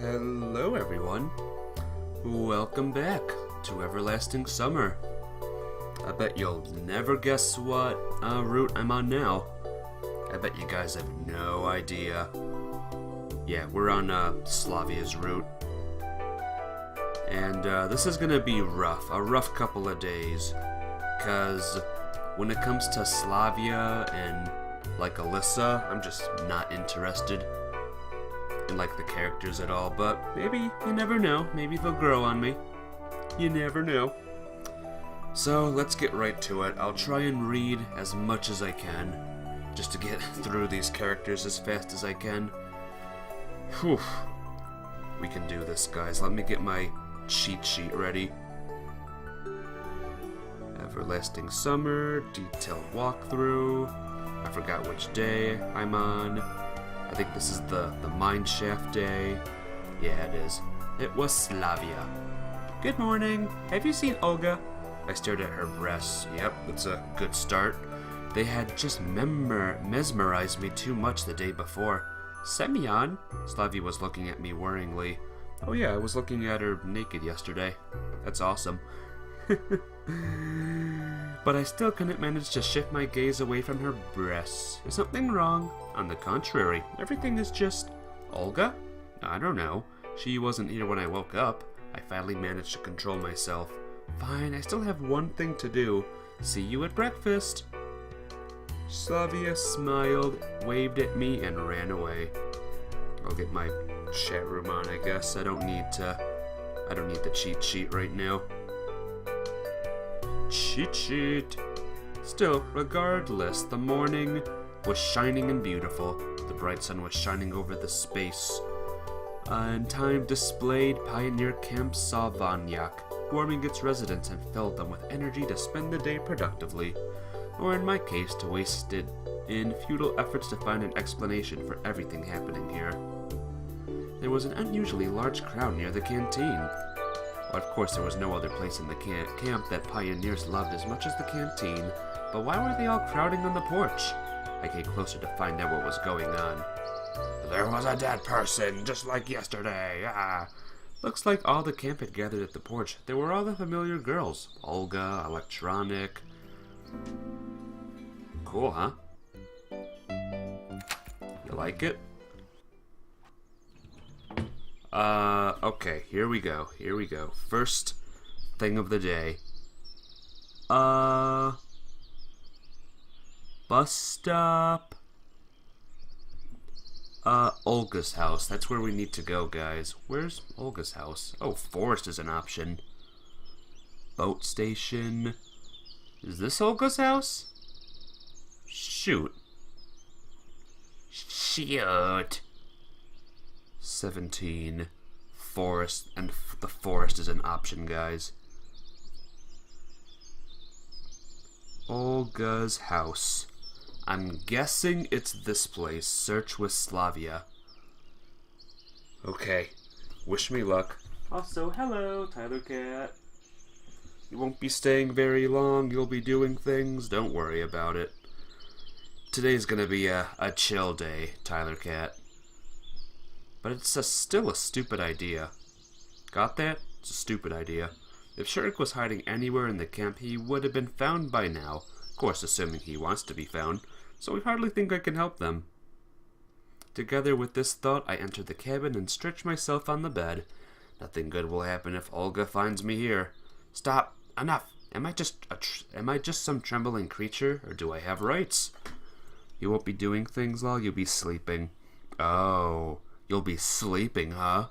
Hello everyone, welcome back to Everlasting Summer. I bet you'll never guess what route I'm on now. I bet you guys have no idea. Yeah, we're on Slavya's route. And this is gonna be rough, a rough couple of days. Cause when it comes to Slavya and like Alyssa, I'm just not interested in like the characters at all, but maybe, you never know, maybe they'll grow on me. You never know. So let's get right to it. I'll try and read as much as I can, just to get through these characters as fast as I can. Whew. We can do this, guys. Let me get my cheat sheet ready. Everlasting Summer, detailed walkthrough. I forgot which day I'm on. I think this is the Mineshaft day. Yeah, it is. It was Slavya. Good morning. Have you seen Olga? I stared at her breasts. Yep, that's a good start. They had just mesmerized me too much the day before. Semyon? Slavya was looking at me worryingly. Oh yeah, I was looking at her naked yesterday. That's awesome. But I still couldn't manage to shift my gaze away from her breasts. Is something wrong? On the contrary, everything is just... Olga? I don't know. She wasn't here when I woke up. I finally managed to control myself. Fine, I still have one thing to do. See you at breakfast. Slavya smiled, waved at me, and ran away. I'll get my chat room on, I guess. I don't need the cheat sheet right now. Cheat sheet. Still, regardless, the morning was shining and beautiful. The bright sun was shining over the space. And time displayed Pioneer Camp Slavya, warming its residents and filled them with energy to spend the day productively, or in my case, to waste it in futile efforts to find an explanation for everything happening here. There was an unusually large crowd near the canteen. Well, of course, there was no other place in the camp that pioneers loved as much as the canteen, but why were they all crowding on the porch? I came closer to find out what was going on. There was a dead person, just like yesterday. Looks like all the camp had gathered at the porch. They were all the familiar girls. Olga, Electronic. Cool, huh? You like it? Okay, here we go. First thing of the day. Bus stop. Olga's house. That's where we need to go, guys. Where's Olga's house? Oh, forest is an option. Boat station. Is this Olga's house? Shoot. 17. Forest, and the forest is an option, guys. Olga's house. I'm guessing it's this place. Search with Slavya. Okay. Wish me luck. Also, hello, Tyler Cat. You won't be staying very long. You'll be doing things. Don't worry about it. Today's gonna be a chill day, Tyler Cat. But it's still a stupid idea. Got that? It's a stupid idea. If Shirk was hiding anywhere in the camp, he would have been found by now. Of course, assuming he wants to be found. So we hardly think I can help them. Together with this thought, I entered the cabin and stretched myself on the bed. Nothing good will happen if Olga finds me here. Stop. Enough. Am I just some trembling creature, or do I have rights? You won't be doing things, Lol. You'll be sleeping. Oh. You'll be sleeping, huh?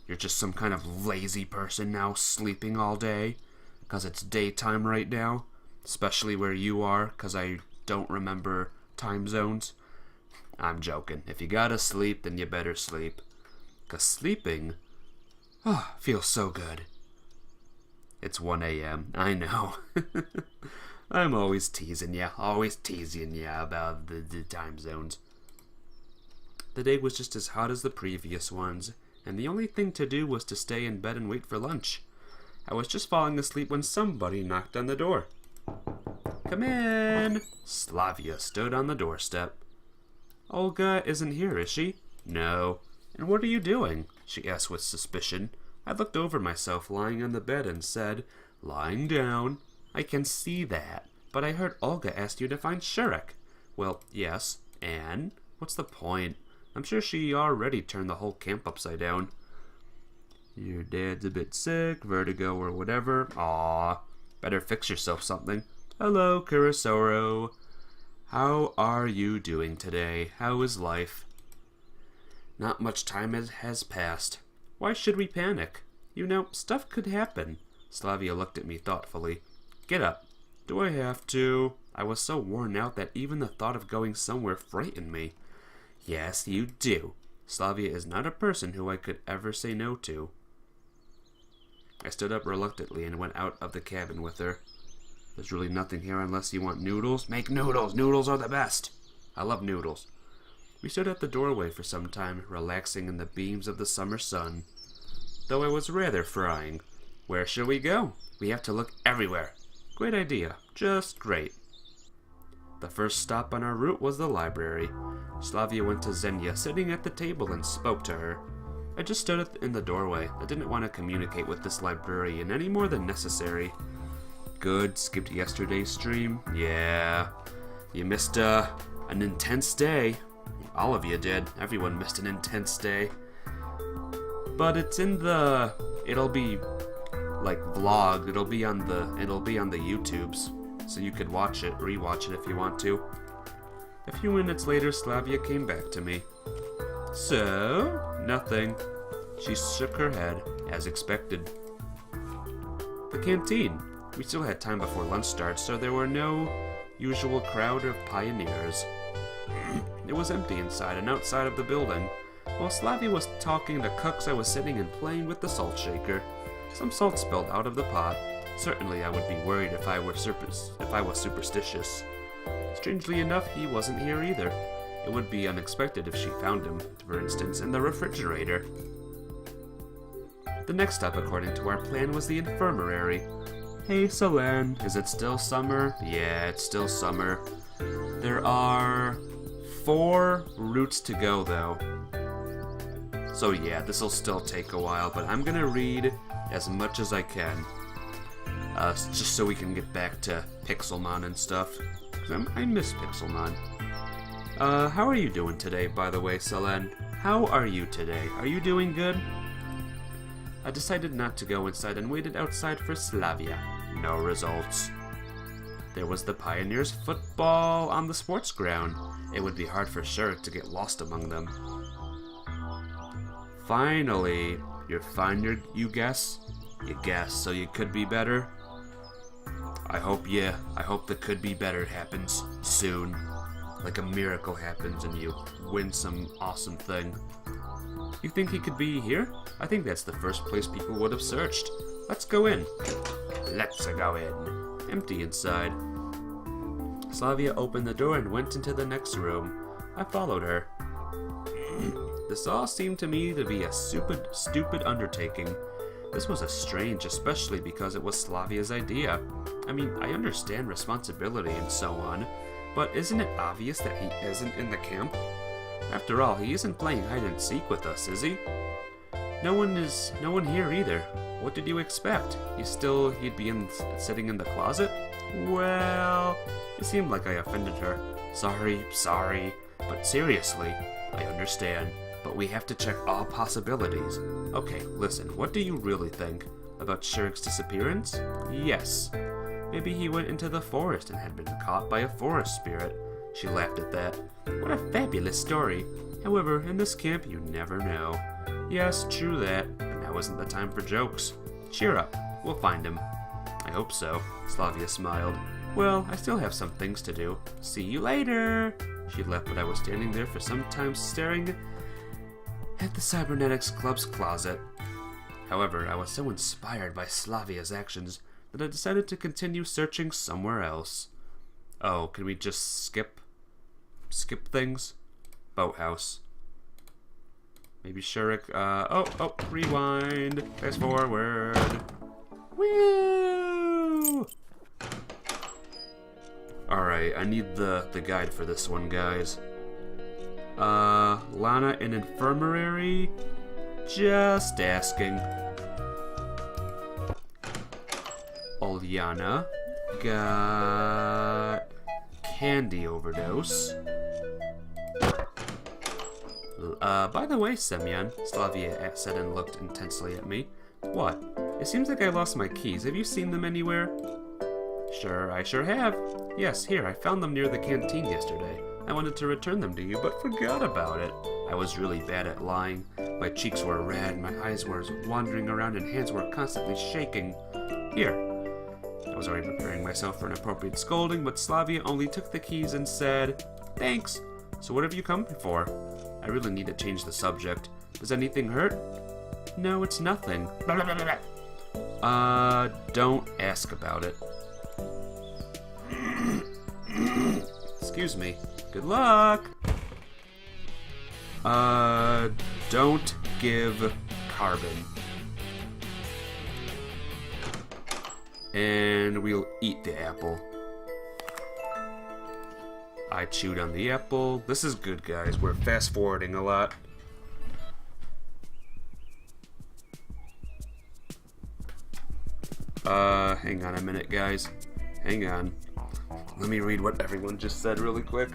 You're just some kind of lazy person now, sleeping all day? 'Cause it's daytime right now? Especially where you are, 'cause I don't remember time zones? I'm joking. If you gotta sleep, then you better sleep. 'Cause sleeping, feels so good. It's 1 a.m., I know. I'm always teasing ya, about the time zones. The day was just as hot as the previous ones, and the only thing to do was to stay in bed and wait for lunch. I was just falling asleep when somebody knocked on the door. Come in! Slavya stood on the doorstep. Olga isn't here, is she? No. And what are you doing? she asked with suspicion. I looked over myself lying on the bed and said, "Lying down." "I can see that. But I heard Olga asked you to find Shurek." "Well, yes. And? What's the point? I'm sure she already turned the whole camp upside down." "Your dad's a bit sick, vertigo or whatever." "Aw, better fix yourself something." "Hello, Kurosoro. How are you doing today? How is life?" "Not much time has passed." "Why should we panic? You know, stuff could happen." Slavya looked at me thoughtfully. "Get up." "Do I have to?" I was so worn out that even the thought of going somewhere frightened me. "Yes, you do. Slavya is not a person who I could ever say no to." I stood up reluctantly and went out of the cabin with her. "There's really nothing here unless you want noodles." "Make noodles! Noodles are the best!" I love noodles. We stood at the doorway for some time, relaxing in the beams of the summer sun. Though I was rather frying. "Where shall we go?" "We have to look everywhere." "Great idea. Just great." The first stop on our route was the library. Slavya went to Xenia, sitting at the table, and spoke to her. I just stood in the doorway. I didn't want to communicate with this librarian any more than necessary. "Good. Skipped yesterday's stream?" "Yeah. You missed an intense day." "All of you did. Everyone missed an intense day." "But it's in the... It'll be like vlog. It'll be on the YouTubes. So you could watch it, rewatch it if you want to." A few minutes later, Slavya came back to me. "So? Nothing." She shook her head, as expected. The canteen. We still had time before lunch starts, so there were no usual crowd of pioneers. It was empty inside and outside of the building. While Slavya was talking to cooks, I was sitting and playing with the salt shaker. Some salt spilled out of the pot. Certainly I would be worried if I was superstitious. Strangely enough, he wasn't here either. It would be unexpected if she found him, for instance, in the refrigerator. The next stop, according to our plan, was the infirmary. "Hey, Selene, is it still summer?" "Yeah, it's still summer." There are 4 routes to go, though. So yeah, this'll still take a while, but I'm gonna read as much as I can. Just so we can get back to Pixelmon and stuff. 'Cause I miss Pixelmon. How are you doing today, by the way, Selene? How are you today? Are you doing good? I decided not to go inside and waited outside for Slavya. No results. There was the Pioneers football on the sports ground. It would be hard for Shurek to get lost among them. Finally. You're fine, you guess? You guess, so you could be better? I hope the could be better happens soon. Like a miracle happens and you win some awesome thing. You think he could be here? I think that's the first place people would have searched. Let's go in. Let's go in. Empty inside. Slavya opened the door and went into the next room. I followed her. This all seemed to me to be a stupid undertaking. This was strange, especially because it was Slavya's idea. I mean, I understand responsibility and so on, but isn't it obvious that he isn't in the camp? After all, he isn't playing hide and seek with us, is he? No one here either. What did you expect? He'd be sitting in the closet? Well, it seemed like I offended her. Sorry, but seriously, I understand. But we have to check all possibilities. Okay, listen, what do you really think? About Shurek's disappearance? Yes. Maybe he went into the forest and had been caught by a forest spirit. She laughed at that. What a fabulous story. However, in this camp, you never know. Yes, true that, but now isn't the time for jokes. Cheer up, we'll find him. I hope so, Slavya smiled. Well, I still have some things to do. See you later. She left, but I was standing there for some time staring at the Cybernetics Club's closet. However, I was so inspired by Slavya's actions that I decided to continue searching somewhere else. Oh, can we just skip things? Boathouse. Maybe Shurek, rewind. Fast forward. Woo! Alright, I need the guide for this one, guys. Lana in infirmary. Just asking. Ulyana got candy overdose. By the way, Semyon, Slavya said and looked intensely at me. What? It seems like I lost my keys. Have you seen them anywhere? Sure, I sure have. Yes, here, I found them near the canteen yesterday. I wanted to return them to you, but forgot about it. I was really bad at lying. My cheeks were red, my eyes were wandering around, and hands were constantly shaking. Here. I was already preparing myself for an appropriate scolding, but Slavya only took the keys and said, "Thanks. So what have you come for?" I really need to change the subject. Does anything hurt? No, it's nothing. Don't ask about it. Excuse me. Good luck! Don't give carbon. And we'll eat the apple. I chewed on the apple. This is good, guys. We're fast forwarding a lot. Hang on a minute, guys. Hang on. Let me read what everyone just said really quick.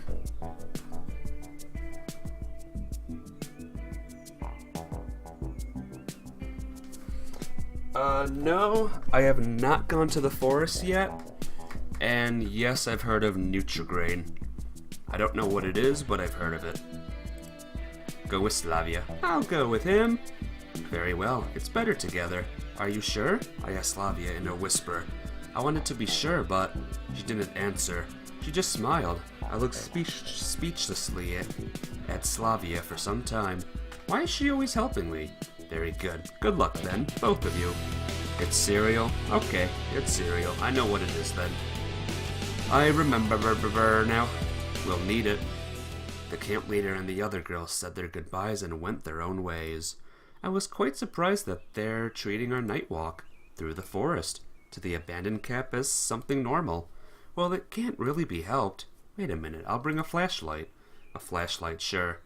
No, I have not gone to the forest yet. And yes, I've heard of Nutrigrain. I don't know what it is, but I've heard of it. Go with Slavya. I'll go with him. Very well, it's better together. Are you sure? I asked Slavya in a whisper. I wanted to be sure, but she didn't answer. She just smiled. I looked speechlessly at Slavya for some time. Why is she always helping me? Very good. Good luck then, both of you. It's cereal? Okay, it's cereal. I know what it is then. I remember now. We'll need it. The camp leader and the other girls said their goodbyes and went their own ways. I was quite surprised that they're treating our night walk through the forest to the abandoned camp as something normal. Well, it can't really be helped. Wait a minute, I'll bring a flashlight. A flashlight, sure.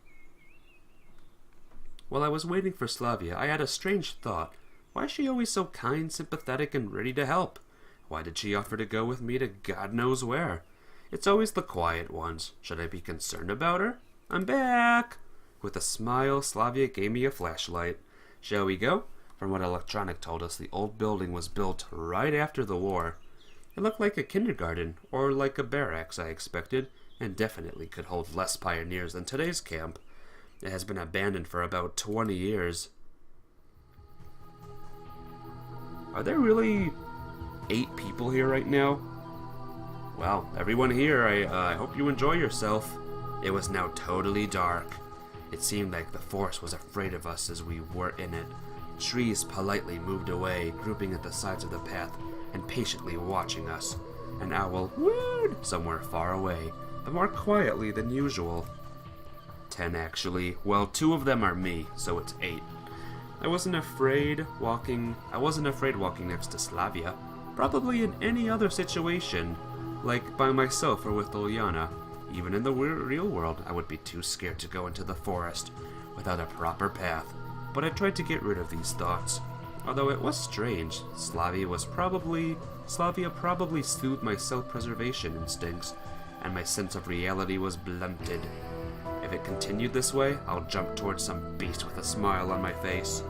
While I was waiting for Slavya, I had a strange thought. Why is she always so kind, sympathetic, and ready to help? Why did she offer to go with me to God knows where? It's always the quiet ones. Should I be concerned about her? I'm back! With a smile, Slavya gave me a flashlight. Shall we go? From what Electronic told us, the old building was built right after the war. It looked like a kindergarten, or like a barracks, I expected, and definitely could hold less pioneers than today's camp. It has been abandoned for about 20 years. Are there really 8 people here right now? Well, everyone here, I hope you enjoy yourself. It was now totally dark. It seemed like the forest was afraid of us as we were in it. Trees politely moved away, grouping at the sides of the path, and patiently watching us. An owl wooed somewhere far away, but more quietly than usual. 10 actually. Well, 2 of them are me, so it's 8. I wasn't afraid walking next to Slavya. Probably in any other situation, like by myself or with Ulyana. Even in the real world, I would be too scared to go into the forest without a proper path. But I tried to get rid of these thoughts. Although it was strange, Slavya probably soothed my self-preservation instincts, and my sense of reality was blunted. If it continued this way, I'll jump towards some beast with a smile on my face.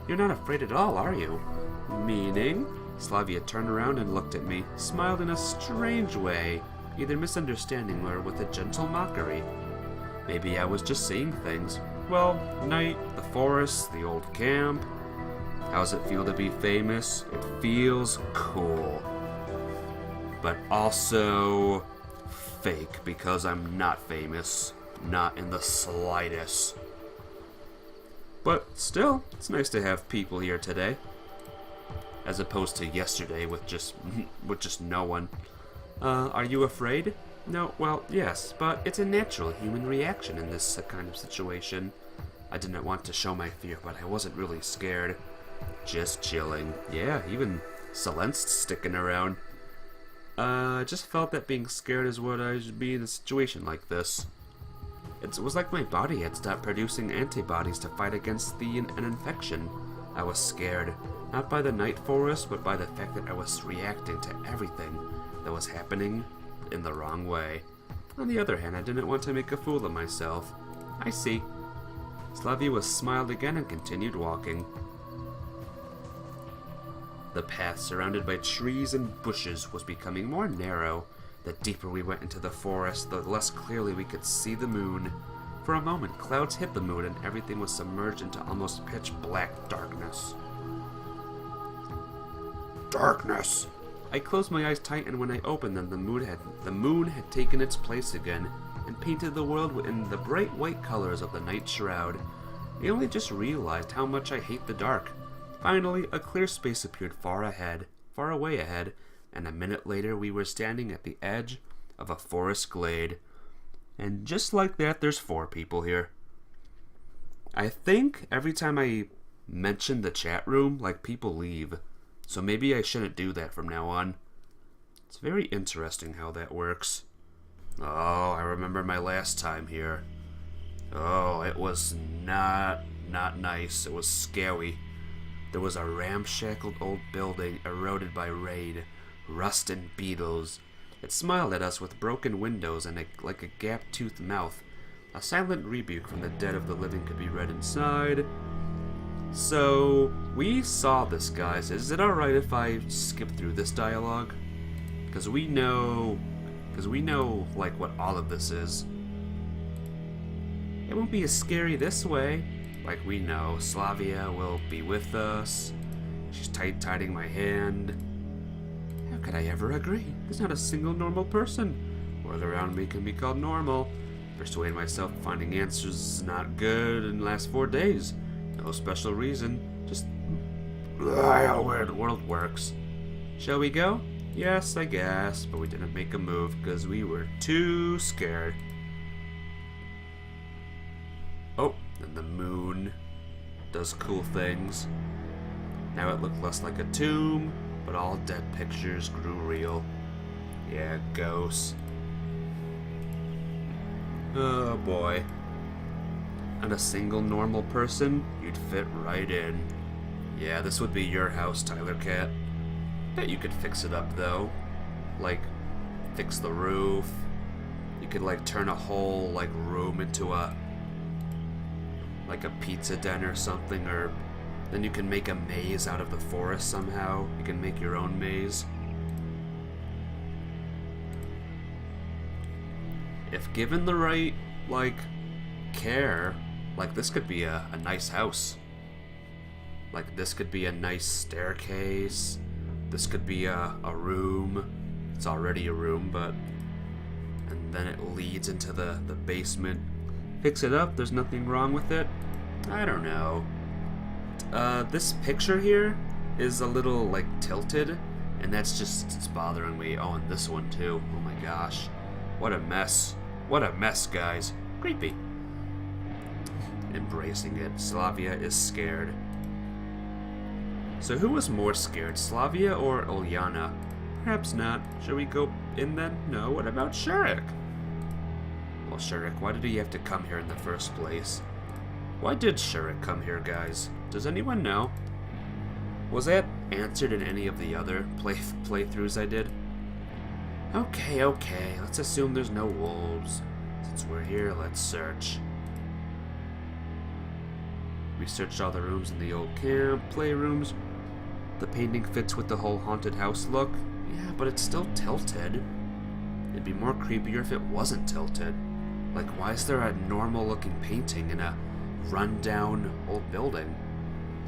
You're not afraid at all, are you? Meaning? Slavya turned around and looked at me, smiled in a strange way, either misunderstanding or with a gentle mockery. Maybe I was just seeing things. Well, night, the forest, the old camp. How's it feel to be famous? It feels cool. But also fake, because I'm not famous. Not in the slightest. But still, it's nice to have people here today. As opposed to yesterday with just no one. Are you afraid? No, well, yes, but it's a natural human reaction in this kind of situation. I didn't want to show my fear, but I wasn't really scared. Just chilling. Yeah, even Selenste's sticking around. I just felt that being scared is what I should be in a situation like this. It was like my body had stopped producing antibodies to fight against an infection. I was scared, not by the night forest, but by the fact that I was reacting to everything that was happening in the wrong way. On the other hand, I didn't want to make a fool of myself. I see. Slavya was smiled again and continued walking. The path, surrounded by trees and bushes, was becoming more narrow. The deeper we went into the forest, the less clearly we could see the moon. For a moment, clouds hit the moon and everything was submerged into almost pitch-black darkness. Darkness! I closed my eyes tight, and when I opened them, the moon had taken its place again and painted the world in the bright white colors of the night shroud. I only just realized how much I hate the dark. Finally, a clear space appeared far away ahead, and a minute later we were standing at the edge of a forest glade. And just like that, there's 4 people here. I think every time I mention the chat room, like, people leave. So maybe I shouldn't do that from now on. It's very interesting how that works. Oh, I remember my last time here. Oh, it was not nice. It was scary. There was a ramshackle old building eroded by rain, rust and beetles. It smiled at us with broken windows and like a gap-toothed mouth. A silent rebuke from the dead of the living could be read inside. So, we saw this, guys. Is it alright if I skip through this dialogue? Because we know, like, what all of this is. It won't be as scary this way. Like, we know Slavya will be with us. She's tight-tying my hand. How could I ever agree? There's not a single normal person. World around me can be called normal. Persuade myself finding answers is not good in the last 4 days. No special reason. Just where the world works. Shall we go? Yes, I guess. But we didn't make a move because we were too scared. Oh, and the moon does cool things. Now it looked less like a tomb, but all dead pictures grew real. Yeah, ghosts. Oh boy. And a single normal person, you'd fit right in. Yeah, this would be your house, Tyler Cat. Bet you could fix it up though. Like, fix the roof. You could like turn a whole like room into a pizza den or something, or then you can make a maze out of the forest somehow. You can make your own maze. If given the right, like, care, like, this could be a nice house. Like, this could be a nice staircase. This could be a room. It's already a room, but... And then it leads into the basement. Fix it up, there's nothing wrong with it. I don't know. This picture here is a little, like, tilted, and that's just, it's bothering me. Oh, and this one, too. Oh my gosh. What a mess. What a mess, guys. Creepy. Embracing it. Slavya is scared. So who was more scared, Slavya or Ulyana? Perhaps not. Shall we go in then? No. What about Shurik? Well, Shurik, why did he have to come here in the first place? Why did Shurik come here, guys? Does anyone know? Was that answered in any of the other playthroughs I did? Okay, let's assume there's no wolves. Since we're here, let's search. We searched all the rooms in the old camp, playrooms. The painting fits with the whole haunted house look. Yeah, but it's still tilted. It'd be more creepier if it wasn't tilted. Like, why is there a normal-looking painting in a run-down old building?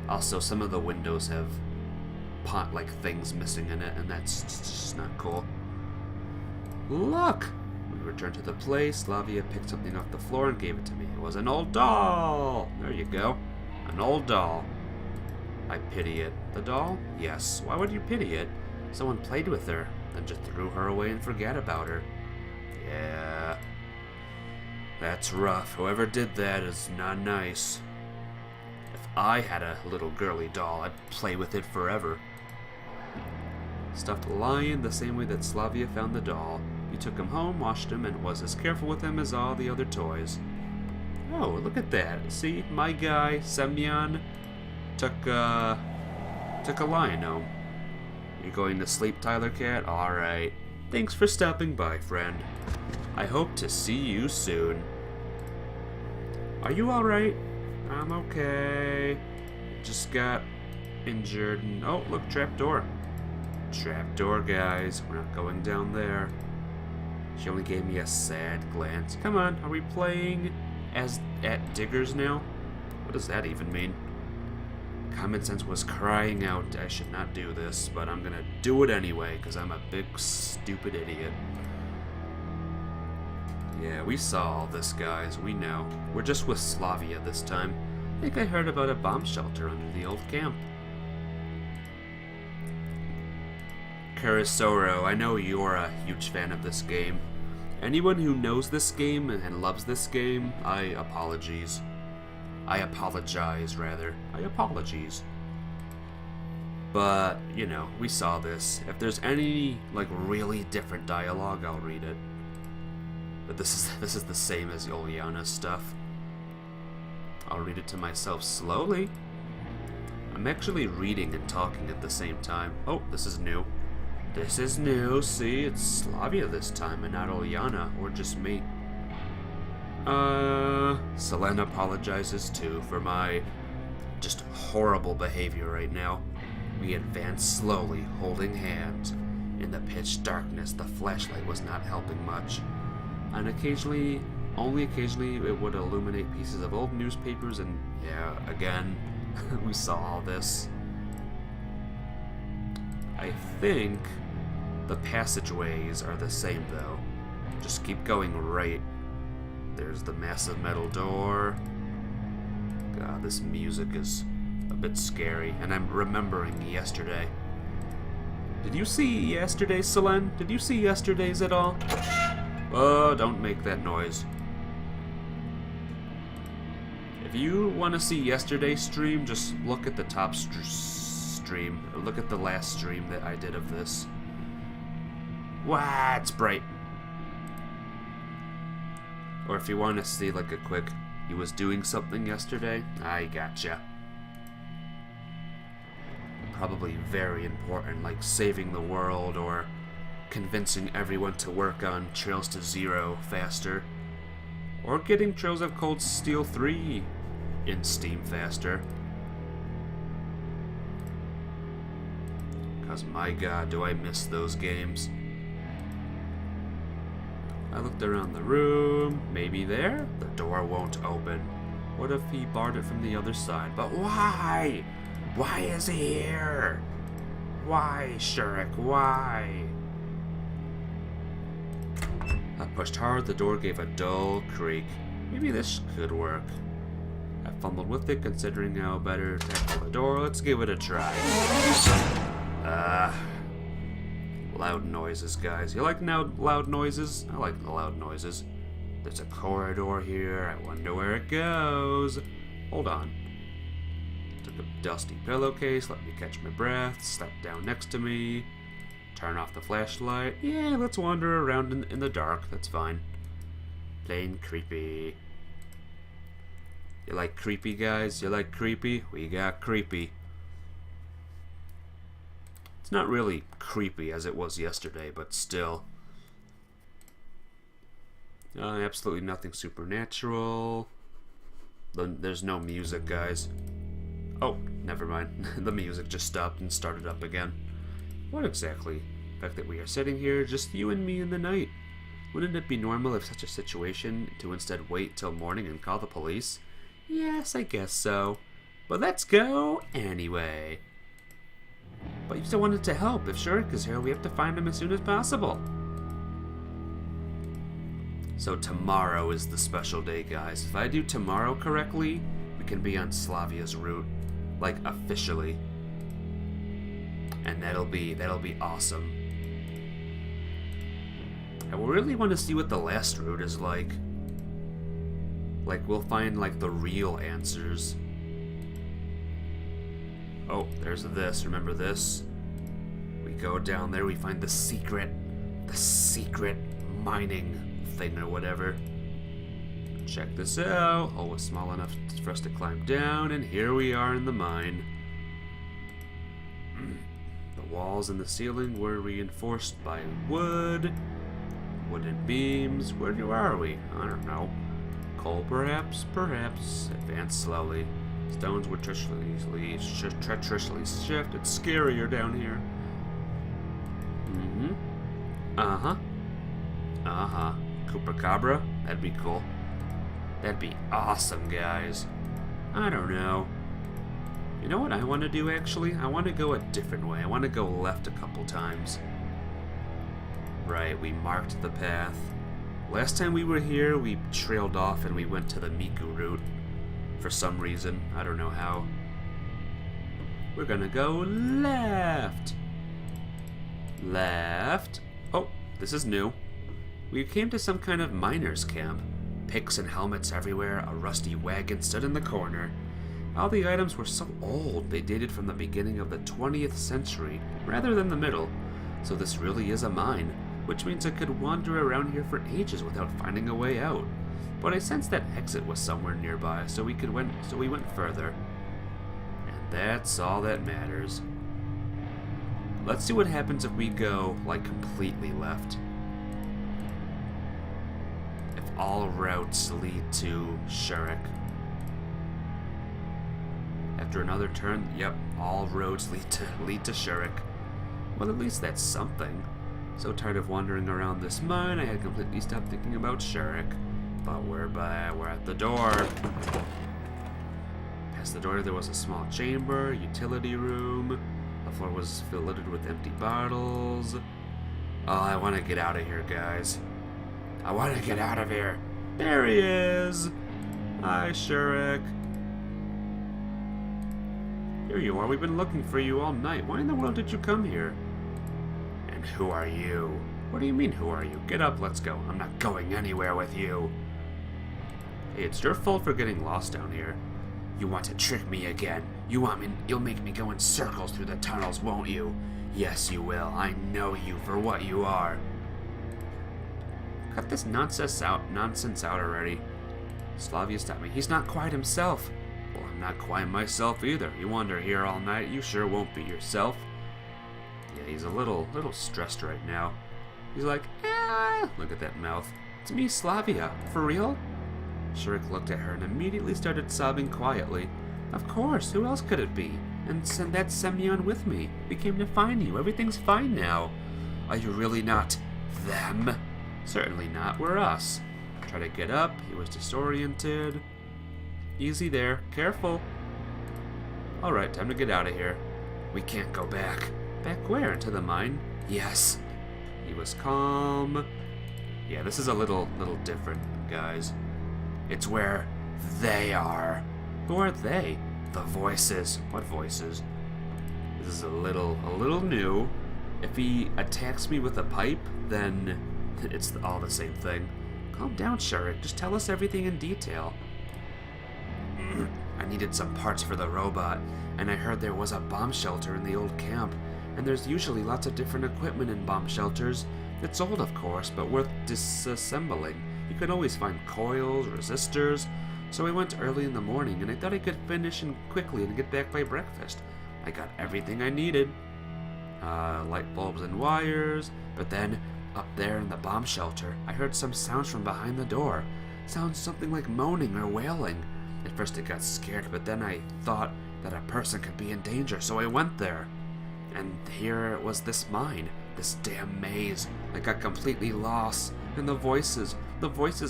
Also, some of the windows have things missing in it, and that's just not cool. Look! We returned to the place. Slavya picked something off the floor and gave it to me. It was an old doll! There you go. An old doll. I pity it. The doll? Yes. Why would you pity it? Someone played with her, then just threw her away and forgot about her. Yeah. That's rough. Whoever did that is not nice. If I had a little girly doll, I'd play with it forever. Stuffed a lion the same way that Slavya found the doll. He took him home, washed him, and was as careful with him as all the other toys. Oh, look at that. See, my guy, Semyon, took a lion home. You going to sleep, Tyler Cat? Alright. Thanks for stopping by, friend. I hope to see you soon. Are you alright? I'm okay. Just got injured and... Oh, look, trapdoor. Trapdoor, guys. We're not going down there. She only gave me a sad glance. Come on, are we playing as at Diggers now? What does that even mean? Common sense was crying out, I should not do this, but I'm gonna do it anyway, because I'm a big, stupid idiot. Yeah, we saw all this, guys. We know. We're just with Slavya this time. I think I heard about a bomb shelter under the old camp. Kurosawa, I know you're a huge fan of this game. Anyone who knows this game and loves this game, I apologize. I apologize. But, you know, we saw this. If there's any, like, really different dialogue, I'll read it. But this is the same as Ulyana's stuff. I'll read it to myself slowly. I'm actually reading and talking at the same time. Oh, this is new. This is new. See, it's Slavya this time and not Ulyana, or just me. Selena apologizes too for my just horrible behavior right now. We advanced slowly, holding hands. In the pitch darkness, the flashlight was not helping much. And occasionally, only occasionally, it would illuminate pieces of old newspapers and, yeah, again, we saw all this. I think the passageways are the same, though. Just keep going right. There's the massive metal door. God, this music is a bit scary, and I'm remembering yesterday. Did you see yesterday's, Selene? Did you see yesterday's at all? Oh, don't make that noise. If you want to see yesterday's stream, just look at the top stream. Or look at the last stream that I did of this. Wow, it's bright. Or if you want to see like a quick, he was doing something yesterday, I gotcha. Probably very important, like saving the world or convincing everyone to work on Trails to Zero faster. Or getting Trails of Cold Steel 3 in Steam faster. Because my god, do I miss those games. I looked around the room. Maybe there? The door won't open. What if he barred it from the other side? But why? Why is he here? Why, Shurik? Why? I pushed hard. The door gave a dull creak. Maybe this could work. I fumbled with it, considering how better to tackle the door. Let's give it a try. Loud noises, guys. You like loud noises? I like the loud noises. There's a corridor here. I wonder where it goes. Hold on. Took a dusty pillowcase. Let me catch my breath. Step down next to me. Turn off the flashlight. Yeah, let's wander around in the dark. That's fine. Plain creepy. You like creepy, guys? You like creepy? We got creepy. It's not really creepy as it was yesterday, but still. Absolutely nothing supernatural. There's no music, guys. Oh, never mind. The music just stopped and started up again. What exactly? The fact that we are sitting here, just you and me in the night. Wouldn't it be normal if such a situation to instead wait till morning and call the police? Yes, I guess so. But let's go anyway. But you still wanted to help. If Shurik is here, we have to find him as soon as possible. So tomorrow is the special day, guys. If I do tomorrow correctly, we can be on Slavya's route, like officially. And that'll be awesome. I really want to see what the last route is like. Like, we'll find, like, the real answers. Oh, there's this. Remember this? We go down there, we find the secret mining thing or whatever. Check this out. Hole was small enough for us to climb down, and here we are in the mine. The walls and the ceiling were reinforced by wood. Wooden beams. Where are we? I don't know. Coal, perhaps? Perhaps. Advance slowly. Stones were treacherously shifted. It's scarier down here. Chupacabra? That'd be cool. That'd be awesome, guys. I don't know. You know what I want to do, actually? I want to go a different way. I want to go left a couple times. Right, we marked the path. Last time we were here, we trailed off and we went to the Miku route. For some reason. I don't know how. We're gonna go left. Left. Oh, this is new. We came to some kind of miner's camp. Picks and helmets everywhere. A rusty wagon stood in the corner. All the items were so old, they dated from the beginning of the 20th century, rather than the middle. So this really is a mine, which means I could wander around here for ages without finding a way out. But I sensed that exit was somewhere nearby, so we went further. And that's all that matters. Let's see what happens if we go, like, completely left. If all routes lead to Shurik. After another turn, yep, all roads lead to Shurik. Well, at least that's something. So tired of wandering around this mine, I had completely stopped thinking about Shurik. But we're at the door. Past the door, there was a small chamber, utility room. The floor was littered with empty bottles. Oh, I want to get out of here, guys. I want to get out of here. There he is. Hi, Shurik. Here you are. We've been looking for you all night. Why in the world did you come here? And who are you? What do you mean, who are you? Get up, let's go. I'm not going anywhere with you. Hey, it's your fault for getting lost down here. You want to trick me again. You'll make me go in circles through the tunnels, won't you? Yes, you will. I know you for what you are. Cut this nonsense out already. Slavya stopped me. He's not quite himself. Well, I'm not quite myself either. You wander here all night, you sure won't be yourself. Yeah, he's a little stressed right now. He's like, look at that mouth. It's me, Slavya. For real? Shurik looked at her and immediately started sobbing quietly. Of course, who else could it be? And that's Semyon with me. We came to find you. Everything's fine now. Are you really not them? Certainly not. We're us. Try to get up. He was disoriented. Easy there. Careful. Alright, time to get out of here. We can't go back. Back where? Into the mine? Yes. He was calm. Yeah, this is a little different, guys. It's where they are. Who are they? The voices. What voices? This is a little new. If he attacks me with a pipe, then it's all the same thing. Calm down, Shurik. Just tell us everything in detail. I needed some parts for the robot, and I heard there was a bomb shelter in the old camp, and there's usually lots of different equipment in bomb shelters. It's old, of course, but worth disassembling. You can always find coils, resistors. So I went early in the morning, and I thought I could finish quickly and get back by breakfast. I got everything I needed. Light bulbs and wires. But then, up there in the bomb shelter, I heard some sounds from behind the door. Sounds something like moaning or wailing. At first I got scared, but then I thought that a person could be in danger, so I went there. And here was this mine, this damn maze. I got completely lost. And the voices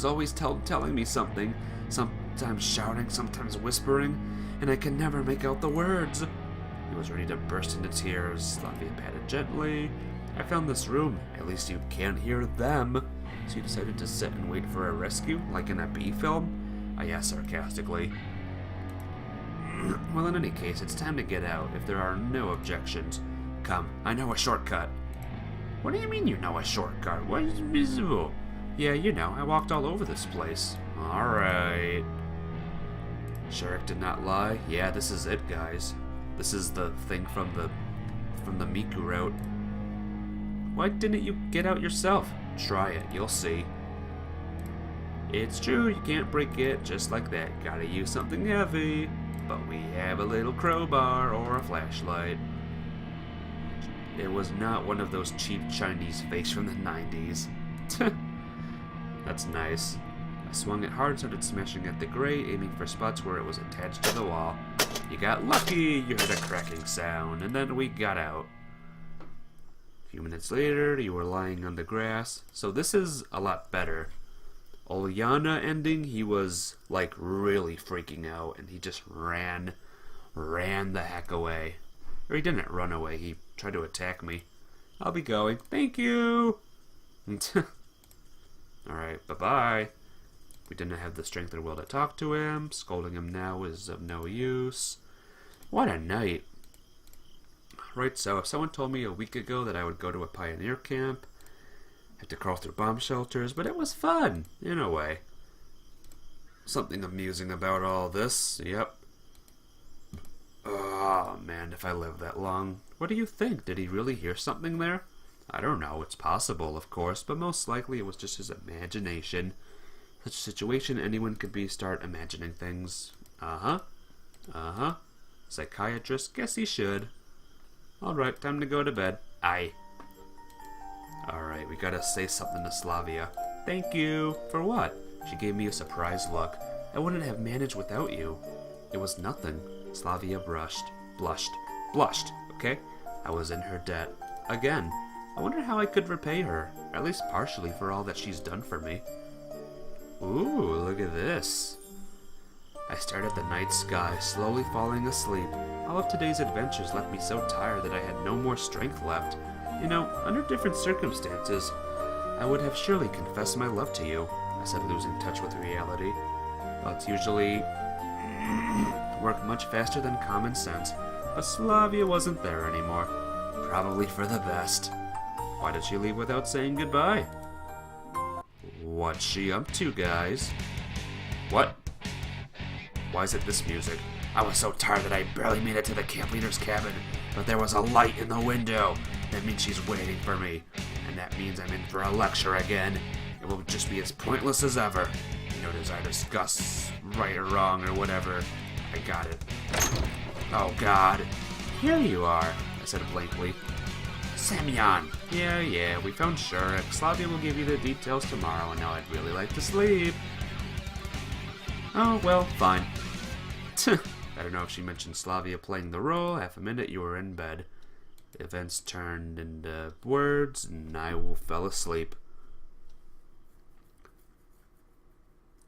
always telling me something. Sometimes shouting, sometimes whispering, and I can never make out the words. He was ready to burst into tears. Slavya patted gently. I found this room. At least you can't hear them. So you decided to sit and wait for a rescue, like in a B film? I asked sarcastically. Well, in any case, it's time to get out, if there are no objections. Come, I know a shortcut. What do you mean you know a shortcut? What is visible? Yeah, you know, I walked all over this place. Alright. Shurik did not lie. Yeah, this is it, guys. This is the thing from the Miku route. Why didn't you get out yourself? Try it, you'll see. It's true, you can't break it just like that. Gotta use something heavy. But we have a little crowbar or a flashlight. It was not one of those cheap Chinese fakes from the 90s. That's nice. I swung it hard, started smashing at the grate, aiming for spots where it was attached to the wall. You got lucky, you heard a cracking sound, and then we got out. A few minutes later, you were lying on the grass, so this is a lot better. Ulyana ending, he was, like, really freaking out, and he just ran the heck away. Or he didn't run away, he tried to attack me. I'll be going. Thank you! Alright, bye-bye. We didn't have the strength or will to talk to him. Scolding him now is of no use. What a night. Right, so if someone told me a week ago that I would go to a pioneer camp, have to crawl through bomb shelters, but it was fun, in a way. Something amusing about all this, yep. Oh, man, if I live that long. What do you think? Did he really hear something there? I don't know, it's possible, of course, but most likely it was just his imagination. Such a situation, anyone could start imagining things. Psychiatrist, guess he should. Alright, time to go to bed. Aye. Alright, we gotta say something to Slavya. Thank you. For what? She gave me a surprised look. I wouldn't have managed without you. It was nothing. Slavya blushed, okay? I was in her debt. Again. I wonder how I could repay her, at least partially, for all that she's done for me. Ooh, look at this. I stared at the night sky, slowly falling asleep. All of today's adventures left me so tired that I had no more strength left. You know, under different circumstances, I would have surely confessed my love to you, I said, losing touch with reality. Well, it's usually work much faster than common sense, but Slavya wasn't there anymore. Probably for the best. Why did she leave without saying goodbye? What's she up to, guys? What? Why is it this music? I was so tired that I barely made it to the camp leader's cabin, but there was a light in the window. That means she's waiting for me, and that means I'm in for a lecture again. It will just be as pointless as ever. No desire to discuss right or wrong or whatever. I got it. Oh God. Here you are, I said blankly. Semyon. Yeah, we found Shurik. Slavya will give you the details tomorrow, and now I'd really like to sleep. Oh, well, fine. I don't know if she mentioned Slavya playing the role. Half a minute, you were in bed. Events turned into words, and I fell asleep.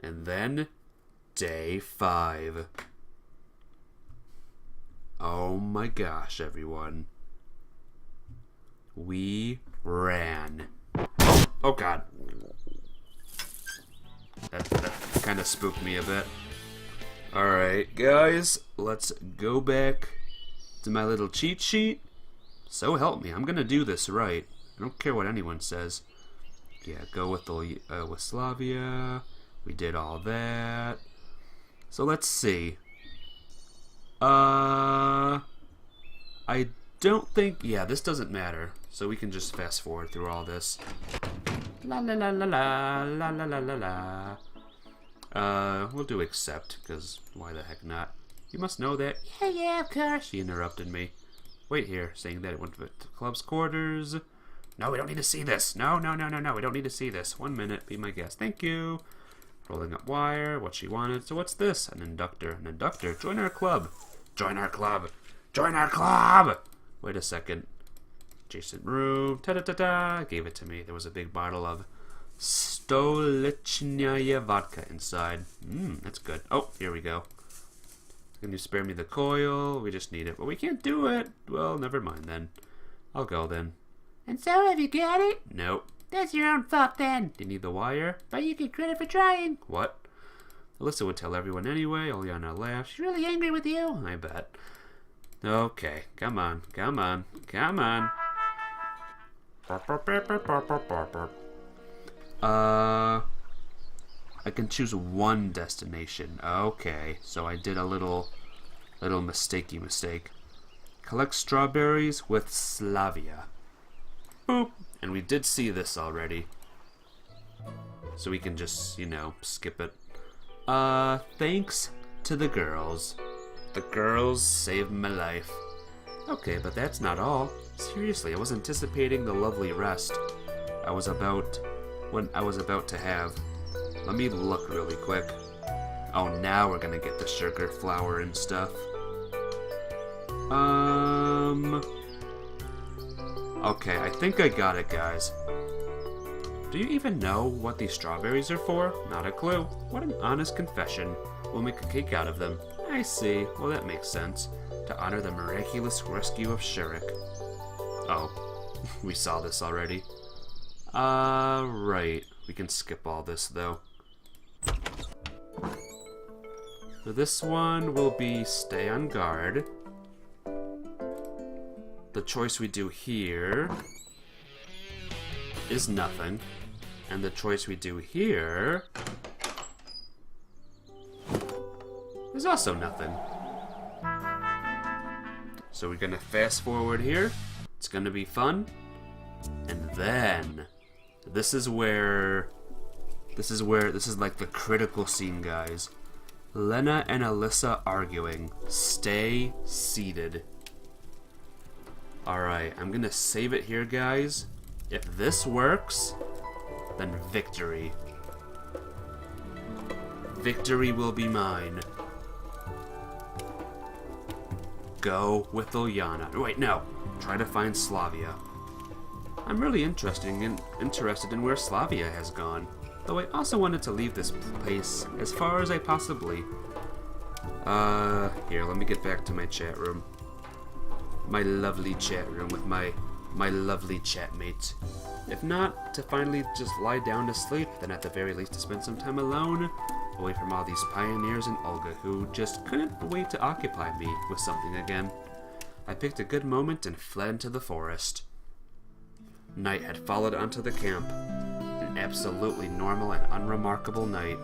And then, day 5. Oh my gosh, everyone. We ran. Oh God. That kind of spooked me a bit. Alright, guys, let's go back to my little cheat sheet. So help me, I'm gonna do this right. I don't care what anyone says. Yeah, go with Slavya. We did all that. So let's see. I don't think... Yeah, this doesn't matter. So we can just fast forward through all this. La la la la la la la la la la. We'll do accept, because why the heck not? You must know that. Yeah, of course. She interrupted me. Wait here, saying that it went to the club's quarters. No, we don't need to see this. No, we don't need to see this. 1 minute, be my guest. Thank you. Rolling up wire, what she wanted. So what's this? An inductor. An inductor. Join our club. Join our club. Join our club! Wait a second. Adjacent room. Ta-da-ta-ta. Gave it to me. There was a big bottle of Stolichnaya vodka inside. That's good. Oh, here we go. Can you spare me the coil? We just need it. But we can't do it. Well, never mind then. I'll go then. And so, have you got it? Nope. That's your own fault then. Do you need the wire? But you get credit for trying. What? Alyssa would tell everyone anyway. Ulyana laughed. She's really angry with you. I bet. Okay. Come on. Come on. Come on. I can choose one destination. Okay. So I did a little mistake. Collect strawberries with Slavya. Boop. And we did see this already. so we can just, you know, skip it. Thanks to the girls. The girls saved my life. Okay, but that's not all. Seriously, I was anticipating the lovely rest I was about to have. Let me look really quick. Oh, now we're gonna get the sugar, flour, and stuff. Okay, I think I got it, guys. Do you even know what these strawberries are for? Not a clue. What an honest confession. We'll make a cake out of them. I see. Well, that makes sense. To honor the miraculous rescue of Shurik. Oh, we saw this already. Right. We can skip all this, though. For this one will be stay on guard. The choice we do here is nothing. And the choice we do here is also nothing. So we're gonna fast forward here. It's gonna be fun. And then this is like the critical scene, guys. Lena and Alyssa arguing. Stay seated. Alright, I'm gonna save it here, guys. If this works, then victory. Victory will be mine. Go with Ilyana. Wait, no. Try to find Slavya. I'm really interested in where Slavya has gone. Though I also wanted to leave this place as far as I possibly. Here, let me get back to my chat room. My lovely chat room with my lovely chatmates. If not, to finally just lie down to sleep, then at the very least to spend some time alone, away from all these pioneers and Olga who just couldn't wait to occupy me with something again. I picked a good moment and fled into the forest. Night had followed onto the camp. An absolutely normal and unremarkable night.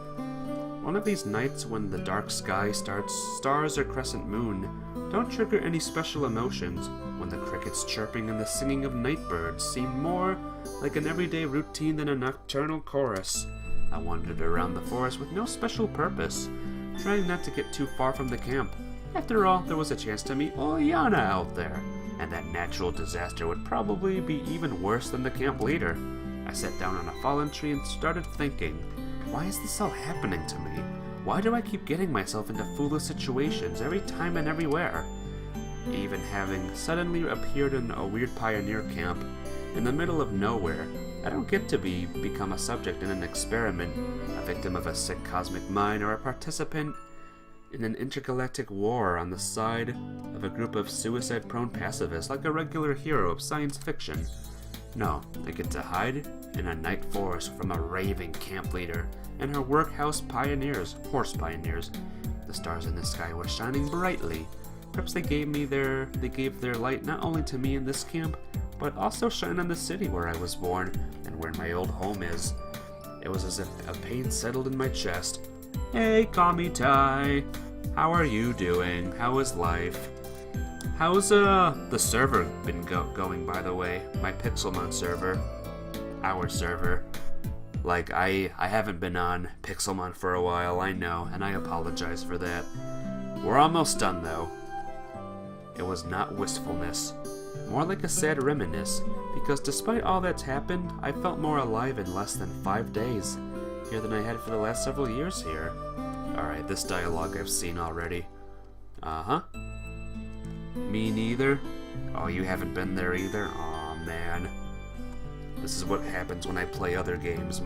One of these nights when the dark sky starts stars or crescent moon don't trigger any special emotions, when the crickets chirping and the singing of night birds seem more like an everyday routine than a nocturnal chorus. I wandered around the forest with no special purpose, trying not to get too far from the camp. After all, there was a chance to meet Ilyana out there, and that natural disaster would probably be even worse than the camp leader. I sat down on a fallen tree and started thinking, why is this all happening to me? Why do I keep getting myself into foolish situations every time and everywhere? Even having suddenly appeared in a weird pioneer camp in the middle of nowhere, I don't get to become a subject in an experiment, a victim of a sick cosmic mind, or a participant in an intergalactic war on the side of a group of suicide-prone pacifists like a regular hero of science fiction. No, I get to hide in a night forest from a raving camp leader and her workhouse pioneers, horse pioneers. The stars in the sky were shining brightly. Perhaps they gave their light not only to me in this camp, but also shine on the city where I was born and where my old home is. It was as if a pain settled in my chest. Hey, call me Ty. How are you doing? How is life? How's the server been going, by the way? My Pixelmon server. Our server. Like, I haven't been on Pixelmon for a while, I know, and I apologize for that. We're almost done, though. It was not wistfulness. More like a sad reminiscence, because despite all that's happened, I felt more alive in less than 5 days here than I had for the last several years here. Alright, this dialogue I've seen already. Uh-huh. Me neither? Oh, you haven't been there either? Aw, man. This is what happens when I play other games.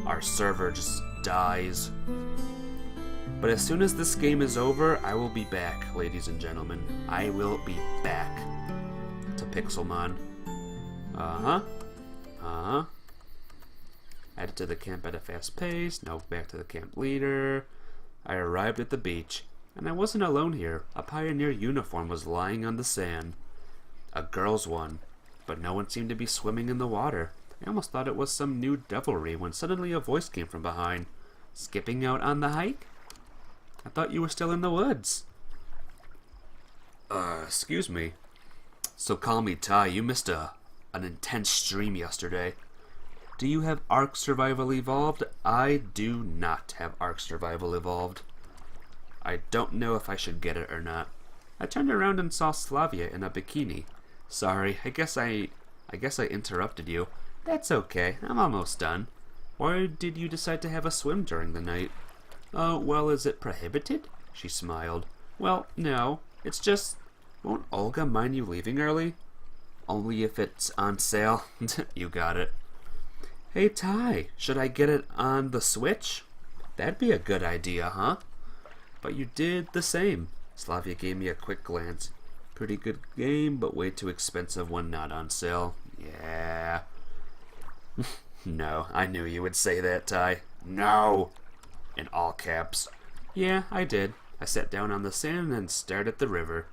Our server just dies. But as soon as this game is over, I will be back, ladies and gentlemen. I will be back to Pixelmon. Uh-huh. Uh-huh. Added to the camp at a fast pace. Now back to the camp leader. I arrived at the beach, and I wasn't alone here. A pioneer uniform was lying on the sand. A girl's one, but no one seemed to be swimming in the water. I almost thought it was some new devilry when suddenly a voice came from behind. Skipping out on the hike? I thought you were still in the woods. Excuse me. So call me Ty. You missed an intense stream yesterday. Do you have Ark Survival Evolved? I do not have Ark Survival Evolved. I don't know if I should get it or not. I turned around and saw Slavya in a bikini. Sorry, I guess I interrupted you. That's okay, I'm almost done. Why did you decide to have a swim during the night? Oh, well, is it prohibited? She smiled. Well, no, it's just... Won't Olga mind you leaving early? Only if it's on sale. You got it. Hey, Ty, should I get it on the Switch? That'd be a good idea, huh? But you did the same. Slavya gave me a quick glance. Pretty good game, but way too expensive when not on sale. Yeah. No, I knew you would say that, Ty. No! In all caps. Yeah, I did. I sat down on the sand and stared at the river.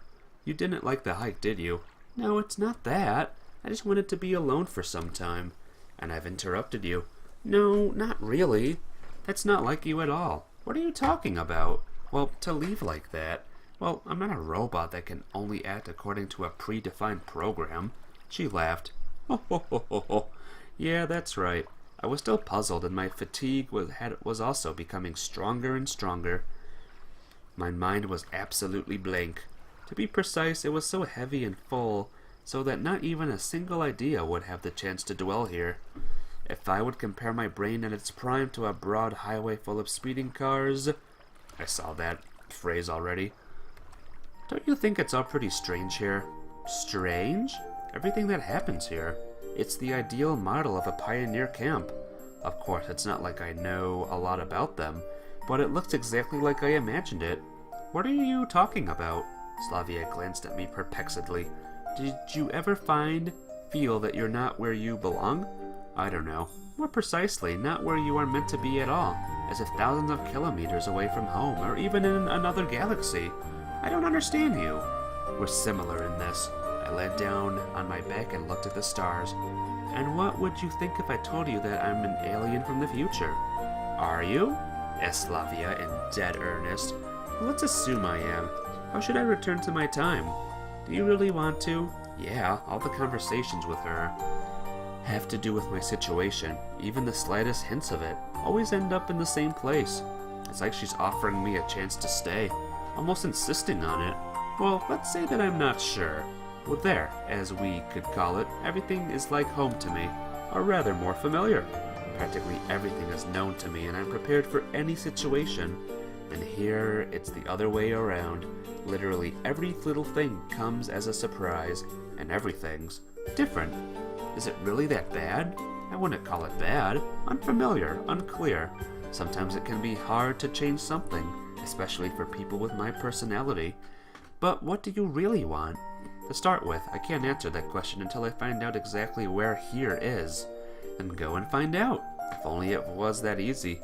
You didn't like the hike, did you? No, it's not that. I just wanted to be alone for some time. And I've interrupted you. No, not really. That's not like you at all. What are you talking about? Well, to leave like that. Well, I'm not a robot that can only act according to a predefined program. She laughed. Ho ho ho ho ho. Yeah, that's right. I was still puzzled, and my fatigue was also becoming stronger and stronger. My mind was absolutely blank. To be precise, it was so heavy and full, so that not even a single idea would have the chance to dwell here. If I would compare my brain at its prime to a broad highway full of speeding cars... I saw that phrase already. Don't you think it's all pretty strange here? Strange? Everything that happens here. It's the ideal model of a pioneer camp. Of course, it's not like I know a lot about them, but it looks exactly like I imagined it. What are you talking about? Slavya glanced at me perplexedly. Did you ever feel that you're not where you belong? I don't know. More precisely, not where you are meant to be at all, as if thousands of kilometers away from home, or even in another galaxy. I don't understand you. We're similar in this. I laid down on my back and looked at the stars. And what would you think if I told you that I'm an alien from the future? Are you? Asked Slavya in dead earnest. Let's assume I am. How should I return to my time? Do you really want to? Yeah, all the conversations with her have to do with my situation. Even the slightest hints of it always end up in the same place. It's like she's offering me a chance to stay, almost insisting on it. Well, let's say that I'm not sure. Well, there, as we could call it, everything is like home to me, or rather more familiar. Practically everything is known to me, and I'm prepared for any situation. And here, it's the other way around. Literally every little thing comes as a surprise, and everything's different. Is it really that bad? I wouldn't call it bad. Unfamiliar, unclear. Sometimes it can be hard to change something, especially for people with my personality. But what do you really want? To start with, I can't answer that question until I find out exactly where here is. Then go and find out. If only it was that easy.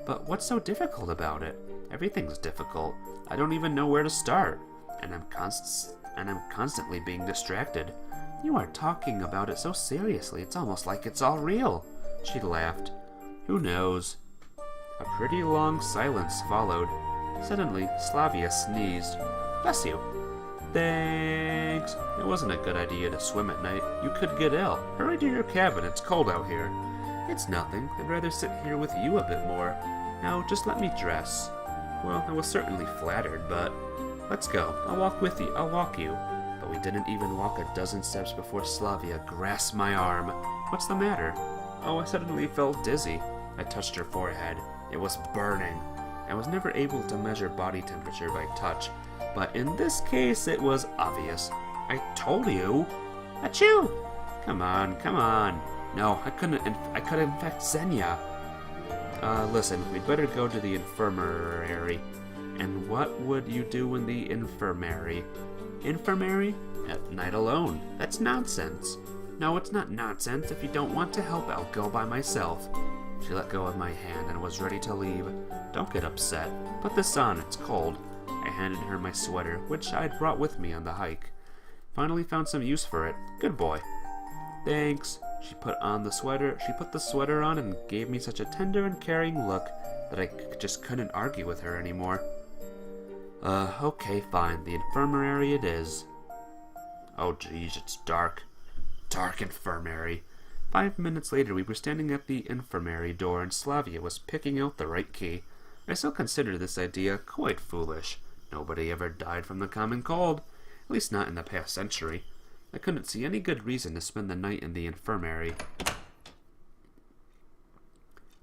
But what's so difficult about it? Everything's difficult. I don't even know where to start. And I'm constantly being distracted. You are talking about it so seriously, it's almost like it's all real. She laughed. Who knows? A pretty long silence followed. Suddenly, Slavya sneezed. Bless you. Thanks. It wasn't a good idea to swim at night. You could get ill. Hurry to your cabin, it's cold out here. It's nothing. I'd rather sit here with you a bit more. Now, just let me dress. Well, I was certainly flattered, but... Let's go. I'll walk with you. I'll walk you. But we didn't even walk a dozen steps before Slavya grasped my arm. What's the matter? Oh, I suddenly felt dizzy. I touched her forehead. It was burning. I was never able to measure body temperature by touch, but in this case it was obvious. I told you. Achoo! Come on, come on. No, I could infect Xenia. Listen, we'd better go to the infirmary. And what would you do in the infirmary? Infirmary? At night alone. That's nonsense. No, it's not nonsense. If you don't want to help, I'll go by myself. She let go of my hand and was ready to leave. Don't get upset. Put this on, it's cold. I handed her my sweater, which I'd brought with me on the hike. Finally found some use for it. Good boy. Thanks. She put the sweater on and gave me such a tender and caring look that I just couldn't argue with her anymore. Okay, fine. The infirmary it is. Oh, geez, it's dark. Dark infirmary. 5 minutes later, we were standing at the infirmary door, and Slavya was picking out the right key. I still consider this idea quite foolish. Nobody ever died from the common cold, at least not in the past century. I couldn't see any good reason to spend the night in the infirmary.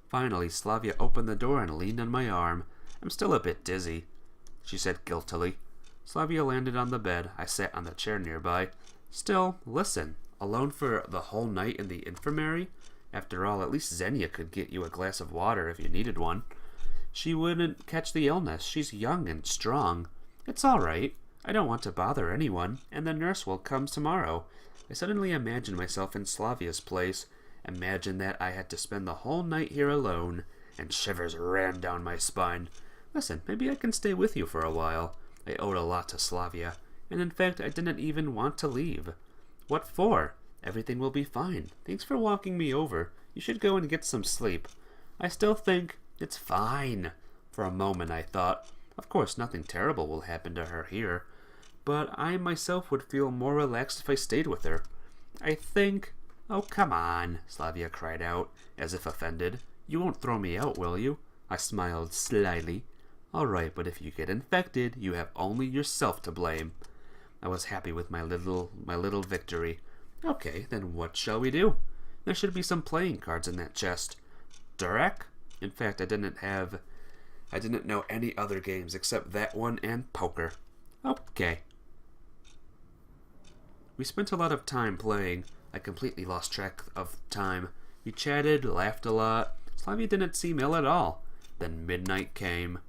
Finally, Slavya opened the door and leaned on my arm. "I'm still a bit dizzy," she said guiltily. Slavya landed on the bed. I sat on the chair nearby. "Still, listen, alone for the whole night in the infirmary? After all, at least Xenia could get you a glass of water if you needed one. She wouldn't catch the illness. She's young and strong. It's all right. I don't want to bother anyone, and the nurse will come tomorrow." I suddenly imagined myself in Slavya's place. Imagine that I had to spend the whole night here alone, and shivers ran down my spine. "Listen, maybe I can stay with you for a while." I owed a lot to Slavya, and in fact I didn't even want to leave. "What for? Everything will be fine. Thanks for walking me over. You should go and get some sleep." "I still think it's fine." For a moment I thought, of course nothing terrible will happen to her here, but I myself would feel more relaxed if I stayed with her. "I think—" "Oh, come on," Slavya cried out, as if offended. "You won't throw me out, will you?" I smiled slyly. "All right, but if you get infected, you have only yourself to blame." I was happy with my little victory. "Okay, then what shall we do? There should be some playing cards in that chest." "Durek?" In fact, I didn't know any other games except that one and poker. "Okay." We spent a lot of time playing. I completely lost track of time. We chatted, laughed a lot. Slavya didn't seem ill at all. Then midnight came.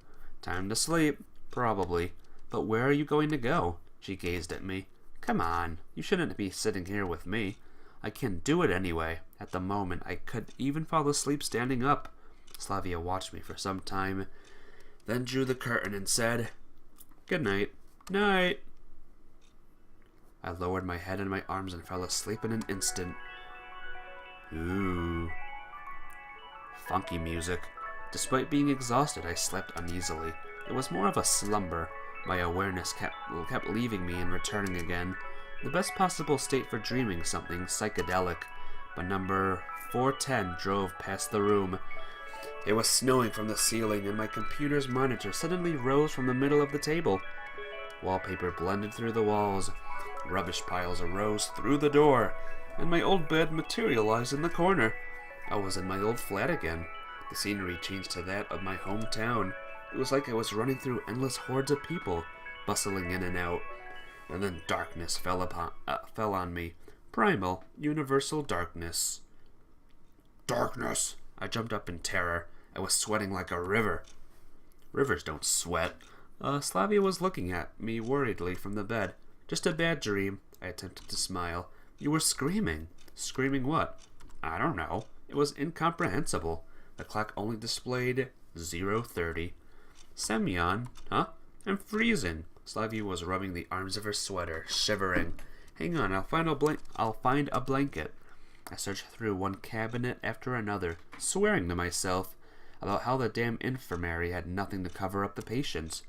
"Time to sleep, probably. But where are you going to go?" She gazed at me. "Come on, you shouldn't be sitting here with me." "I can do it anyway." At the moment, I could even fall asleep standing up. Slavya watched me for some time, then drew the curtain and said, "Good night." "Night." I lowered my head in my arms and fell asleep in an instant. Ooh. Funky music. Despite being exhausted, I slept uneasily. It was more of a slumber. My awareness kept leaving me and returning again. The best possible state for dreaming something psychedelic. But number 410 drove past the room. It was snowing from the ceiling, and my computer's monitor suddenly rose from the middle of the table. Wallpaper blended through the walls. Rubbish piles arose through the door, and my old bed materialized in the corner. I was in my old flat again. The scenery changed to that of my hometown. It was like I was running through endless hordes of people, bustling in and out. And then darkness fell on me. Primal, universal darkness. Darkness! I jumped up in terror. I was sweating like a river. Rivers don't sweat. Slavya was looking at me worriedly from the bed. "Just a bad dream." I attempted to smile. "You were screaming." "Screaming what?" "I don't know. It was incomprehensible. The clock only displayed 0:30. "Semyon, huh? I'm freezing." Slavya was rubbing the arms of her sweater, shivering. "Hang on, I'll find a blanket." I searched through one cabinet after another, swearing to myself about how the damn infirmary had nothing to cover up the patients.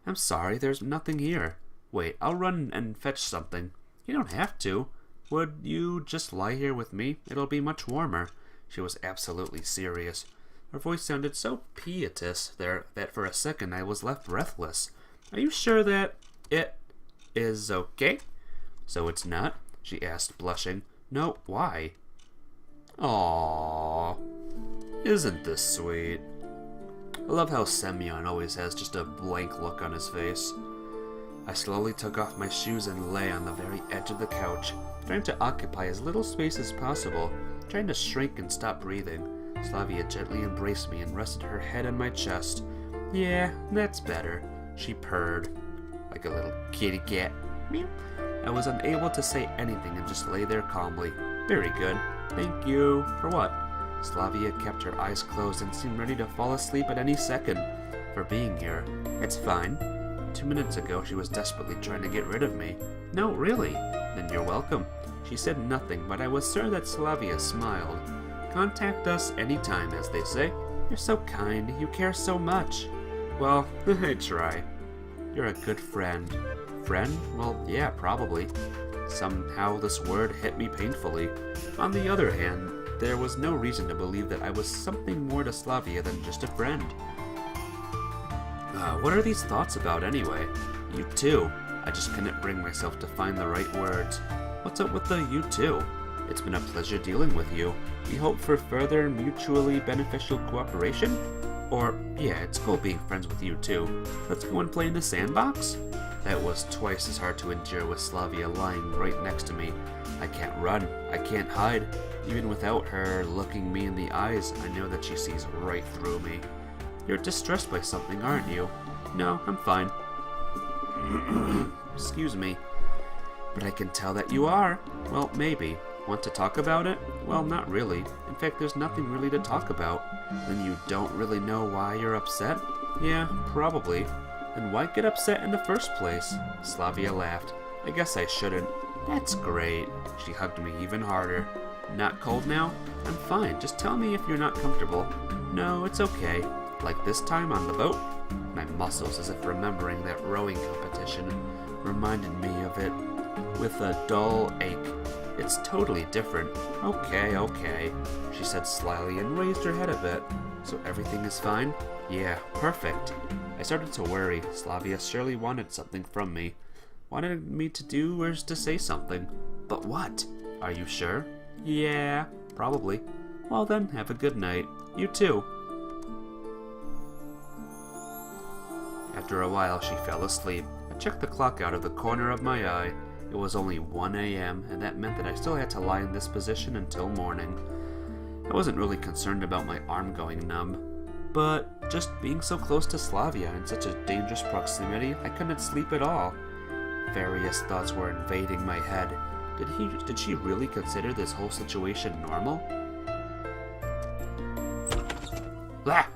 "I'm sorry, there's nothing here." "Wait, I'll run and fetch something." "You don't have to. Would you just lie here with me? It'll be much warmer." She was absolutely serious. Her voice sounded so piteous there that for a second I was left breathless. "Are you sure that it is okay?" "So it's not?" she asked, blushing. "No, why?" Aww. Isn't this sweet? I love how Semyon always has just a blank look on his face. I slowly took off my shoes and lay on the very edge of the couch, trying to occupy as little space as possible, trying to shrink and stop breathing. Slavya gently embraced me and rested her head on my chest. "Yeah, that's better," she purred, like a little kitty cat. Meow. I was unable to say anything and just lay there calmly. "Very good. Thank you." "For what?" Slavya kept her eyes closed and seemed ready to fall asleep at any second. "For being here." "It's fine." 2 minutes ago she was desperately trying to get rid of me. "No, really." "Then you're welcome." She said nothing, but I was sure that Slavya smiled. "Contact us anytime, as they say." "You're so kind. You care so much." "Well, I try." "You're a good friend." "Friend? Well, yeah, probably." Somehow this word hit me painfully. On the other hand, there was no reason to believe that I was something more to Slavia than just a friend. What are these thoughts about anyway? You too. I just couldn't bring myself to find the right words. What's up with the you too? It's been a pleasure dealing with you. We hope for further mutually beneficial cooperation? Or, yeah, it's cool being friends with you too. Let's go and play in the sandbox? That was twice as hard to endure with Slavia lying right next to me. I can't run. I can't hide. Even without her looking me in the eyes, I know that she sees right through me. You're distressed by something, aren't you? No, I'm fine. Excuse me. But I can tell that you are. Well, maybe. Want to talk about it? Well, not really. In fact, there's nothing really to talk about. Then you don't really know why you're upset? Yeah, probably. Then why get upset in the first place? Slavia laughed. I guess I shouldn't. That's great. She hugged me even harder. Not cold now? I'm fine. Just tell me if you're not comfortable. No, it's okay. Like this time on the boat? My muscles, as if remembering that rowing competition, reminded me of it with a dull ache. It's totally different. Okay, she said slyly and raised her head a bit. So everything is fine? Yeah, perfect. I started to worry. Slavia surely wanted something from me. Wanted me to do or to say something. But what? Are you sure? Yeah, probably. Well then, have a good night. You too. After a while, she fell asleep. I checked the clock out of the corner of my eye. It was only 1 a.m., and that meant that I still had to lie in this position until morning. I wasn't really concerned about my arm going numb, but just being so close to Slavia in such a dangerous proximity, I couldn't sleep at all. Various thoughts were invading my head. Did she really consider this whole situation normal? Blah!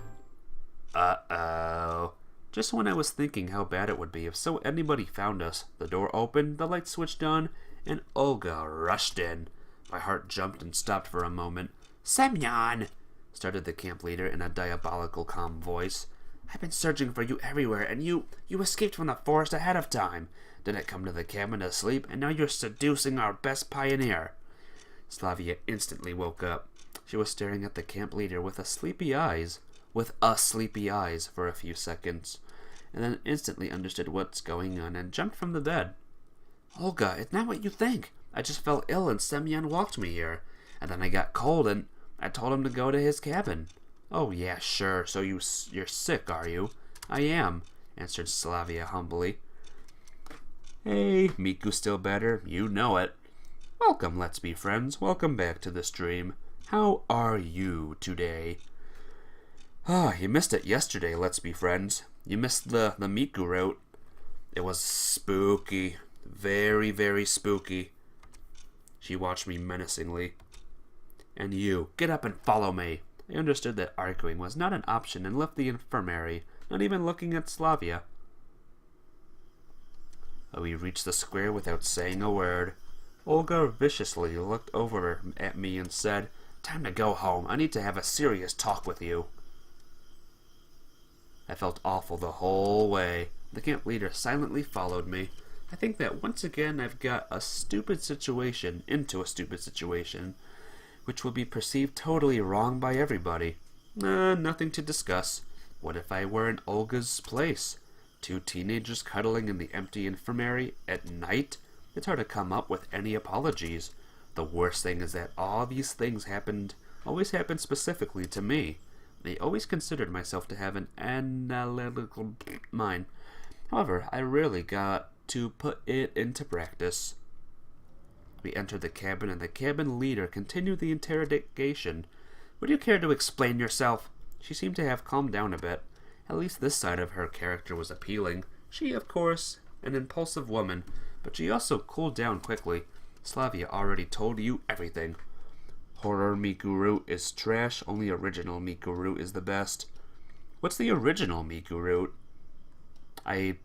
Uh-oh. Just when I was thinking how bad it would be if anybody found us, the door opened, the light switched on, and Olga rushed in. My heart jumped and stopped for a moment. Semyon! Started the camp leader in a diabolical calm voice. I've been searching for you everywhere, and you escaped from the forest ahead of time. Didn't come to the cabin to sleep, and now you're seducing our best pioneer. Slavia instantly woke up. She was staring at the camp leader with sleepy eyes for a few seconds, and then instantly understood what's going on and jumped from the bed. Olga, it's not what you think. I just fell ill and Semyon walked me here, and then I got cold and I told him to go to his cabin. Oh yeah, sure, so you're sick, are you? I am, answered Slavia humbly. Hey, Miku still better, you know it. Welcome, let's be friends. Welcome back to the stream. How are you today? You missed it yesterday, let's be friends. You missed the Miku route. It was spooky. Very, very spooky. She watched me menacingly. And you, get up and follow me. I understood that arguing was not an option and left the infirmary, not even looking at Slavia. We reached the square without saying a word. Olga viciously looked over at me and said, Time to go home. I need to have a serious talk with you. I felt awful the whole way. The camp leader silently followed me. I think that once again I've got a stupid situation into a stupid situation, which will be perceived totally wrong by everybody. Nothing to discuss. What if I were in Olga's place? 2 teenagers cuddling in the empty infirmary at night? It's hard to come up with any apologies. The worst thing is that all these things always happened specifically to me. I always considered myself to have an analytical mind. However, I rarely got to put it into practice. We entered the cabin, and the cabin leader continued the interrogation. Would you care to explain yourself? She seemed to have calmed down a bit. At least this side of her character was appealing. She, of course, an impulsive woman, but she also cooled down quickly. Slavia already told you everything. Horror Mikuru is trash, only original Mikuru is the best. What's the original Mikuru? I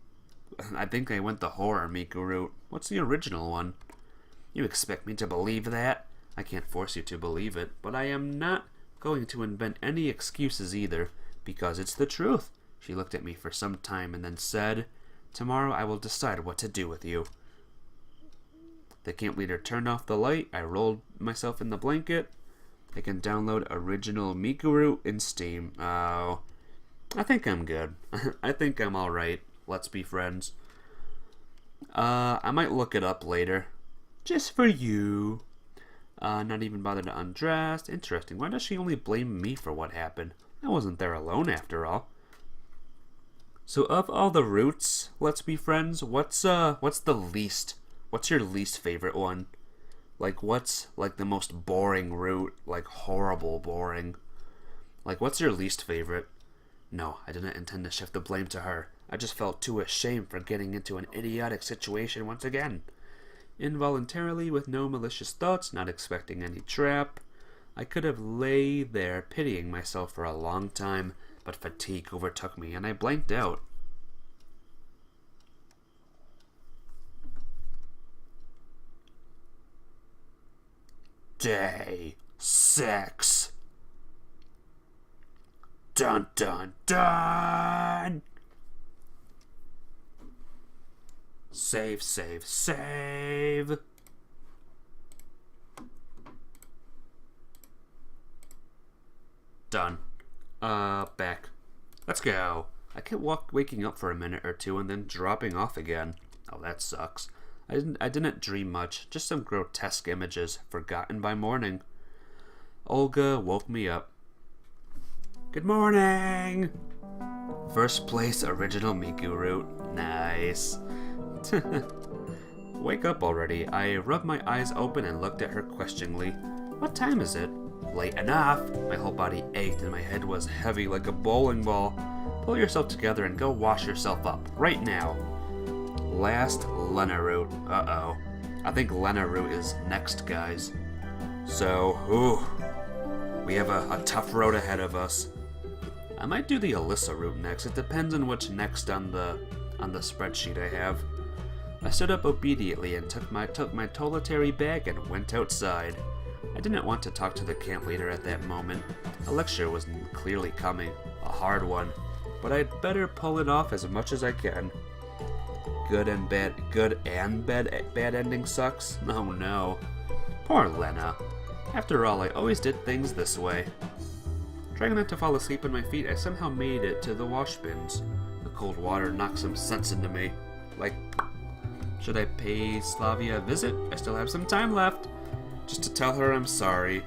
think I went the horror Mikuru. What's the original one? You expect me to believe that? I can't force you to believe it, but I am not going to invent any excuses either, because it's the truth. She looked at me for some time and then said, Tomorrow I will decide what to do with you. The camp leader turned off the light. I rolled myself in the blanket. I can download original Mikuru in Steam. Oh, I think I'm good. I think I'm alright. Let's be friends. I might look it up later. Just for you. Not even bothered to undress. Interesting. Why does she only blame me for what happened? I wasn't there alone after all. So of all the routes, let's be friends, what's the least? What's your least favorite one? Like, what's, like, the most boring route? Like, horrible boring. Like, what's your least favorite? No, I didn't intend to shift the blame to her. I just felt too ashamed for getting into an idiotic situation once again. Involuntarily, with no malicious thoughts, not expecting any trap, I could have lay there pitying myself for a long time, but fatigue overtook me and I blanked out. Day 6. Dun dun dun! Save, save, save! Done. Back. Let's go. I kept waking up for a minute or two and then dropping off again. Oh, that sucks. I didn't dream much, just some grotesque images, forgotten by morning. Olga woke me up. Good morning! First place original Miku route. Nice. Wake up already. I rubbed my eyes open and looked at her questioningly. What time is it? Late enough. My whole body ached and my head was heavy like a bowling ball. Pull yourself together and go wash yourself up, right now. Last Lena route. Uh-oh. I think Lena route is next, guys. So, we have a tough road ahead of us. I might do the Alyssa route next. It depends on what's next on the spreadsheet I have. I stood up obediently and took my toiletry bag and went outside. I didn't want to talk to the camp leader at that moment. A lecture was clearly coming, a hard one, but I'd better pull it off as much as I can. Good and bad ending sucks? Oh no. Poor Lena. After all, I always did things this way. Trying not to fall asleep on my feet, I somehow made it to the wash bins. The cold water knocked some sense into me. Like, should I pay Slavya a visit? I still have some time left. Just to tell her I'm sorry.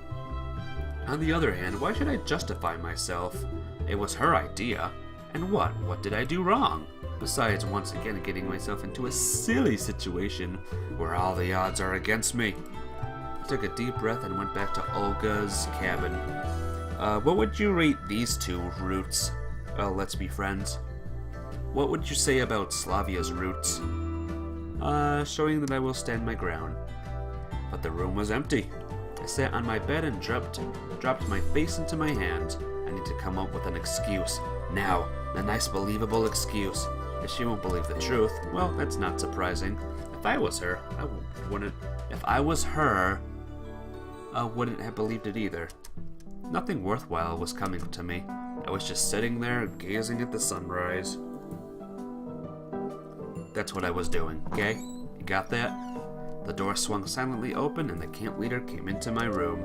On the other hand, why should I justify myself? It was her idea. And what? What did I do wrong? Besides, once again getting myself into a silly situation where all the odds are against me. I took a deep breath and went back to Olga's cabin. What would you rate these two routes? Let's be friends. What would you say about Slavya's routes? Showing that I will stand my ground. But the room was empty. I sat on my bed and dropped my face into my hands. I need to come up with an excuse. Now, a nice believable excuse. If she won't believe the truth, well, that's not surprising. If I was her, I wouldn't have believed it either. Nothing worthwhile was coming to me. I was just sitting there, gazing at the sunrise. That's what I was doing, okay? You got that? The door swung silently open and the camp leader came into my room.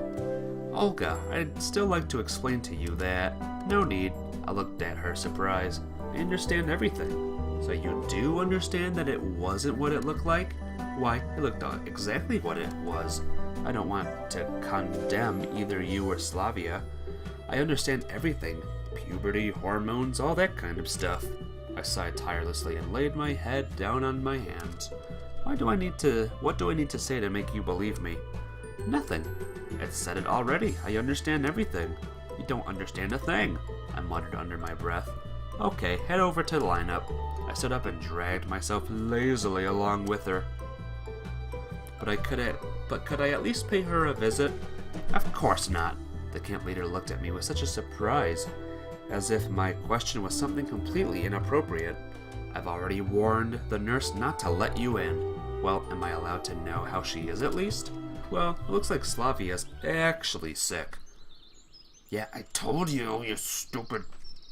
Olga, I'd still like to explain to you that... No need. I looked at her, surprised. I understand everything. So you do understand that it wasn't what it looked like? Why, it looked exactly what it was. I don't want to condemn either you or Slavya. I understand everything. Puberty, hormones, all that kind of stuff. I sighed tirelessly and laid my head down on my hands. What do I need to say to make you believe me? Nothing. I've said it already. I understand everything. You don't understand a thing, I muttered under my breath. Okay, head over to the lineup. I stood up and dragged myself lazily along with her. But could I at least pay her a visit? Of course not. The camp leader looked at me with such a surprise, as if my question was something completely inappropriate. I've already warned the nurse not to let you in. Well, am I allowed to know how she is at least? Well, it looks like Slavya's actually sick. Yeah, I told you, you stupid...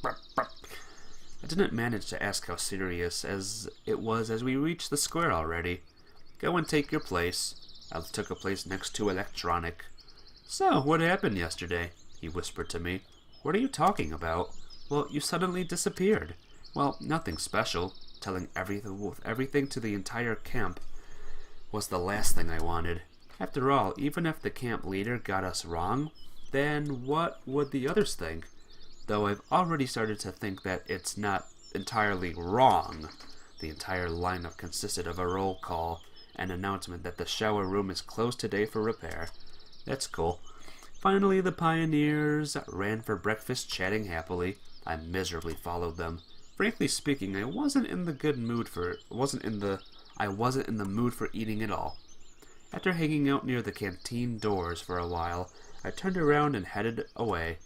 I didn't manage to ask how serious as it was as we reached the square already. Go and take your place. I took a place next to Electronic. So, what happened yesterday? He whispered to me. What are you talking about? Well, you suddenly disappeared. Well, nothing special. Telling everything to the entire camp was the last thing I wanted. After all, even if the camp leader got us wrong, then what would the others think? Though I've already started to think that it's not entirely wrong. The entire lineup consisted of a roll call, an announcement that the shower room is closed today for repair. That's cool. Finally, the pioneers ran for breakfast, chatting happily. I miserably followed them. Frankly speaking, I wasn't in the mood for eating at all. After hanging out near the canteen doors for a while, I turned around and headed away.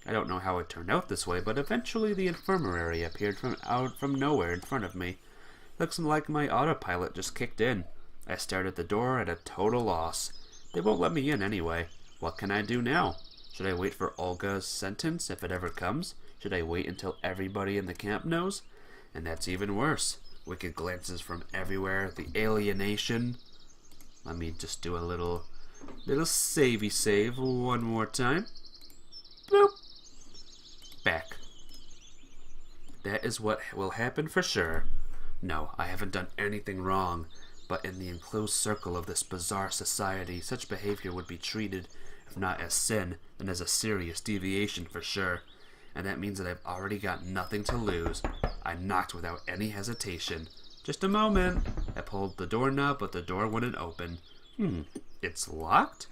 I don't know how it turned out this way, but eventually the infirmary appeared from nowhere in front of me. Looks like my autopilot just kicked in. I stared at the door at a total loss. They won't let me in anyway. What can I do now? Should I wait for Olga's sentence if it ever comes? Should I wait until everybody in the camp knows? And that's even worse. Wicked glances from everywhere. The alienation. Let me just do a little savey save one more time. Boop. Back. That is what will happen for sure. No, I haven't done anything wrong, but in the enclosed circle of this bizarre society, such behavior would be treated, if not as sin, then as a serious deviation for sure. And that means that I've already got nothing to lose. I knocked without any hesitation. Just a moment. I pulled the doorknob, but the door wouldn't open. It's locked?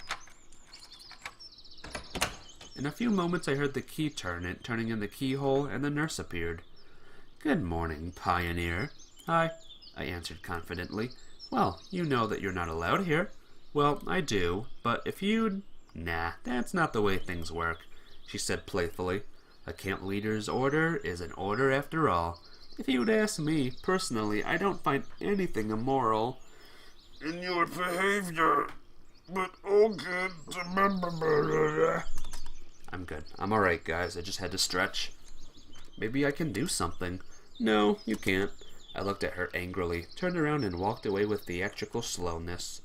In a few moments I heard the key turning in the keyhole, and the nurse appeared. Good morning, Pioneer. Hi, I answered confidently. Well, you know that you're not allowed here. Well, I do, but if you'd... Nah, that's not the way things work, she said playfully. A camp leader's order is an order after all. If you'd ask me, personally, I don't find anything immoral in your behavior, but okay. I'm good. I'm alright, guys. I just had to stretch. Maybe I can do something. No, you can't. I looked at her angrily, turned around and walked away with theatrical slowness.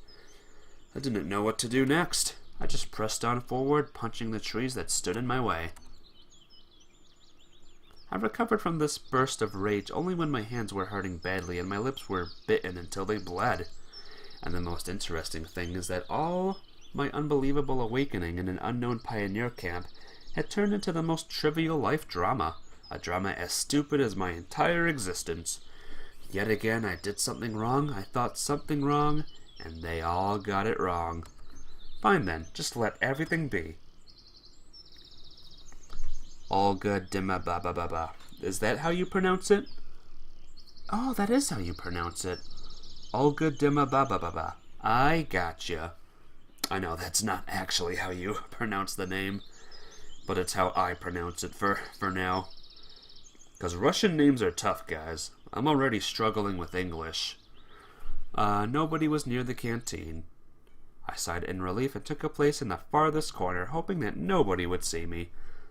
I didn't know what to do next. I just pressed on forward, punching the trees that stood in my way. I recovered from this burst of rage only when my hands were hurting badly and my lips were bitten until they bled. And the most interesting thing is that all my unbelievable awakening in an unknown pioneer camp had turned into the most trivial life drama, a drama as stupid as my entire existence. Yet again, I did something wrong, I thought something wrong, and they all got it wrong. Fine then, just let everything be. Olga Dima ba ba ba ba. Is that how you pronounce it? Oh, that is how you pronounce it. Olga Dima ba ba ba ba. I gotcha. I know that's not actually how you pronounce the name, but it's how I pronounce it for now. 'Cause Russian names are tough, guys. I'm already struggling with English. Nobody was near the canteen. I sighed in relief and took a place in the farthest corner, hoping that nobody would see me.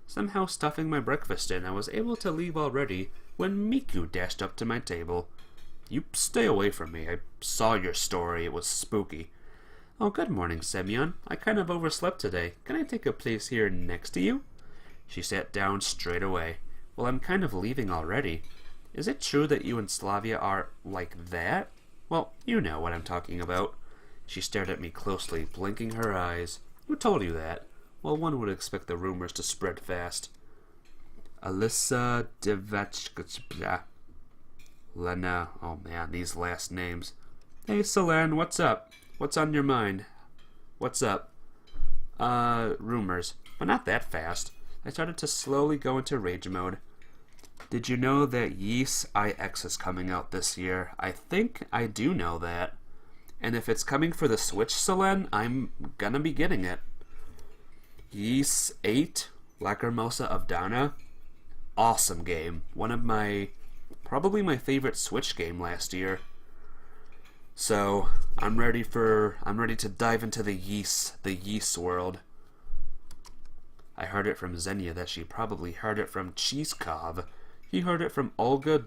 Somehow stuffing my breakfast in, I was able to leave already when Miku dashed up to my table. You stay away from me. I saw your story. It was spooky. Oh, good morning, Semyon. I kind of overslept today. Can I take a place here next to you? She sat down straight away. Well, I'm kind of leaving already. Is it true that you and Slavya are like that? Well, you know what I'm talking about. She stared at me closely, blinking her eyes. Who told you that? Well, one would expect the rumors to spread fast. Alyssa Devachkachpla. Lena. Oh man, these last names. Hey, Selene, what's up? What's on your mind? What's up? Rumors. But not that fast. I started to slowly go into rage mode. Did you know that Ys IX is coming out this year? I think I do know that. And if it's coming for the Switch, Selene, I'm gonna be getting it. Ys 8, Lacrimosa of Dana. Awesome game. Probably my favorite Switch game last year. So, I'm ready to dive into the Ys world. I heard it from Xenia that she probably heard it from Cheeskov. He heard it from Olga.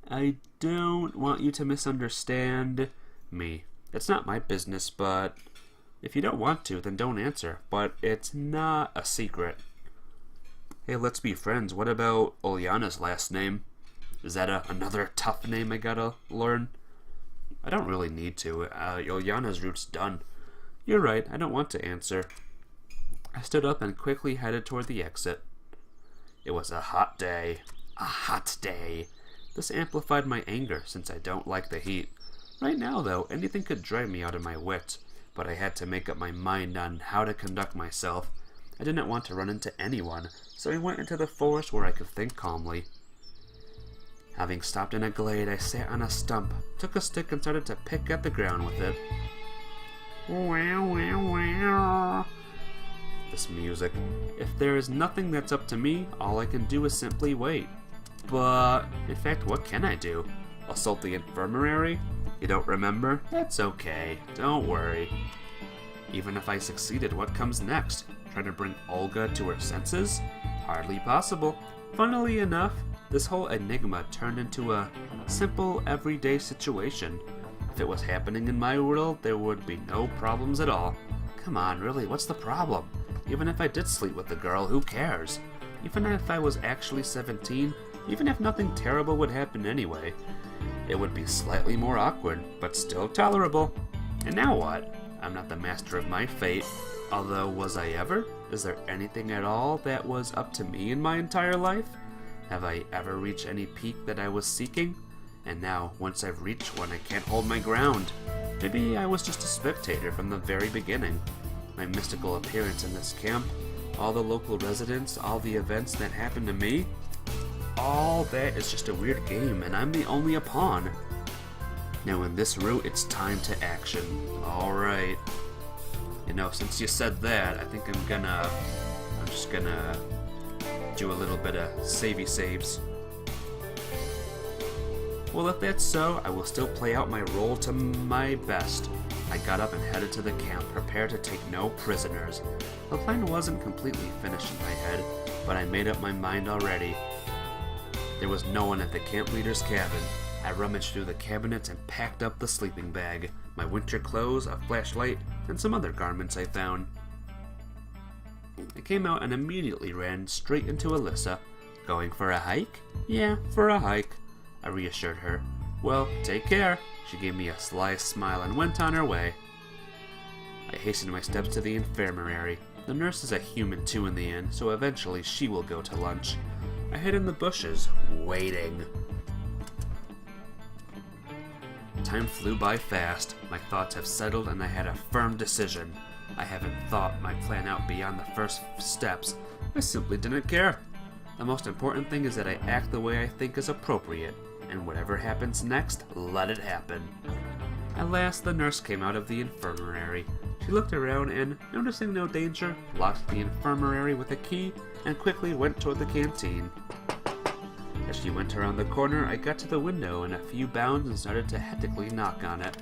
I don't want you to misunderstand me. It's not my business, but if you don't want to, then don't answer. But it's not a secret. Hey, let's be friends. What about Ulyana's last name? Is that another tough name I gotta learn? I don't really need to. Ulyana's route's done. You're right, I don't want to answer. I stood up and quickly headed toward the exit. It was a hot day. A hot day. This amplified my anger, since I don't like the heat. Right now, though, anything could drive me out of my wits, but I had to make up my mind on how to conduct myself. I didn't want to run into anyone, so I went into the forest where I could think calmly. Having stopped in a glade, I sat on a stump, took a stick and started to pick at the ground with it. Wow, wow, wow. This music. If there is nothing that's up to me, all I can do is simply wait. But, in fact, what can I do? Assault the infirmary? You don't remember? That's okay. Don't worry. Even if I succeeded, what comes next? Trying to bring Olga to her senses? Hardly possible. Funnily enough, this whole enigma turned into a simple, everyday situation. If it was happening in my world, there would be no problems at all. Come on, really, what's the problem? Even if I did sleep with the girl, who cares? Even if I was actually 17, even if nothing terrible would happen anyway, it would be slightly more awkward, but still tolerable. And now what? I'm not the master of my fate. Although, was I ever? Is there anything at all that was up to me in my entire life? Have I ever reached any peak that I was seeking? And now, once I've reached one, I can't hold my ground. Maybe I was just a spectator from the very beginning. My mystical appearance in this camp, all the local residents, all the events that happened to me, all that is just a weird game, and I'm the only a pawn. Now in this route, it's time to action. Alright. You know, since you said that, I think I'm just gonna do a little bit of savey saves. Well, if that's so, I will still play out my role to my best. I got up and headed to the camp, prepared to take no prisoners. The plan wasn't completely finished in my head, but I made up my mind already. There was no one at the camp leader's cabin. I rummaged through the cabinets and packed up the sleeping bag, my winter clothes, a flashlight, and some other garments I found. I came out and immediately ran straight into Alyssa. Going for a hike? Yeah, for a hike, I reassured her. Well, take care. She gave me a sly smile and went on her way. I hastened my steps to the infirmary. The nurse is a human too in the inn, so eventually she will go to lunch. I hid in the bushes, waiting. Time flew by fast. My thoughts have settled and I had a firm decision. I haven't thought my plan out beyond the first steps. I simply didn't care. The most important thing is that I act the way I think is appropriate, and whatever happens next, let it happen. At last, the nurse came out of the infirmary. She looked around and, noticing no danger, locked the infirmary with a key and quickly went toward the canteen. As she went around the corner, I got to the window in a few bounds and started to hectically knock on it.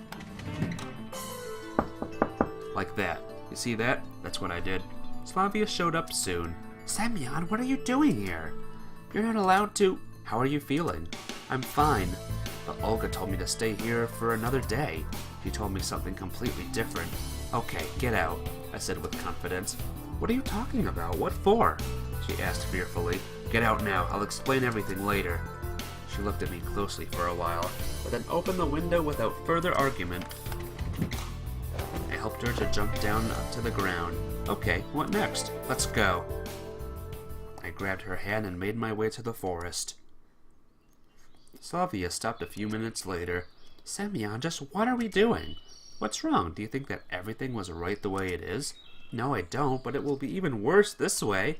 Like that. You see that? That's what I did. Slavya showed up soon. Semyon, what are you doing here? You're not allowed to... How are you feeling? I'm fine, but Olga told me to stay here for another day. She told me something completely different. Okay, get out, I said with confidence. What are you talking about? What for? She asked fearfully. Get out now, I'll explain everything later. She looked at me closely for a while, but then opened the window without further argument. I helped her to jump down to the ground. Okay, what next? Let's go. I grabbed her hand and made my way to the forest. Slavya stopped a few minutes later. Semyon, just what are we doing? What's wrong? Do you think that everything was right the way it is? No, I don't, but it will be even worse this way.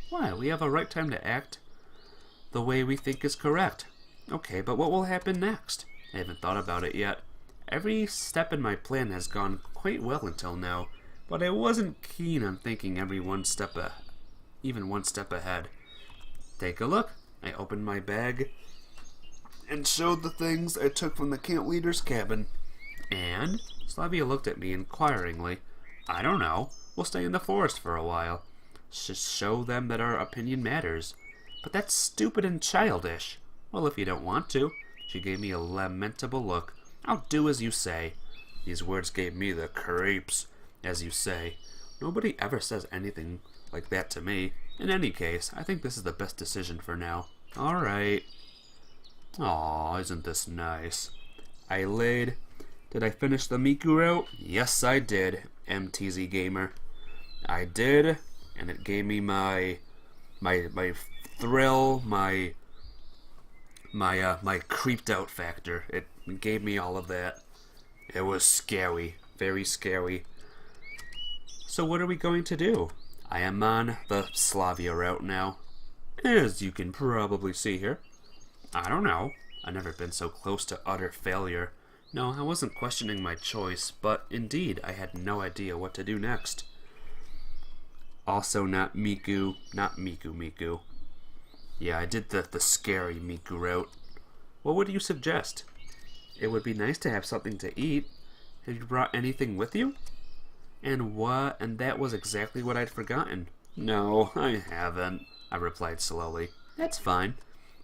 Why? We have a right time to act the way we think is correct. Okay, but what will happen next? I haven't thought about it yet. Every step in my plan has gone quite well until now, but I wasn't keen on thinking even one step ahead. Take a look. I opened my bag and showed the things I took from the camp leader's cabin. And? Slavya looked at me inquiringly. I don't know. We'll stay in the forest for a while. Just show them that our opinion matters. But that's stupid and childish. Well, if you don't want to. She gave me a lamentable look. I'll do as you say. These words gave me the creeps, as you say. Nobody ever says anything like that to me. In any case, I think this is the best decision for now. Alright. Aw, isn't this nice? I laid. Did I finish the Miku route? Yes, I did, MTZ Gamer. I did, and it gave me my thrill, my creeped out factor. It gave me all of that. It was scary, very scary. So what are we going to do? I am on the Slavya route now, as you can probably see here. I don't know. I've never been so close to utter failure. No, I wasn't questioning my choice, but indeed, I had no idea what to do next. Also not Miku. Yeah, I did the scary Miku route. What would you suggest? It would be nice to have something to eat. Have you brought anything with you? And that was exactly what I'd forgotten. No, I haven't, I replied slowly. That's fine.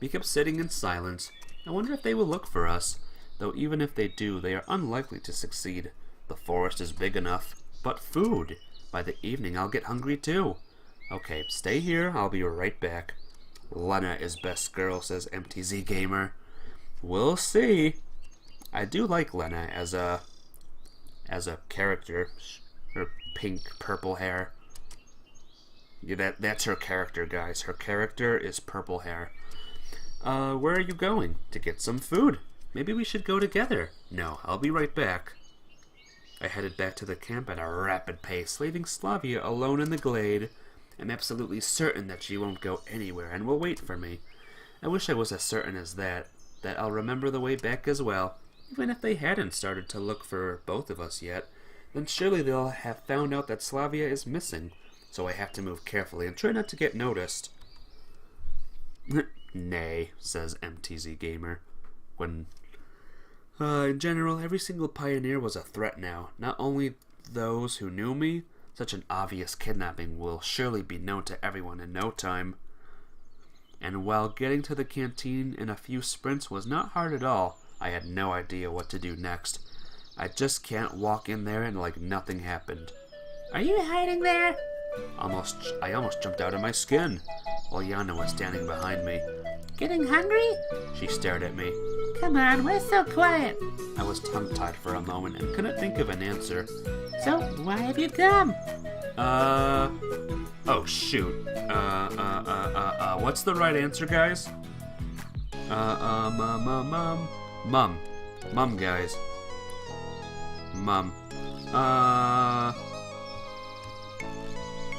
We kept sitting in silence. I wonder if they will look for us. Though even if they do, they are unlikely to succeed. The forest is big enough. But food! By the evening I'll get hungry too. Okay, stay here, I'll be right back. Lena is best girl, says MTZ Gamer. We'll see. I do like Lena as a character. Her pink, purple hair. Yeah, that's her character, guys. Her character is purple hair. Where are you going? To get some food. Maybe we should go together. No, I'll be right back. I headed back to the camp at a rapid pace, leaving Slavya alone in the glade. I'm absolutely certain that she won't go anywhere and will wait for me. I wish I was as certain as that I'll remember the way back as well. Even if they hadn't started to look for both of us yet, then surely they'll have found out that Slavya is missing. So I have to move carefully and try not to get noticed. Nay, says MTZ Gamer. In general, every single pioneer was a threat now. Not only those who knew me, such an obvious kidnapping will surely be known to everyone in no time. And while getting to the canteen in a few sprints was not hard at all, I had no idea what to do next. I just can't walk in there and like nothing happened. Are you hiding there? I almost jumped out of my skin. Olyana was standing behind me. Getting hungry? She stared at me. Come on, why so quiet? I was tongue-tied for a moment and couldn't think of an answer. So, why have you come? Oh shoot. What's the right answer, guys? Mum, guys. Mum.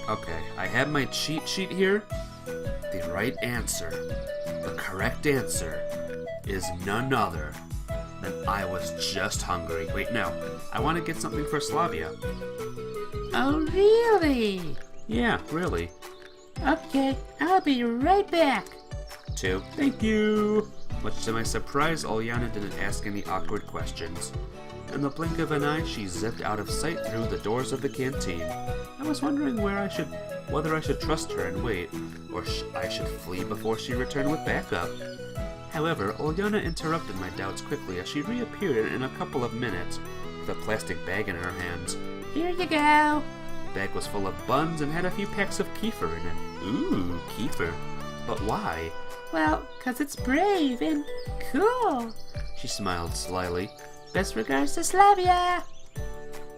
Okay, I have my cheat sheet here. The right answer, the correct answer, is none other than I was just hungry. Wait, no. I want to get something for Slavya. Oh, really? Yeah, really. Okay, I'll be right back. Thank you. Much to my surprise, Olyana didn't ask any awkward questions. In the blink of an eye, she zipped out of sight through the doors of the canteen. I was wondering whether I should trust her and wait, or I should flee before she returned with backup. However, Olyana interrupted my doubts quickly as she reappeared in a couple of minutes with a plastic bag in her hands. Here you go. The bag was full of buns and had a few packs of kefir in it. Ooh, kefir. But why? Well, 'cause it's brave and cool. She smiled slyly. Best regards to Slavya.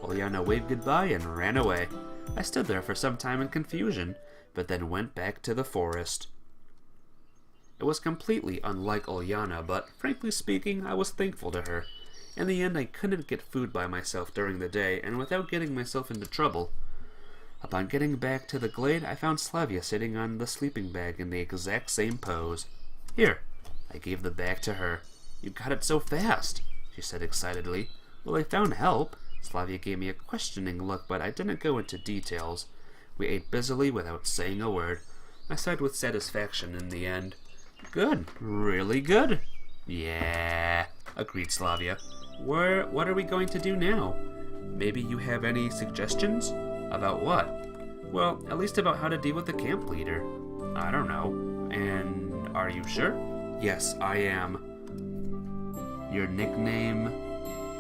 Olyana waved goodbye and ran away. I stood there for some time in confusion, but then went back to the forest. It was completely unlike Olyana, but frankly speaking, I was thankful to her. In the end, I couldn't get food by myself during the day, and without getting myself into trouble. Upon getting back to the glade, I found Slavya sitting on the sleeping bag in the exact same pose. Here, I gave the bag to her. You got it so fast, she said excitedly. Well, I found help. Slavya gave me a questioning look, but I didn't go into details. We ate busily without saying a word. I sighed with satisfaction in the end. Good, really good. Yeah, agreed Slavya. What are we going to do now? Maybe you have any suggestions? About what? Well, at least about how to deal with the camp leader. I don't know. And are you sure? Yes, I am. Your nickname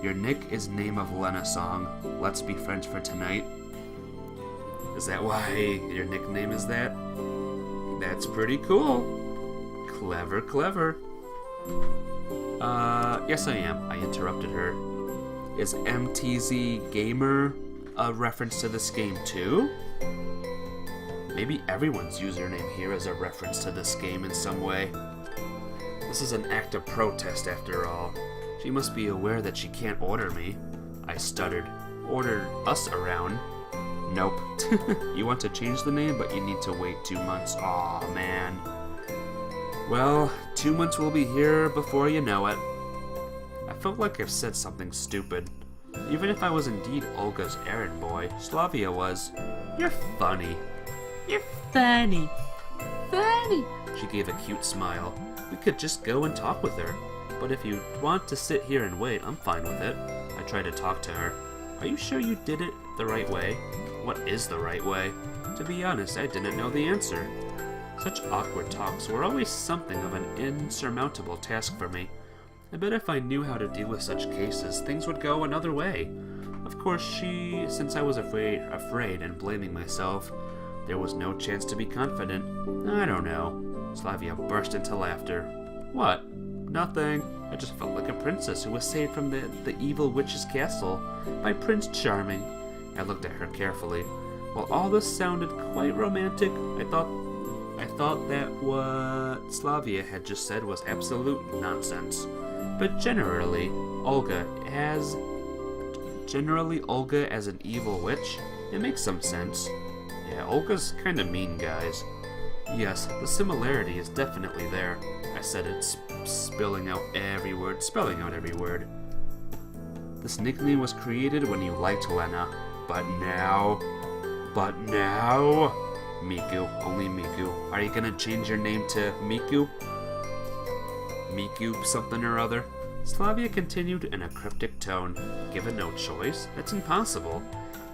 Your nick is name of Lena song. Let's be friends for tonight. Is that why your nickname is that? That's pretty cool. Clever, clever. Yes I am. I interrupted her. Is MTZ Gamer a reference to this game too? Maybe everyone's username here is a reference to this game in some way. This is an act of protest after all. She must be aware that she can't order me. I stuttered. Order us around? Nope. You want to change the name, but you need to wait 2 months. Aw, man. Well, 2 months will be here before you know it. I felt like I've said something stupid. Even if I was indeed Olga's errand boy, Slavya was. You're funny. You're funny. Funny. She gave a cute smile. We could just go and talk with her. But if you want to sit here and wait, I'm fine with it. I tried to talk to her. Are you sure you did it the right way? What is the right way? To be honest, I didn't know the answer. Such awkward talks were always something of an insurmountable task for me. I bet if I knew how to deal with such cases, things would go another way. Of course, since I was afraid and blaming myself, there was no chance to be confident. I don't know. Slavya burst into laughter. What? Nothing. I just felt like a princess who was saved from the evil witch's castle by Prince Charming. I looked at her carefully. While all this sounded quite romantic, I thought that what Slavya had just said was absolute nonsense. But generally, Olga as an evil witch, it makes some sense. Yeah, Olga's kinda mean, guys. Yes, the similarity is definitely there. I said it, spelling out every word. This nickname was created when you liked Lena, but now, Miku, only Miku. Are you gonna change your name to Miku? Miku something or other? Slavya continued in a cryptic tone. Given no choice? That's impossible.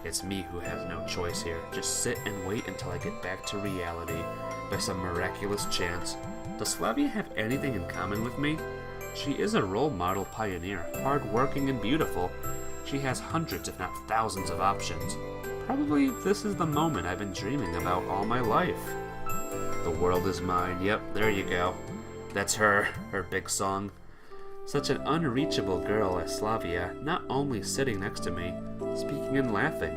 It's me who has no choice here. Just sit and wait until I get back to reality, by some miraculous chance. Does Slavya have anything in common with me? She is a role model pioneer, hard-working and beautiful. She has hundreds if not thousands of options. Probably this is the moment I've been dreaming about all my life. The world is mine. Yep, there you go. That's her big song. Such an unreachable girl as Slavya, not only sitting next to me, speaking and laughing.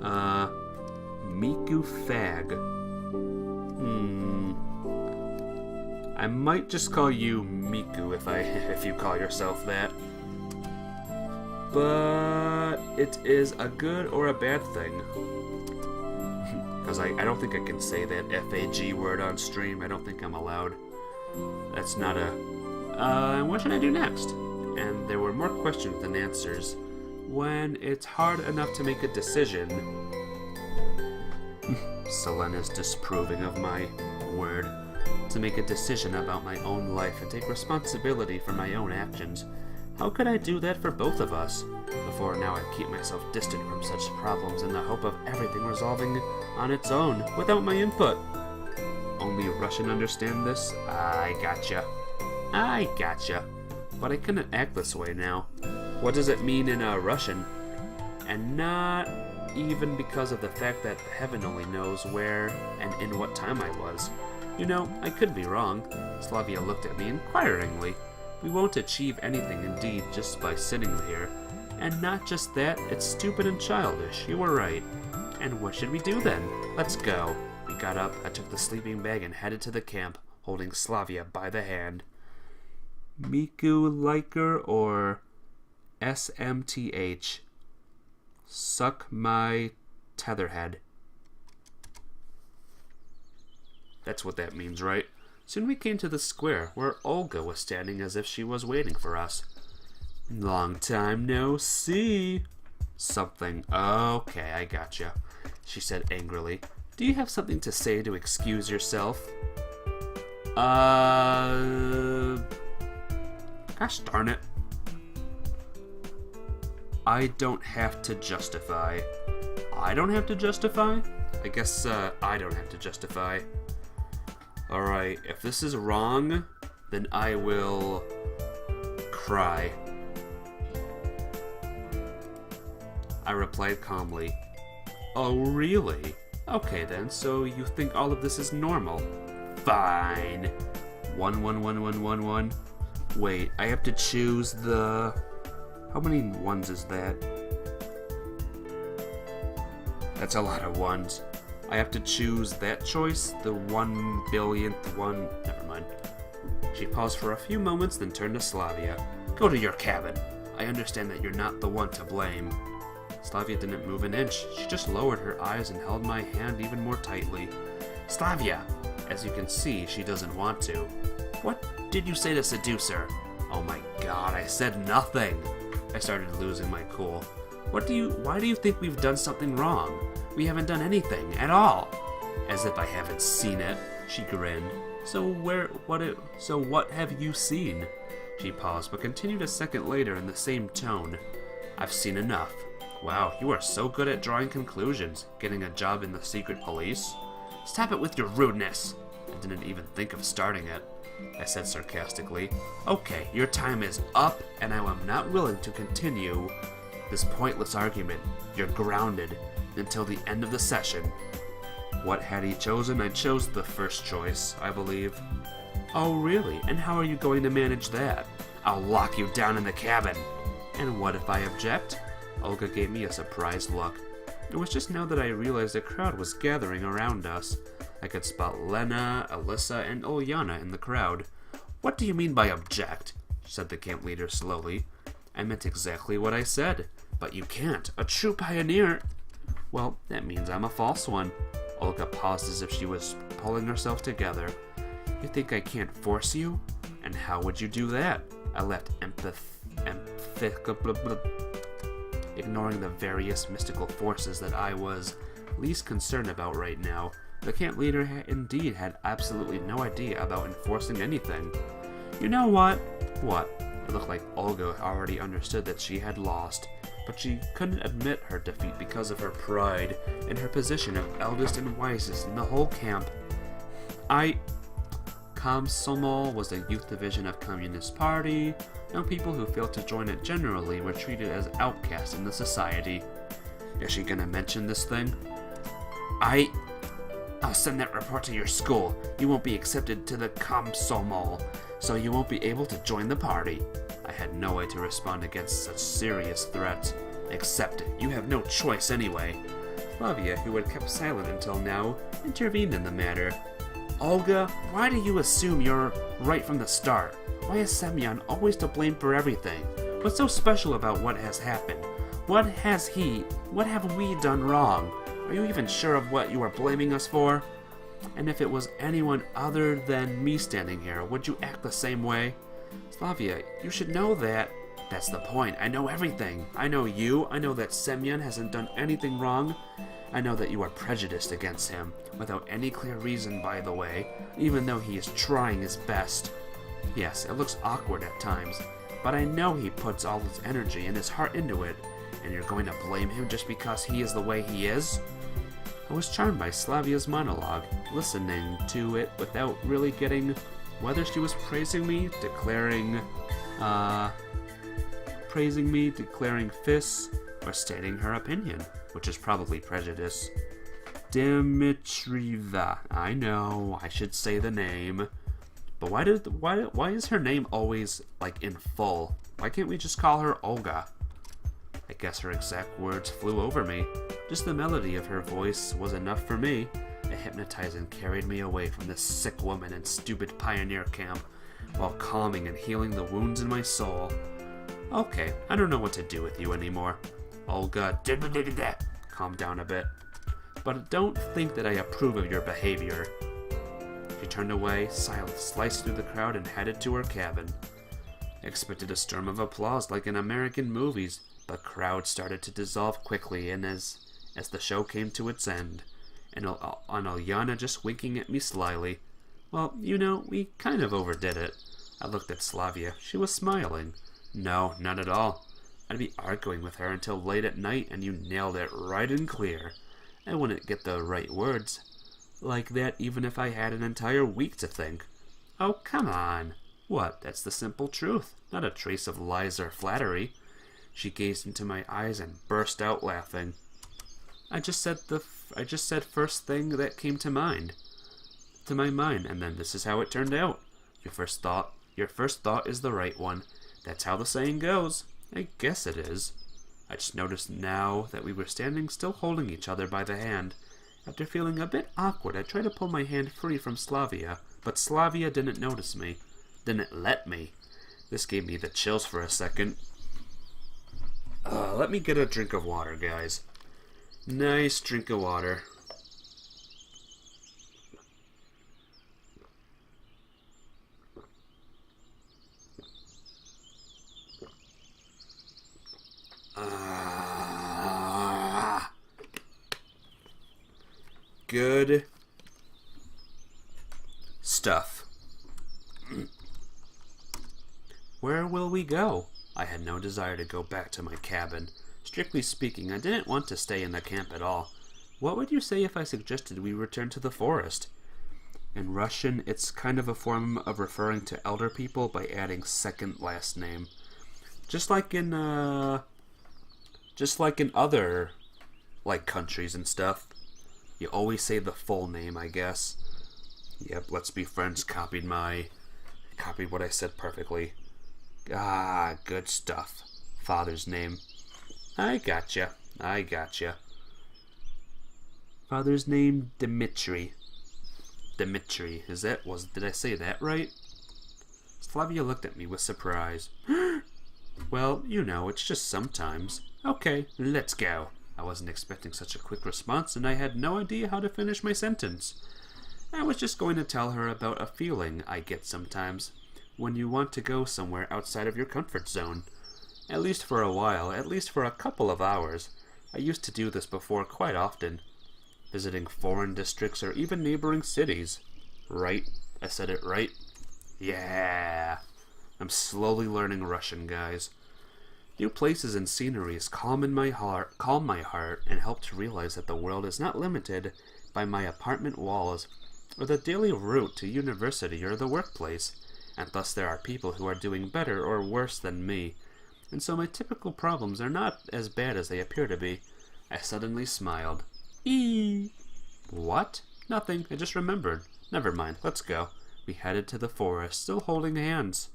Miku Fag. I might just call you Miku if you call yourself that. But it is a good or a bad thing. Because I don't think I can say that FAG word on stream. I don't think I'm allowed. That's not a... what should I do next? And there were more questions than answers. When it's hard enough to make a decision... Selena's disapproving of my word. To make a decision about my own life and take responsibility for my own actions. How could I do that for both of us? Before now I'd keep myself distant from such problems in the hope of everything resolving on its own, without my input. Only Russian understand this? I gotcha. But I couldn't act this way now. What does it mean in Russian? And not even because of the fact that heaven only knows where and in what time I was. You know, I could be wrong. Slavya looked at me inquiringly. We won't achieve anything indeed just by sitting here. And not just that, it's stupid and childish. You were right. And what should we do then? Let's go. We got up, I took the sleeping bag and headed to the camp, holding Slavya by the hand. Miku Liker or SMTH? Suck my tetherhead. That's what that means, right? Soon we came to the square, where Olga was standing as if she was waiting for us. Long time no see. Something. Okay, I gotcha, she said angrily. Do you have something to say to excuse yourself? Gosh darn it. I don't have to justify. I don't have to justify? I guess, I don't have to justify. Alright, if this is wrong, then I will cry. I replied calmly. Oh, really? Okay then, so you think all of this is normal? Fine. 1111111. Wait, I have to choose the... How many ones is that? That's a lot of ones. I have to choose that choice, the 1 billionth one. Never mind. She paused for a few moments, then turned to Slavya. Go to your cabin. I understand that you're not the one to blame. Slavya didn't move an inch. She just lowered her eyes and held my hand even more tightly. Slavya! As you can see, she doesn't want to. What did you say to seduce her? Oh my god, I said nothing! I started losing my cool. Why do you think we've done something wrong? We haven't done anything at all. As if I haven't seen it, she grinned. So what have you seen? She paused, but continued a second later in the same tone. I've seen enough. Wow, you are so good at drawing conclusions. Getting a job in the secret police? Stop it with your rudeness. I didn't even think of starting it, I said sarcastically. Okay, your time is up, and I am not willing to continue this pointless argument. You're grounded until the end of the session. What had he chosen? I chose the first choice, I believe. Oh, really? And how are you going to manage that? I'll lock you down in the cabin. And what if I object? Olga gave me a surprised look. It was just now that I realized a crowd was gathering around us. I could spot Lena, Alyssa, and Ulyana in the crowd. What do you mean by object? Said the camp leader slowly. I meant exactly what I said. But you can't. A true pioneer... Well, that means I'm a false one. Olga paused as if she was pulling herself together. You think I can't force you? And how would you do that? I left ignoring the various mystical forces that I was least concerned about right now. The camp leader indeed had absolutely no idea about enforcing anything. You know what? What? It looked like Olga already understood that she had lost, but she couldn't admit her defeat because of her pride and her position of eldest and wisest in the whole camp. Komsomol was a youth division of Communist Party. Young people who failed to join it generally were treated as outcasts in the society. Is she gonna mention this thing? I'll send that report to your school. You won't be accepted to the Komsomol, so you won't be able to join the party. I had no way to respond against such serious threats. Accept it. You have no choice anyway. Slavya, who had kept silent until now, intervened in the matter. Olga, why do you assume you're right from the start? Why is Semyon always to blame for everything? What's so special about what has happened? What have we done wrong? Are you even sure of what you are blaming us for? And if it was anyone other than me standing here, would you act the same way? Slavya, you should know that. That's the point. I know everything. I know you. I know that Semyon hasn't done anything wrong. I know that you are prejudiced against him, without any clear reason, by the way, even though he is trying his best. Yes, it looks awkward at times, but I know he puts all his energy and his heart into it, and you're going to blame him just because he is the way he is? I was charmed by Slavya's monologue, listening to it without really getting whether she was praising me, declaring fists, or stating her opinion, which is probably prejudice. Dimitrieva. I know, I should say the name. But why is her name always, like, in full? Why can't we just call her Olga? I guess her exact words flew over me. Just the melody of her voice was enough for me. It hypnotized and carried me away from this sick woman and stupid pioneer camp, while calming and healing the wounds in my soul. Okay, I don't know what to do with you anymore. Olga, calm down a bit. But don't think that I approve of your behavior. She turned away, silence sliced through the crowd, and headed to her cabin. I expected a storm of applause like in American movies, but crowd started to dissolve quickly, and as the show came to its end, and Ulyana just winking at me slyly. Well, you know, we kind of overdid it. I looked at Slavya. She was smiling. No, not at all. I'd be arguing with her until late at night, and you nailed it right and clear. I wouldn't get the right words like that even if I had an entire week to think. Oh, come on. What? That's the simple truth, not a trace of lies or flattery. She gazed into my eyes and burst out laughing. I just said first thing that came to my mind, and then this is how it turned out. Your first thought is the right one. That's how the saying goes. I guess it is. I just noticed now that we were standing still holding each other by the hand. After feeling a bit awkward, I tried to pull my hand free from Slavya, but Slavya didn't notice me. Didn't let me. This gave me the chills for a second. Let me get a drink of water, guys. Nice drink of water. Good stuff. Where will we go? I had no desire to go back to my cabin. Strictly speaking, I didn't want to stay in the camp at all. What would you say if I suggested we return to the forest? In Russian, it's kind of a form of referring to elder people by adding second last name. Just like in other, like, countries and stuff. You always say the full name, I guess. Yep, Let's Be Friends copied what I said perfectly. Ah, good stuff. Father's name. I gotcha. Father's name, Dmitri. Did I say that right? Slavya looked at me with surprise. Well, it's just sometimes. Okay, let's go. I wasn't expecting such a quick response, and I had no idea how to finish my sentence. I was just going to tell her about a feeling I get sometimes when you want to go somewhere outside of your comfort zone. At least for a while, at least for a couple of hours. I used to do this before quite often, visiting foreign districts or even neighboring cities. Right? I said it right? Yeah! I'm slowly learning Russian, guys. New places and sceneries calm my heart, and help to realize that the world is not limited by my apartment walls, or the daily route to university or the workplace, and thus there are people who are doing better or worse than me, and so my typical problems are not as bad as they appear to be. I suddenly smiled. Eee! What? Nothing, I just remembered. Never mind, let's go. We headed to the forest, still holding hands.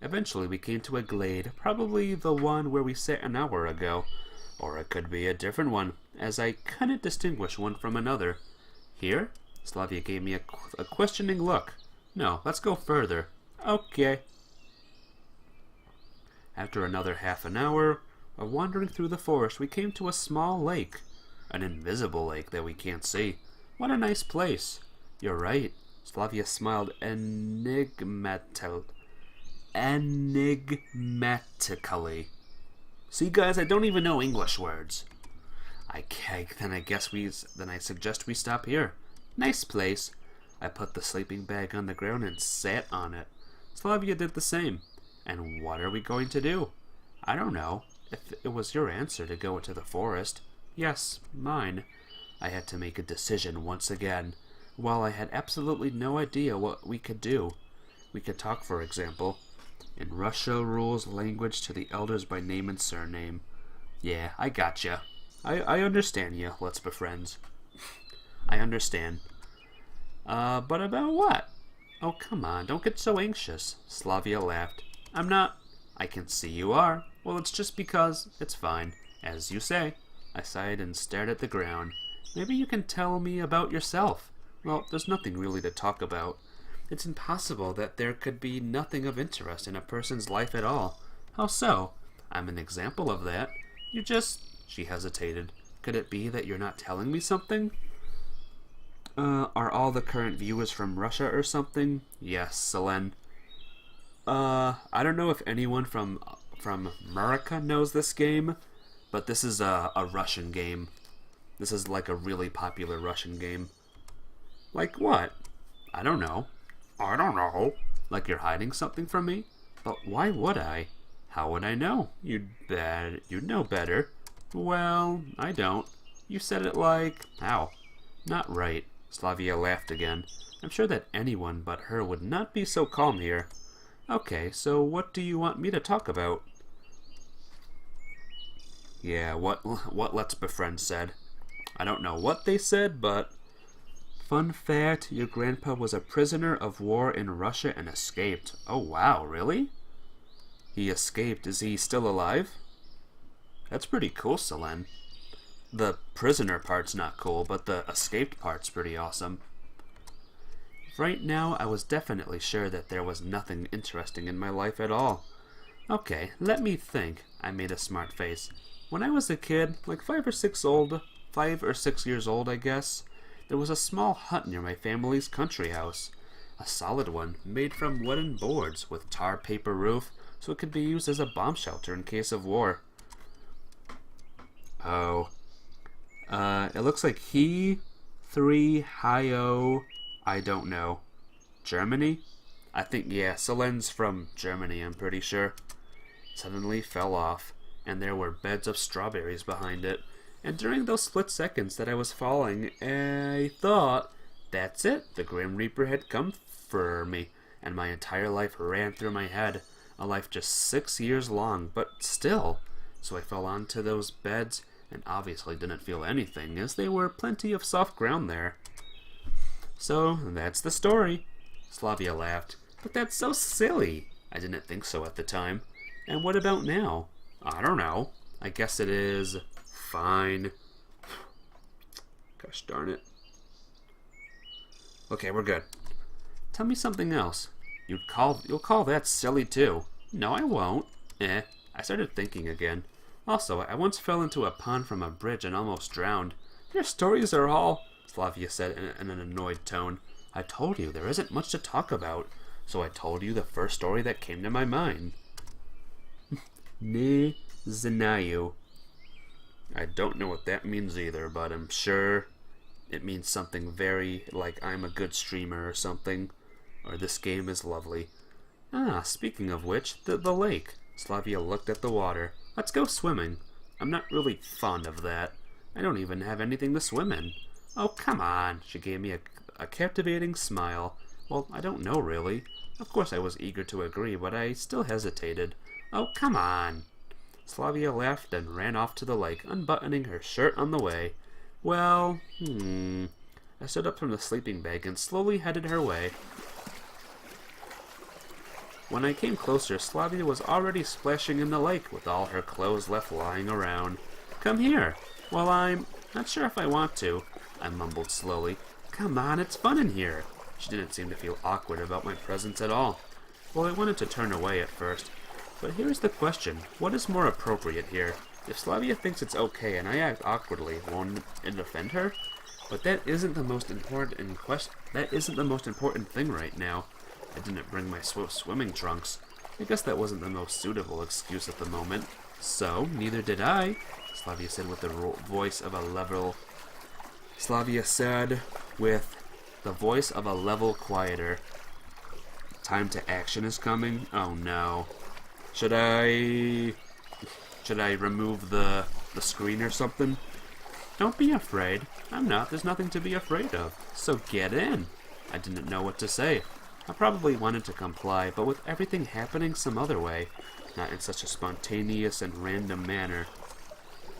Eventually we came to a glade, probably the one where we sat an hour ago. Or it could be a different one, as I couldn't distinguish one from another. Here? Slavya gave me a questioning look. No, let's go further. Okay. After another half an hour of wandering through the forest, we came to a small lake. An invisible lake that we can't see. What a nice place. You're right. Slavya smiled enigmatically. See, guys, I don't even know English words. Then I suggest we stop here. Nice place. I put the sleeping bag on the ground and sat on it. Slavya did the same. And what are we going to do? I don't know. If it was your answer to go into the forest. Yes, mine. I had to make a decision once again. While I had absolutely no idea what we could do. We could talk, for example. In Russia, rules language to the elders by name and surname. Yeah, I gotcha. I understand you. Let's be friends. I understand. But about what? Oh, come on. Don't get so anxious. Slavya laughed. I'm not. I can see you are. Well, it's just because. It's fine. As you say. I sighed and stared at the ground. Maybe you can tell me about yourself. Well, there's nothing really to talk about. It's impossible that there could be nothing of interest in a person's life at all. How so? I'm an example of that. You just... She hesitated. Could it be that you're not telling me something? Are all the current viewers from Russia or something? Yes, Selen. I don't know if anyone from America knows this game, but this is a Russian game. This is like a really popular Russian game. Like what? I don't know. I don't know. Like you're hiding something from me? But why would I? How would I know? You'd know better. Well, I don't. You said it like... How? Not right. Slavya laughed again. I'm sure that anyone but her would not be so calm here. Okay, so what do you want me to talk about? Yeah, what Let's Befriend said. I don't know what they said, but... Fun fact, your grandpa was a prisoner of war in Russia and escaped. Oh wow, really? He escaped. Is he still alive? That's pretty cool, Selene. The prisoner part's not cool, but the escaped part's pretty awesome. Right now, I was definitely sure that there was nothing interesting in my life at all. Okay, let me think. I made a smart face. When I was a kid, like 5 or 6 years old, I guess, there was a small hut near my family's country house. A solid one, made from wooden boards with tar paper roof, so it could be used as a bomb shelter in case of war. Oh. It looks like I don't know. Germany? I think, yeah, Selene's from Germany, I'm pretty sure. Suddenly fell off, and there were beds of strawberries behind it. And during those split seconds that I was falling, I thought, that's it, the Grim Reaper had come for me, and my entire life ran through my head. A life just 6 years long, but still. So I fell onto those beds, and obviously didn't feel anything, as there were plenty of soft ground there. So, that's the story. Slavya laughed. But that's so silly. I didn't think so at the time. And what about now? I don't know. I guess it is fine. Gosh darn it. Okay, we're good. Tell me something else. You'll call that silly too. No, I won't. I started thinking again. Also, I once fell into a pond from a bridge and almost drowned. Your stories are all... Slavya said in an annoyed tone. I told you there isn't much to talk about, so I told you the first story that came to my mind. Ne znаю. I don't know what that means either, but I'm sure it means something very like I'm a good streamer or something, or this game is lovely. Ah, speaking of which, the lake. Slavya looked at the water. Let's go swimming. I'm not really fond of that. I don't even have anything to swim in. Oh, come on. She gave me a captivating smile. Well, I don't know, really. Of course I was eager to agree, but I still hesitated. Oh, come on. Slavya laughed and ran off to the lake, unbuttoning her shirt on the way. Well, I stood up from the sleeping bag and slowly headed her way. When I came closer, Slavya was already splashing in the lake with all her clothes left lying around. Come here. Well, I'm not sure if I want to, I mumbled slowly. Come on, it's fun in here. She didn't seem to feel awkward about my presence at all. Well, I wanted to turn away at first. But here's the question. What is more appropriate here? If Slavya thinks it's okay and I act awkwardly, won't it offend her? But that isn't the most important thing right now. I didn't bring my swimming trunks. I guess that wasn't the most suitable excuse at the moment. So, neither did I, Slavya said with the voice of a level quieter. Time to action is coming? Oh no. Should I remove the screen or something? Don't be afraid. I'm not. There's nothing to be afraid of. So get in. I didn't know what to say. I probably wanted to comply, but with everything happening some other way, not in such a spontaneous and random manner.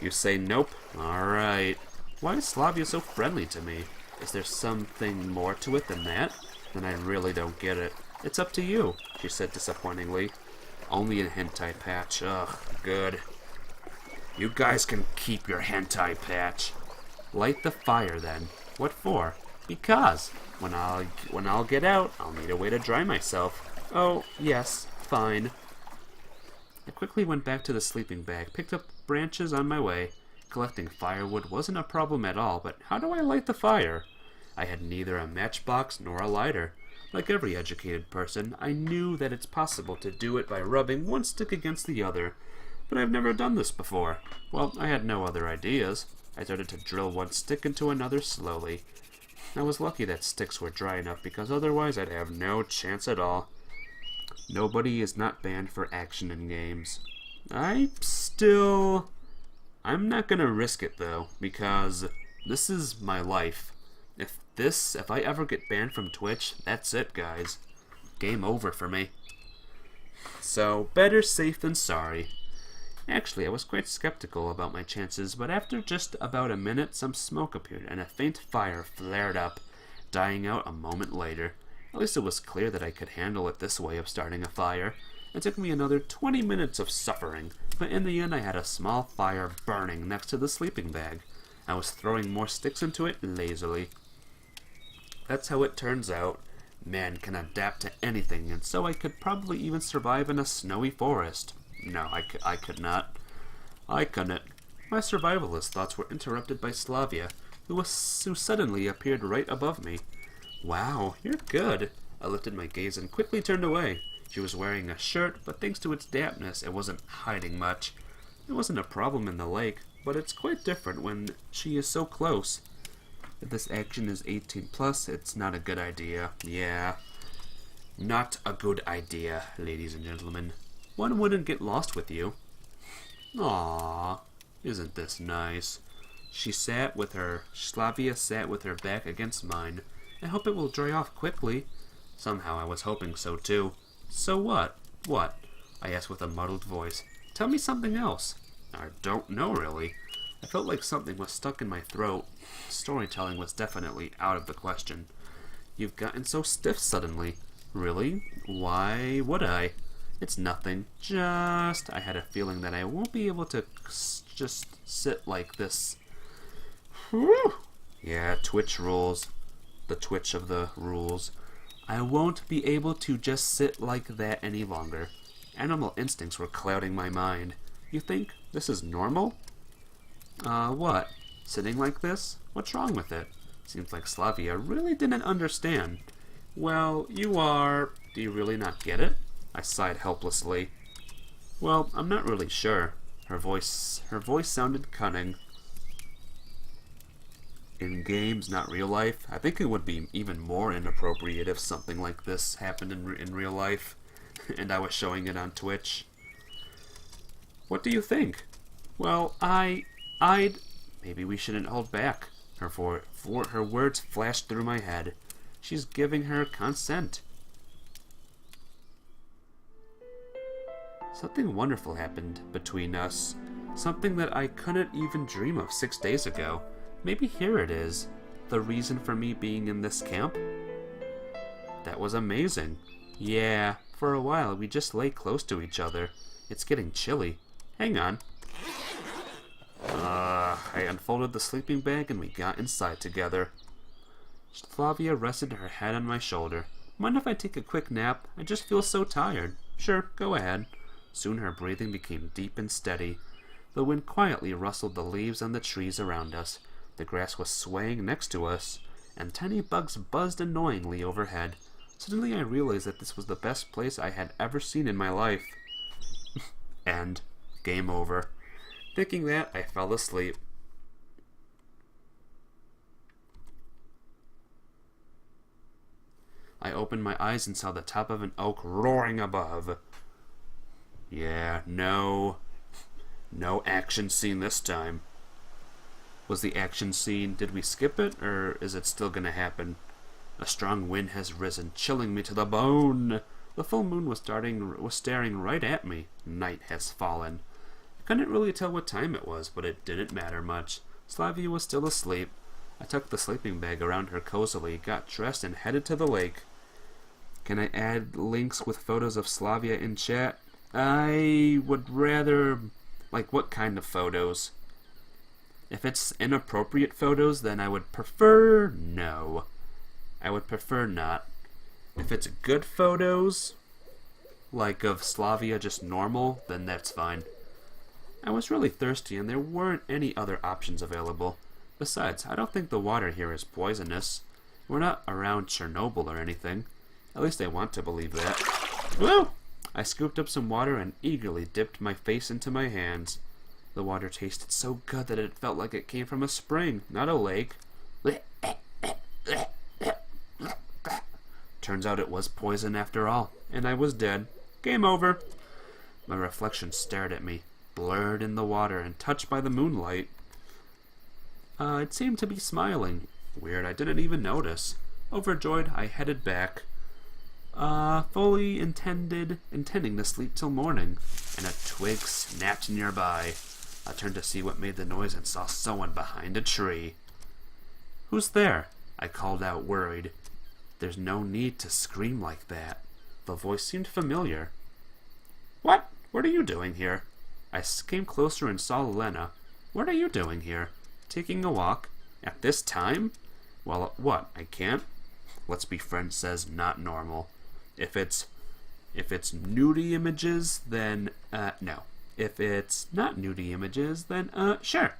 You say nope? Alright. Why is Slavya so friendly to me? Is there something more to it than that? Then I really don't get it. It's up to you, she said disappointingly. Only a hentai patch. Ugh, good. You guys can keep your hentai patch. Light the fire then. What for? Because when I'll get out, I'll need a way to dry myself. Oh, yes, fine. I quickly went back to the sleeping bag, picked up branches on my way. Collecting firewood wasn't a problem at all, but how do I light the fire? I had neither a matchbox nor a lighter. Like every educated person, I knew that it's possible to do it by rubbing one stick against the other, but I've never done this before. Well, I had no other ideas. I started to drill one stick into another slowly. I was lucky that sticks were dry enough, because otherwise I'd have no chance at all. Nobody is not banned for action in games. I'm not gonna risk it though, because this is my life. If I ever get banned from Twitch, that's it, guys. Game over for me. So, better safe than sorry. Actually, I was quite skeptical about my chances, but after just about a minute, some smoke appeared and a faint fire flared up, dying out a moment later. At least it was clear that I could handle it this way of starting a fire. It took me another 20 minutes of suffering, but in the end I had a small fire burning next to the sleeping bag. I was throwing more sticks into it lazily. That's how it turns out. Man can adapt to anything, and so I could probably even survive in a snowy forest. No, I could not. I couldn't. My survivalist thoughts were interrupted by Slavya, who suddenly appeared right above me. Wow, you're good. I lifted my gaze and quickly turned away. She was wearing a shirt, but thanks to its dampness, it wasn't hiding much. It wasn't a problem in the lake, but it's quite different when she is so close. If this action is 18 plus, it's not a good idea. Yeah. Not a good idea, ladies and gentlemen. One wouldn't get lost with you. Aww, isn't this nice? Slavya sat with her back against mine. I hope it will dry off quickly. Somehow I was hoping so too. So what? What? I asked with a muddled voice. Tell me something else. I don't know really. I felt like something was stuck in my throat. Storytelling was definitely out of the question. You've gotten so stiff suddenly. Really? Why would I? It's nothing. I had a feeling that I won't be able to just sit like this. Whew. Yeah, Twitch rules. The twitch of the rules. I won't be able to just sit like that any longer. Animal instincts were clouding my mind. You think this is normal? What? Sitting like this? What's wrong with it? Seems like Slavya really didn't understand. Well, you are... Do you really not get it? I sighed helplessly. Well, I'm not really sure. Her voice sounded cunning. In games, not real life, I think it would be even more inappropriate if something like this happened in real life, and I was showing it on Twitch. What do you think? Well, I'd... Maybe we shouldn't hold back. Her words flashed through my head. She's giving her consent. Something wonderful happened between us. Something that I couldn't even dream of 6 days ago. Maybe here it is. The reason for me being in this camp? That was amazing. Yeah, for a while we just lay close to each other. It's getting chilly. Hang on. I unfolded the sleeping bag and we got inside together. Slavya rested her head on my shoulder. Mind if I take a quick nap? I just feel so tired. Sure, go ahead. Soon her breathing became deep and steady. The wind quietly rustled the leaves on the trees around us. The grass was swaying next to us, and tiny bugs buzzed annoyingly overhead. Suddenly I realized that this was the best place I had ever seen in my life. And game over. Thinking that, I fell asleep. I opened my eyes and saw the top of an oak roaring above. Yeah, no action scene this time. Was the action scene, did we skip it, or is it still gonna happen? A strong wind has risen, chilling me to the bone. The full moon was staring right at me. Night has fallen. I couldn't really tell what time it was, but it didn't matter much. Slavya was still asleep. I tucked the sleeping bag around her cozily, got dressed, and headed to the lake. Can I add links with photos of Slavya in chat? I would rather... Like, what kind of photos? If it's inappropriate photos, then I would prefer no. I would prefer not. If it's good photos, like of Slavya just normal, then that's fine. I was really thirsty and there weren't any other options available. Besides, I don't think the water here is poisonous. We're not around Chernobyl or anything. At least I want to believe that. Woo! I scooped up some water and eagerly dipped my face into my hands. The water tasted so good that it felt like it came from a spring, not a lake. Turns out it was poison after all, and I was dead. Game over. My reflection stared at me, blurred in the water and touched by the moonlight. It seemed to be smiling. Weird, I didn't even notice. Overjoyed, I headed back. fully intending to sleep till morning, and a twig snapped nearby. I turned to see what made the noise and saw someone behind a tree. "Who's there?" I called out, worried. There's no need to scream like that. The voice seemed familiar. "What? What are you doing here?" I came closer and saw Lena. "What are you doing here? Taking a walk? At this time?" "Well, what? I can't?" Let's Be Friends says not normal. If it's nudie images, then, no. If it's not nudie images, then, sure.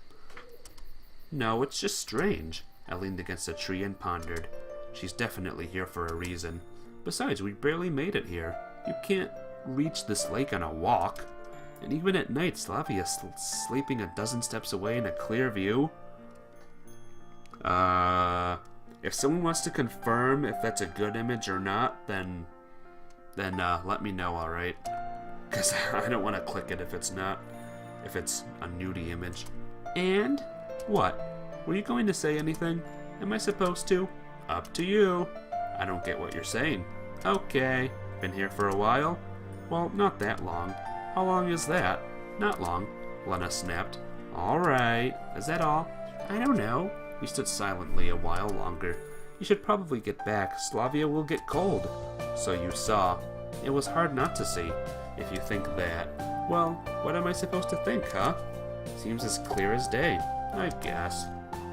No, it's just strange. I leaned against a tree and pondered. She's definitely here for a reason. Besides, we barely made it here. You can't reach this lake on a walk. And even at night, Slavya's sleeping a dozen steps away in a clear view. If someone wants to confirm if that's a good image or not, then let me know, alright? Because I don't want to click it if it's not. If it's a nudie image. And? What? Were you going to say anything? Am I supposed to? Up to you. I don't get what you're saying. Okay. Been here for a while? Well, not that long. How long is that? Not long, Lena snapped. Alright. Is that all? I don't know. We stood silently a while longer. You should probably get back. Slavya will get cold. So you saw. It was hard not to see. If you think that. Well, what am I supposed to think, huh? Seems as clear as day. I guess.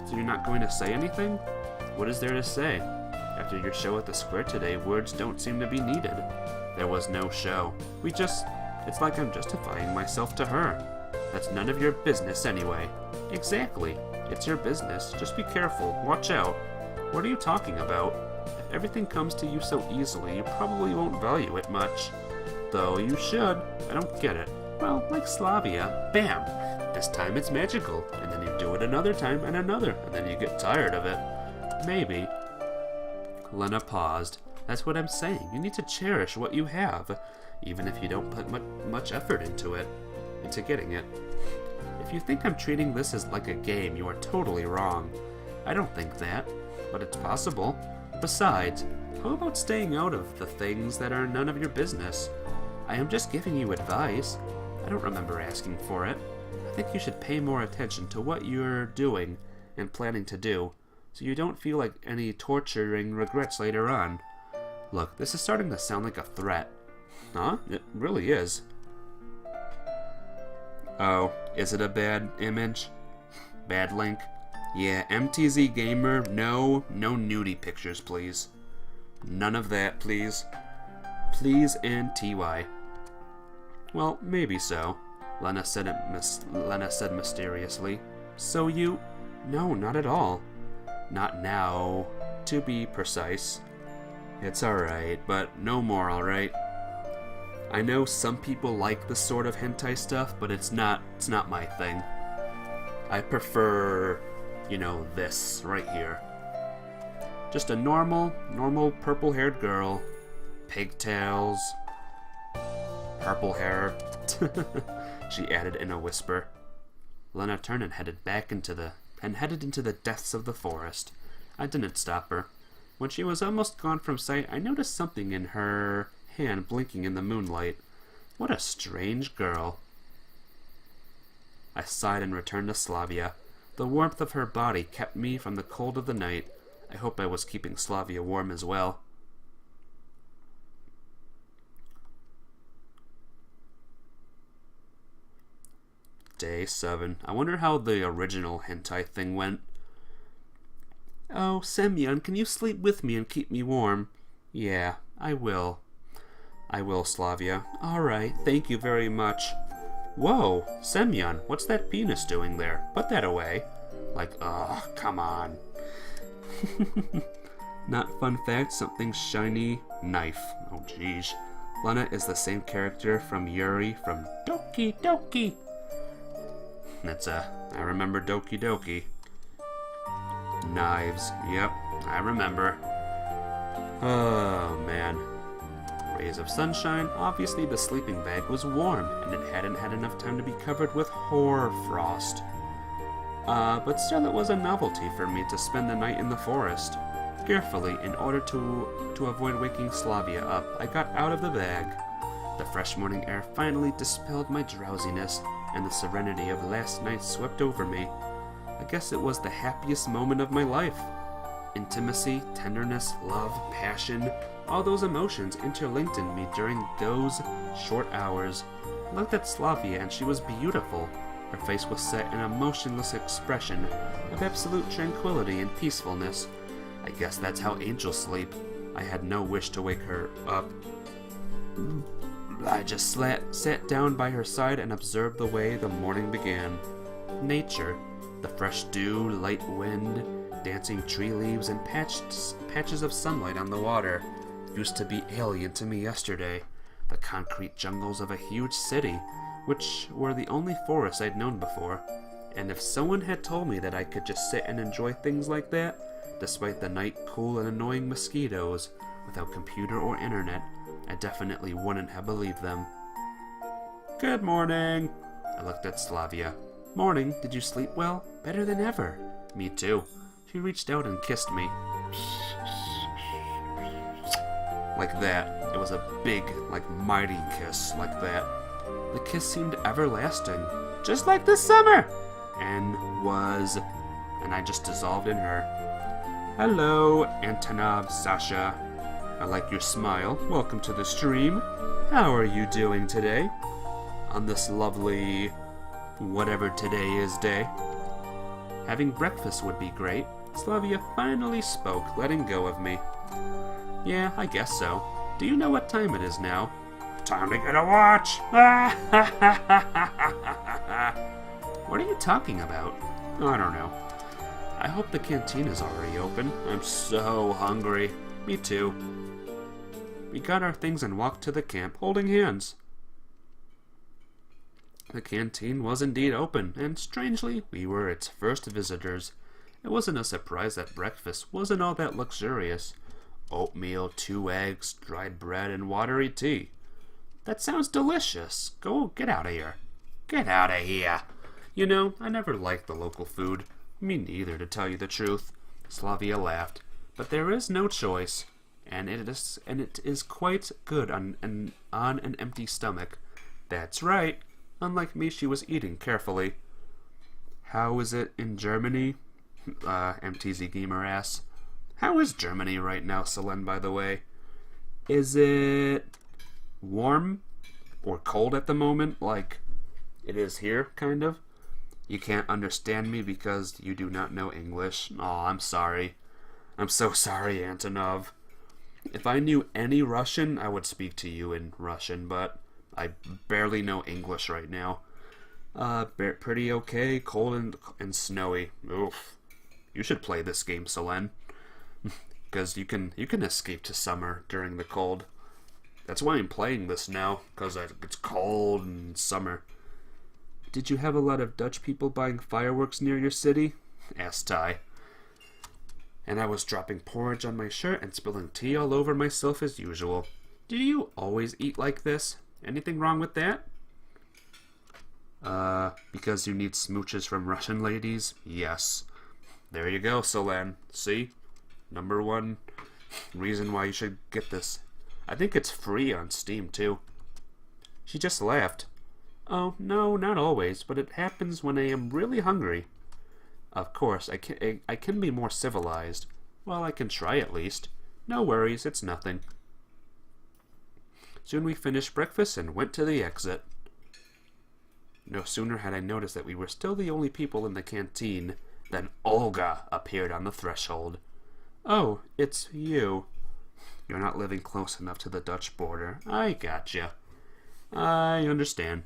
So you're not going to say anything? What is there to say? After your show at the square today, words don't seem to be needed. There was no show. It's like I'm justifying myself to her. That's none of your business anyway. Exactly. It's your business. Just be careful. Watch out. What are you talking about? If everything comes to you so easily, you probably won't value it much. Though you should. I don't get it. Well, like Slavia. Bam! This time it's magical. And then you do it another time and another. And then you get tired of it. Maybe. Lena paused. That's what I'm saying. You need to cherish what you have, even if you don't put much effort into getting it. If you think I'm treating this as like a game, you are totally wrong. I don't think that, but it's possible. Besides, how about staying out of the things that are none of your business? I am just giving you advice. I don't remember asking for it. I think you should pay more attention to what you're doing and planning to do, so you don't feel like any torturing regrets later on. Look, this is starting to sound like a threat. Huh? It really is. Oh, is it a bad image? Bad link? Yeah, MTZ Gamer, no nudie pictures, please. None of that, please. Please and TY. Well, maybe so. Lena said mysteriously. So you... No, not at all. Not now, to be precise. It's alright, but no more, alright? I know some people like this sort of hentai stuff, but it's not my thing. I prefer, this right here. Just a normal purple-haired girl. Pigtails. Purple hair. She added in a whisper. Lena turned and headed into the depths of the forest. I didn't stop her. When she was almost gone from sight, I noticed something in her hand blinking in the moonlight. What a strange girl. I sighed and returned to Slavya. The warmth of her body kept me from the cold of the night. I hope I was keeping Slavya warm as well. Day 7. I wonder how the original hentai thing went. Oh, Semyon, can you sleep with me and keep me warm? Yeah, I will. I will, Slavya. Alright, thank you very much. Whoa, Semyon, what's that penis doing there? Put that away. Oh, come on. Not fun fact, something shiny. Knife. Oh, jeez. Lena is the same character from Yuri from Doki Doki. I remember Doki Doki. Knives. Yep, I remember. Oh, man. Rays of sunshine. Obviously the sleeping bag was warm, and it hadn't had enough time to be covered with hoar frost. But still it was a novelty for me to spend the night in the forest. Carefully, in order to avoid waking Slavya up, I got out of the bag. The fresh morning air finally dispelled my drowsiness, and the serenity of last night swept over me. I guess it was the happiest moment of my life. Intimacy, tenderness, love, passion, all those emotions interlinked in me during those short hours. I looked at Slavya and she was beautiful. Her face was set in a motionless expression of absolute tranquility and peacefulness. I guess that's how angels sleep. I had no wish to wake her up. I just sat down by her side and observed the way the morning began. Nature, the fresh dew, light wind, dancing tree leaves, and patches of sunlight on the water used to be alien to me yesterday. The concrete jungles of a huge city, which were the only forests I'd known before. And if someone had told me that I could just sit and enjoy things like that, despite the night cool and annoying mosquitoes, without computer or internet, I definitely wouldn't have believed them. Good morning! I looked at Slavya. Morning, did you sleep well? Better than ever. Me too. She reached out and kissed me. Like that. It was a big, mighty kiss, like that. The kiss seemed everlasting, just like the summer! And I just dissolved in her. Hello, Antonov, Sasha. I like your smile. Welcome to the stream. How are you doing today? On this lovely, whatever today is day. Having breakfast would be great. Slavya finally spoke, letting go of me. Yeah, I guess so. Do you know what time it is now? Time to get a watch! What are you talking about? I don't know. I hope the canteen is already open. I'm so hungry. Me too. We got our things and walked to the camp, holding hands. The canteen was indeed open, and strangely, we were its first visitors. It wasn't a surprise that breakfast wasn't all that luxurious. Oatmeal, 2 eggs, dried bread, and watery tea. That sounds delicious. Go, get out of here. Get out of here. You know, I never liked the local food. Me neither, to tell you the truth. Slavya laughed. But there is no choice, and it is quite good on an empty stomach. That's right. Unlike me, she was eating carefully. How is it in Germany? MTZ Gamer asks. How is Germany right now, Selene, by the way? Is it warm or cold at the moment, like it is here, kind of? You can't understand me because you do not know English. Oh, I'm sorry. I'm so sorry, Antonov. If I knew any Russian, I would speak to you in Russian, but I barely know English right now. Pretty okay, cold and snowy. Oof. You should play this game, Selene. Because you can escape to summer during the cold. That's why I'm playing this now, because it's cold and summer. Did you have a lot of Dutch people buying fireworks near your city? Asked Ty. And I was dropping porridge on my shirt and spilling tea all over myself as usual. Do you always eat like this? Anything wrong with that? Because you need smooches from Russian ladies? Yes. There you go, Selene. See? Number 1 reason why you should get this. I think it's free on Steam, too. She just laughed. Oh, no, not always, but it happens when I am really hungry. Of course, I can be more civilized. Well, I can try at least. No worries, it's nothing. Soon we finished breakfast and went to the exit. No sooner had I noticed that we were still the only people in the canteen than Olga appeared on the threshold. Oh, it's you. You're not living close enough to the Dutch border. I gotcha. I understand.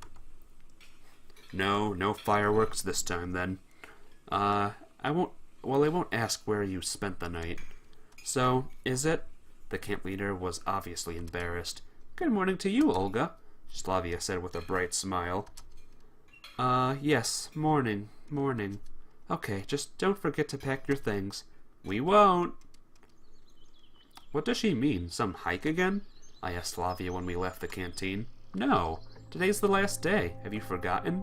No fireworks this time, then. I won't ask where you spent the night. So, is it? The camp leader was obviously embarrassed. Good morning to you, Olga, Slavya said with a bright smile. Yes, morning. Okay, just don't forget to pack your things. We won't. What does she mean? Some hike again? I asked Slavya when we left the canteen. No, today's the last day. Have you forgotten?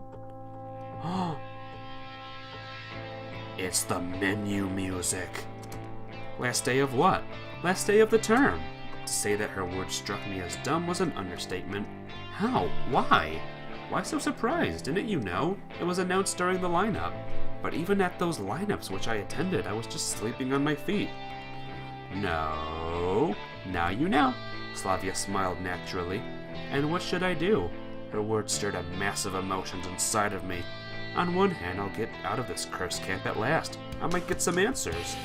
It's the menu music. Last day of what? Last day of the term. To say that her words struck me as dumb was an understatement. How? Why? Why so surprised? Didn't you know? It was announced during the lineup. But even at those lineups which I attended, I was just sleeping on my feet. No. Now you know. Slavya smiled naturally. And what should I do? Her words stirred a mass of emotions inside of me. On one hand, I'll get out of this cursed camp at last. I might get some answers.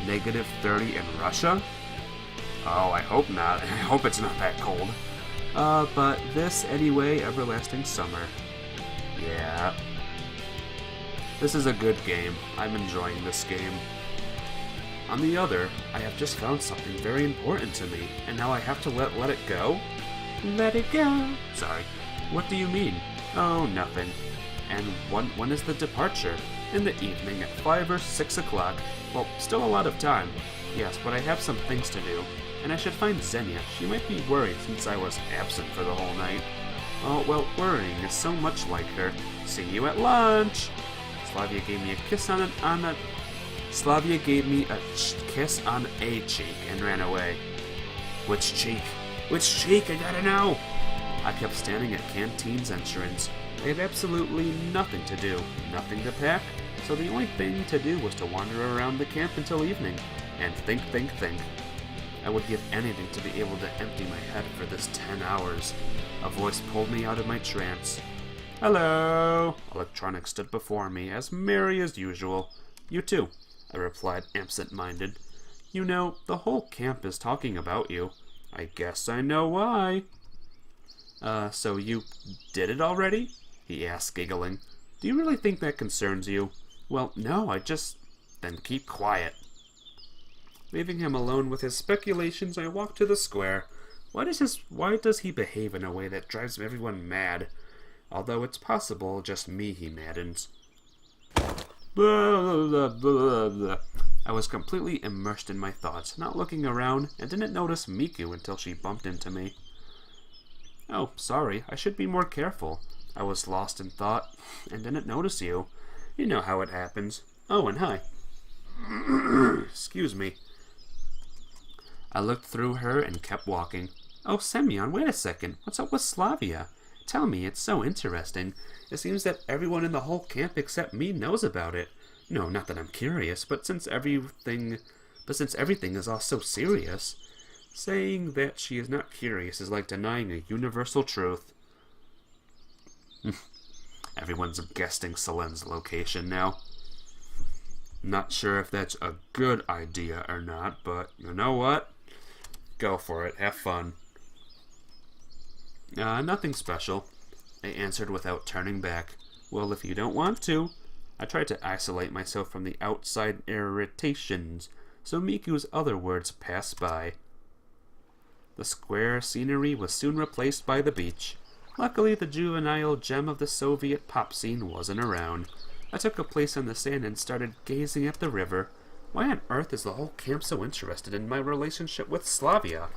-30 in Russia? Oh, I hope not. I hope it's not that cold. But this, anyway, everlasting summer. Yeah. This is a good game. I'm enjoying this game. On the other, I have just found something very important to me, and now I have to let it go? Let it go. Sorry. What do you mean? Oh, nothing. And when is the departure? In the evening at 5 or 6 o'clock. Well, still a lot of time. Yes, but I have some things to do. And I should find Xenia. She might be worried since I was absent for the whole night. Oh, well, worrying is so much like her. See you at lunch! Slavya gave me a kiss Slavya gave me a kiss on a cheek and ran away. Which cheek? Which cheek? I gotta know! I kept standing at Canteen's entrance. I had absolutely nothing to do, nothing to pack, so the only thing to do was to wander around the camp until evening, and think. I would give anything to be able to empty my head for this 10 hours. A voice pulled me out of my trance. Hello! Electronic stood before me, as merry as usual. You too, I replied, absent-minded. You know, the whole camp is talking about you. I guess I know why. So you did it already? He asked, giggling. Do you really think that concerns you? Well, no, Then keep quiet. Leaving him alone with his speculations, I walked to the square. Why does he behave in a way that drives everyone mad? Although it's possible just me he maddens. Blah, blah, blah, blah. I was completely immersed in my thoughts, not looking around, and didn't notice Miku until she bumped into me. Oh, sorry, I should be more careful. I was lost in thought, and didn't notice you. You know how it happens. Oh, and hi. Excuse me. I looked through her and kept walking. Oh, Semyon, wait a second. What's up with Slavya? Tell me, it's so interesting. It seems that everyone in the whole camp except me knows about it. No, not that I'm curious, but since everything is all so serious, saying that she is not curious is like denying a universal truth. Everyone's guessing Selen's location now. Not sure if that's a good idea or not, but you know what? Go for it. Have fun. Nothing special, I answered without turning back. Well, if you don't want to. I tried to isolate myself from the outside irritations, so Miku's other words passed by. The square scenery was soon replaced by the beach. Luckily, the juvenile gem of the Soviet pop scene wasn't around. I took a place on the sand and started gazing at the river. Why on earth is the whole camp so interested in my relationship with Slavya?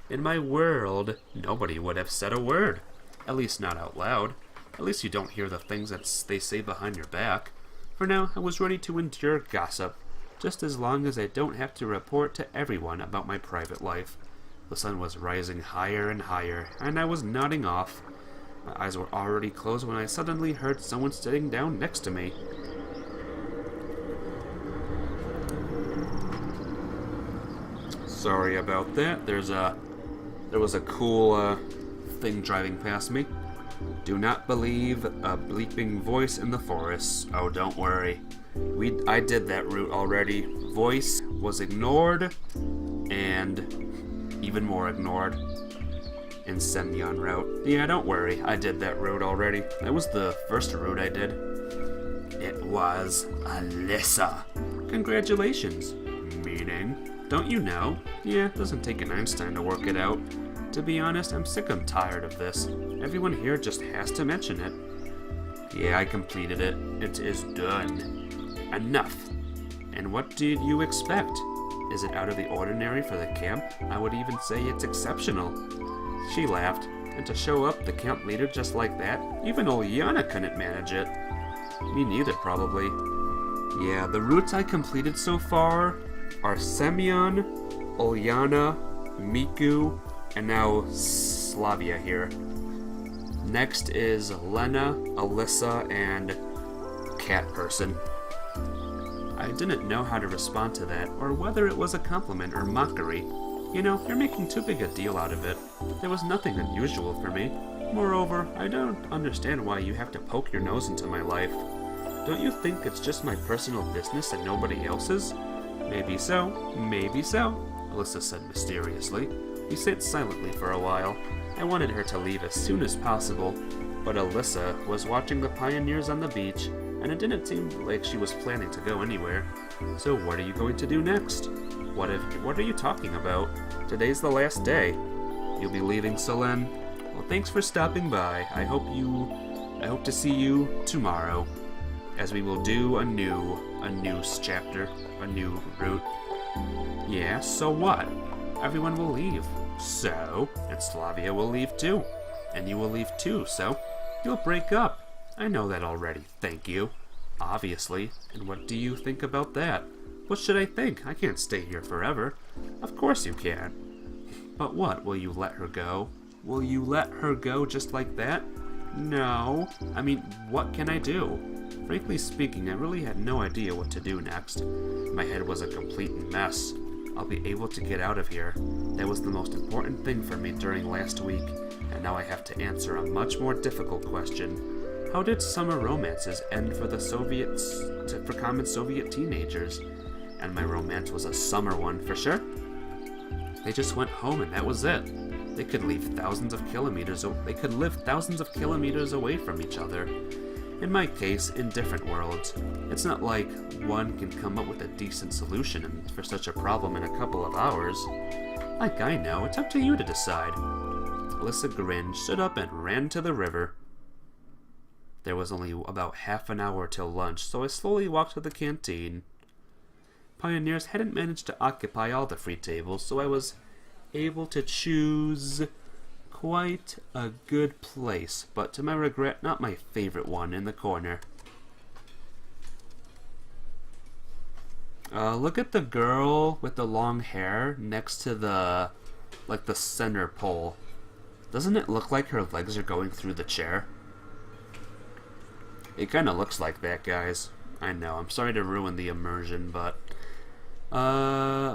In my world, nobody would have said a word. At least not out loud. At least you don't hear the things that they say behind your back. For now, I was ready to endure gossip, just as long as I don't have to report to everyone about my private life. The sun was rising higher and higher, and I was nodding off. My eyes were already closed when I suddenly heard someone sitting down next to me. Sorry about that. There was a cool thing driving past me. Do not believe a bleeping voice in the forest. Oh, don't worry. I did that route already. Voice was ignored, and even more ignored in Semyon route. Yeah, don't worry. I did that route already. That was the first route I did. It was Alyssa. Congratulations. Meaning? Don't you know? Yeah, it doesn't take an Einstein to work it out. To be honest, I'm sick and tired of this. Everyone here just has to mention it. Yeah, I completed it. It is done. Enough. And what did you expect? Is it out of the ordinary for the camp? I would even say it's exceptional. She laughed. And to show up the camp leader just like that, even Ulyana couldn't manage it. Me neither, probably. Yeah, the routes I completed so far, are Semyon, Ulyana, Miku, and now Slavya here. Next is Lena, Alyssa, and Cat Person. I didn't know how to respond to that, or whether it was a compliment or mockery. You know, you're making too big a deal out of it. There was nothing unusual for me. Moreover, I don't understand why you have to poke your nose into my life. Don't you think it's just my personal business and nobody else's? Maybe so, Alyssa said mysteriously. We sat silently for a while. I wanted her to leave as soon as possible, but Alyssa was watching the pioneers on the beach, and it didn't seem like she was planning to go anywhere. So what are you going to do next? What are you talking about? Today's the last day. You'll be leaving, Solen? Well, thanks for stopping by. I hope to see you tomorrow, as we will do a new chapter, a new route. Yeah, so what? Everyone will leave. So, and Slavya will leave too. And you will leave too, so you'll break up. I know that already, thank you. Obviously. And what do you think about that? What should I think? I can't stay here forever. Of course you can. But what, will you let her go? Will you let her go just like that? No. I mean, what can I do? Frankly speaking, I really had no idea what to do next. My head was a complete mess. I'll be able to get out of here. That was the most important thing for me during last week, and now I have to answer a much more difficult question. How did summer romances end for the for common Soviet teenagers? And my romance was a summer one for sure. They just went home and that was it. They could live thousands of kilometers away from each other. In my case, in different worlds. It's not like one can come up with a decent solution for such a problem in a couple of hours. Like I know, it's up to you to decide. Alyssa grinned, stood up, and ran to the river. There was only about half an hour till lunch, so I slowly walked to the canteen. Pioneers hadn't managed to occupy all the free tables, so I was able to choose quite a good place, but to my regret, not my favorite one in the corner. Look at the girl with the long hair next to the center pole. Doesn't it look like her legs are going through the chair? It kind of looks like that, guys. I know, I'm sorry to ruin the immersion, but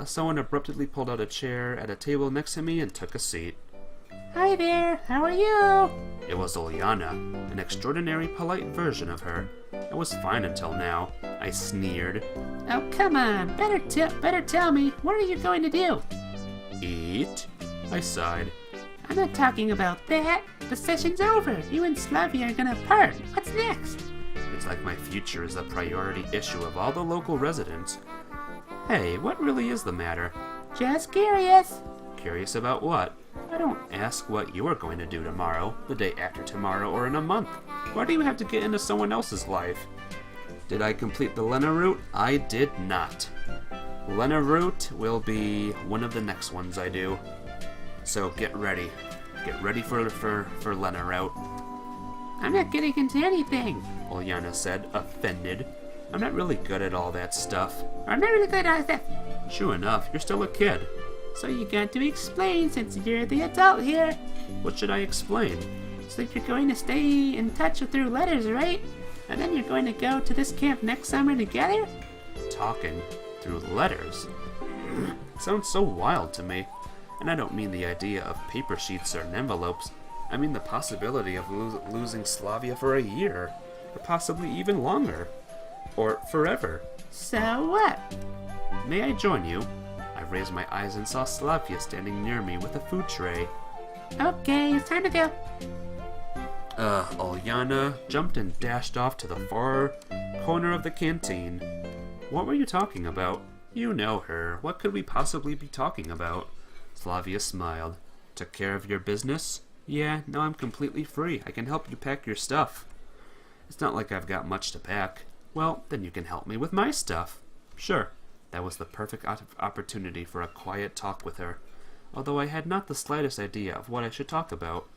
someone abruptly pulled out a chair at a table next to me and took a seat. Hi there, how are you? It was Ulyana, an extraordinary polite version of her. I was fine until now. I sneered. Oh, come on, better tell me, what are you going to do? Eat? I sighed. I'm not talking about that. The session's over. You and Slavya are gonna part. What's next? It's like my future is a priority issue of all the local residents. Hey, what really is the matter? Just curious. Curious about what? I don't ask what you are going to do tomorrow, the day after tomorrow, or in a month. Why do you have to get into someone else's life? Did I complete the Lena route? I did not. Lena route will be one of the next ones I do. So get ready. Get ready for Lena route. I'm not getting into anything, Ulyana said, offended. I'm not really good at all that stuff. I'm not really good at that. True enough, you're still a kid. So you got to explain since you're the adult here. What should I explain? So you're going to stay in touch through letters, right? And then you're going to go to this camp next summer together? Talking through letters? Sounds so wild to me. And I don't mean the idea of paper sheets or envelopes. I mean the possibility of losing Slavya for a year. Or possibly even longer. Or forever. So what? May I join you? I raised my eyes and saw Slavya standing near me with a food tray. Okay, it's time to go. Ulyana jumped and dashed off to the far corner of the canteen. What were you talking about? You know her. What could we possibly be talking about? Slavya smiled. Took care of your business? Yeah, now I'm completely free. I can help you pack your stuff. It's not like I've got much to pack. Well, then you can help me with my stuff. Sure. That was the perfect opportunity for a quiet talk with her, although I had not the slightest idea of what I should talk about.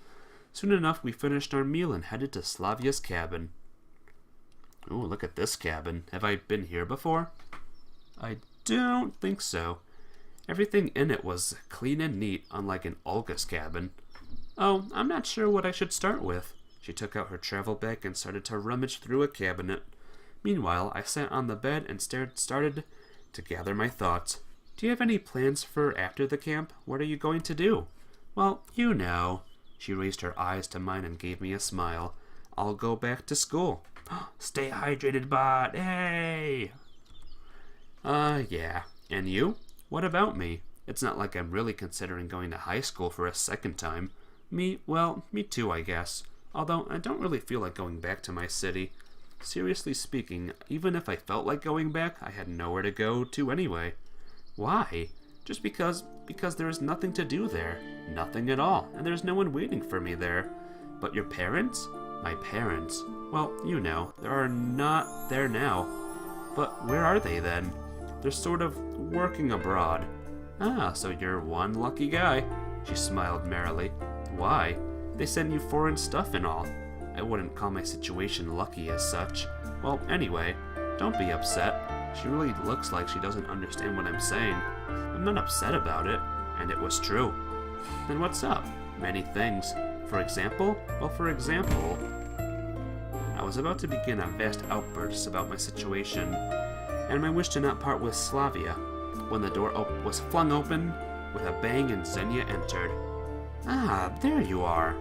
Soon enough, we finished our meal and headed to Slavya's cabin. Ooh, look at this cabin. Have I been here before? I don't think so. Everything in it was clean and neat, unlike in Olga's cabin. Oh, I'm not sure what I should start with. She took out her travel bag and started to rummage through a cabinet. Meanwhile, I sat on the bed and started to gather my thoughts. Do you have any plans for after the camp? What are you going to do? Well, you know. She raised her eyes to mine and gave me a smile. I'll go back to school. Stay hydrated, bot. Hey! Yeah. And you? What about me? It's not like I'm really considering going to high school for a second time. Me too, I guess. Although, I don't really feel like going back to my city. Seriously speaking, even if I felt like going back, I had nowhere to go to anyway. Why? Just because there is nothing to do there. Nothing at all, and there's no one waiting for me there. But your parents? My parents? Well, you know, they are not there now. But where are they then? They're sort of working abroad. Ah, so you're one lucky guy. She smiled merrily. Why? They send you foreign stuff and all. I wouldn't call my situation lucky as such. Well, anyway, don't be upset. She really looks like she doesn't understand what I'm saying. I'm not upset about it, and it was true. Then what's up? Many things. For example? Well, for example, I was about to begin a vast outburst about my situation and my wish to not part with Slavya when the door was flung open with a bang and Xenia entered. Ah, there you are.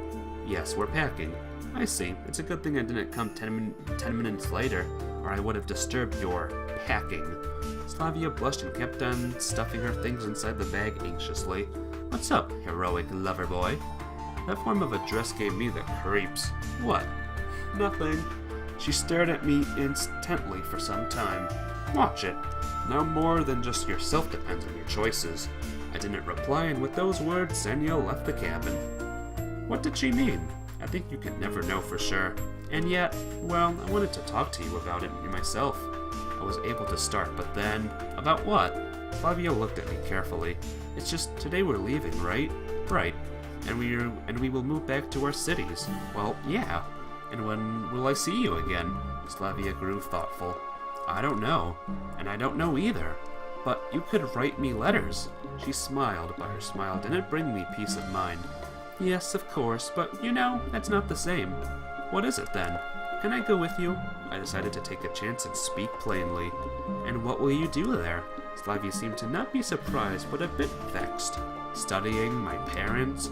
Yes, we're packing. I see. It's a good thing I didn't come 10 minutes later, or I would have disturbed your packing. Slavya blushed and kept on stuffing her things inside the bag anxiously. What's up, heroic lover boy? That form of address gave me the creeps. What? Nothing. She stared at me intently for some time. Watch it. No more than just yourself depends on your choices. I didn't reply, and with those words, Xenia left the cabin. What did she mean? I think you can never know for sure. And yet, well, I wanted to talk to you about it myself. I was able to start, but then... About what? Slavya looked at me carefully. It's just, today we're leaving, right? Right. And we will move back to our cities. Well, yeah. And when will I see you again? Slavya grew thoughtful. I don't know. And I don't know either. But you could write me letters. She smiled, but her smile didn't bring me peace of mind. Yes, of course, but you know, that's not the same. What is it then? Can I go with you? I decided to take a chance and speak plainly. And what will you do there? Slavya seemed to not be surprised, but a bit vexed. Studying, my parents?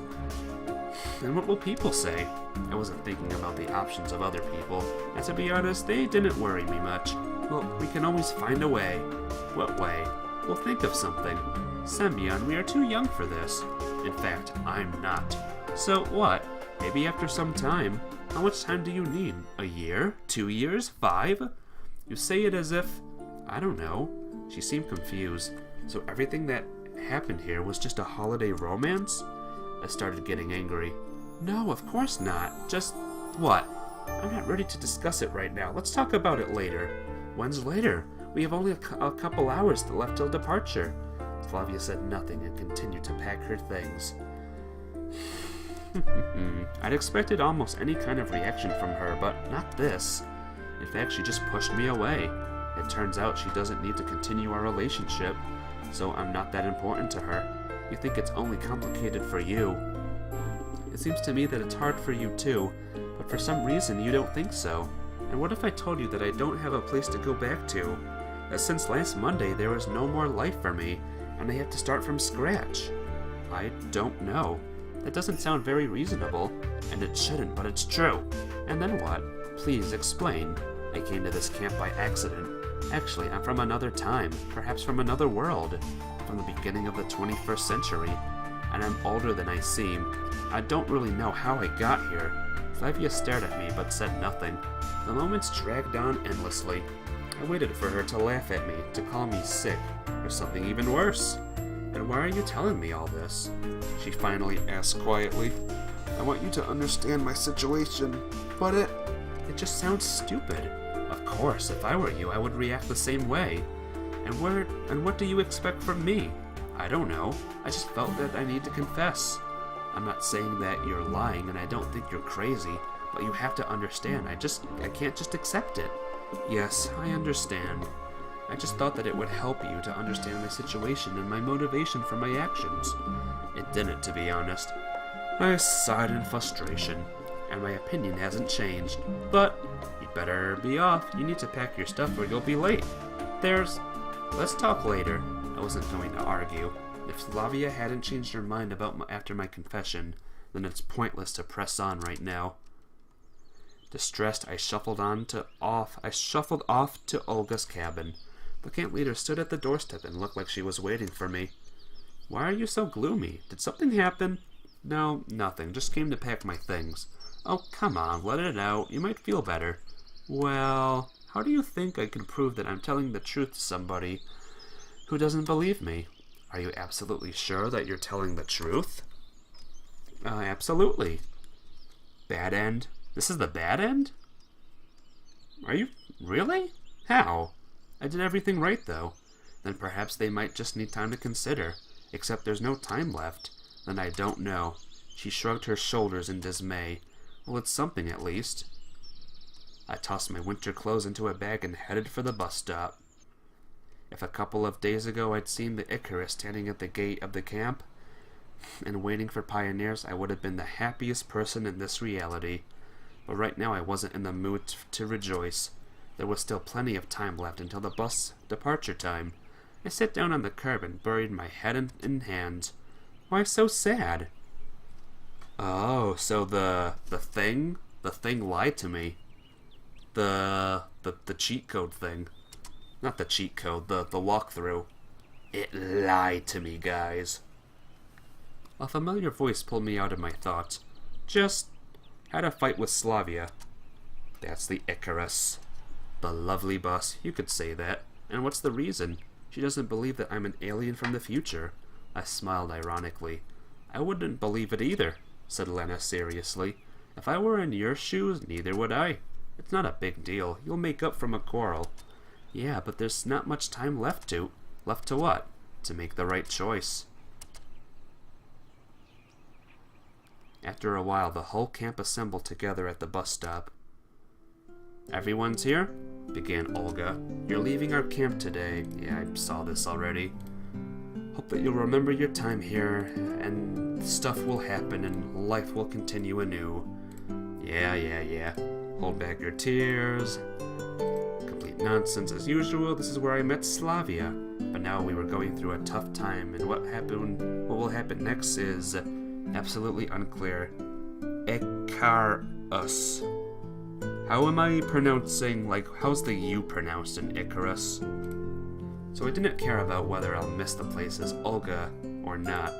And what will people say? I wasn't thinking about the options of other people, and to be honest, they didn't worry me much. Well, we can always find a way. What way? We'll think of something. Semyon, we are too young for this. In fact, I'm not. So what? Maybe after some time. How much time do you need? A year? 2 years? 5? You say it as if... I don't know. She seemed confused. So everything that happened here was just a holiday romance? I started getting angry. No, of course not. Just... what? I'm not ready to discuss it right now. Let's talk about it later. When's later? We have only a couple hours left till departure. Slavya said nothing and continued to pack her things. I'd expected almost any kind of reaction from her, but not this. In fact, she just pushed me away. It turns out she doesn't need to continue our relationship, so I'm not that important to her. You think it's only complicated for you. It seems to me that it's hard for you too, but for some reason you don't think so. And what if I told you that I don't have a place to go back to? That since last Monday there is no more life for me, and I have to start from scratch? I don't know. That doesn't sound very reasonable, and it shouldn't, but it's true. And then what? Please explain. I came to this camp by accident. Actually, I'm from another time, perhaps from another world, from the beginning of the 21st century, and I'm older than I seem. I don't really know how I got here. Slavya stared at me but said nothing. The moments dragged on endlessly. I waited for her to laugh at me, to call me sick, or something even worse. And why are you telling me all this? She finally asked quietly. I want you to understand my situation, but it just sounds stupid. Of course, if I were you, I would react the same way. And what do you expect from me? I don't know. I just felt that I need to confess. I'm not saying that you're lying and I don't think you're crazy, but you have to understand, I can't just accept it. Yes, I understand. I just thought that it would help you to understand my situation and my motivation for my actions. It didn't, to be honest. I sighed in frustration, and my opinion hasn't changed. But you'd better be off. You need to pack your stuff or you'll be late. Let's talk later. I wasn't going to argue. If Slavya hadn't changed her mind after my confession, then it's pointless to press on right now. Distressed, I shuffled off to Olga's cabin. The camp leader stood at the doorstep and looked like she was waiting for me. Why are you so gloomy? Did something happen? No, nothing. Just came to pack my things. Oh, come on, let it out. You might feel better. Well, how do you think I can prove that I'm telling the truth to somebody who doesn't believe me? Are you absolutely sure that you're telling the truth? Absolutely. Bad end? This is the bad end? Are you really? How? I did everything right, though. Then perhaps they might just need time to consider. Except there's no time left. Then I don't know. She shrugged her shoulders in dismay. Well, it's something at least. I tossed my winter clothes into a bag and headed for the bus stop. If a couple of days ago I'd seen the Icarus standing at the gate of the camp and waiting for pioneers, I would have been the happiest person in this reality. But right now I wasn't in the mood to rejoice. There was still plenty of time left until the bus departure time. I sat down on the curb and buried my head in hands. Why so sad? Oh, so the thing lied to me. The cheat code thing. Not the cheat code, the walkthrough. It lied to me, guys. A familiar voice pulled me out of my thoughts. Just had a fight with Slavya. That's the Icarus. The lovely bus, you could say that. And what's the reason? She doesn't believe that I'm an alien from the future. I smiled ironically. I wouldn't believe it either, said Lena seriously. If I were in your shoes, neither would I. It's not a big deal. You'll make up from a quarrel. Yeah, but there's not much time left to. Left to what? To make the right choice. After a while, the whole camp assembled together at the bus stop. Everyone's here? Began Olga. You're leaving our camp today. Yeah, I saw this already. Hope that you'll remember your time here, and stuff will happen, and life will continue anew. Yeah. Hold back your tears. Complete nonsense as usual. This is where I met Slavya. But now we were going through a tough time, and what will happen next is absolutely unclear. Icarus. How am I pronouncing, how's the U pronounced in Icarus? So I didn't care about whether I'll miss the places Olga or not.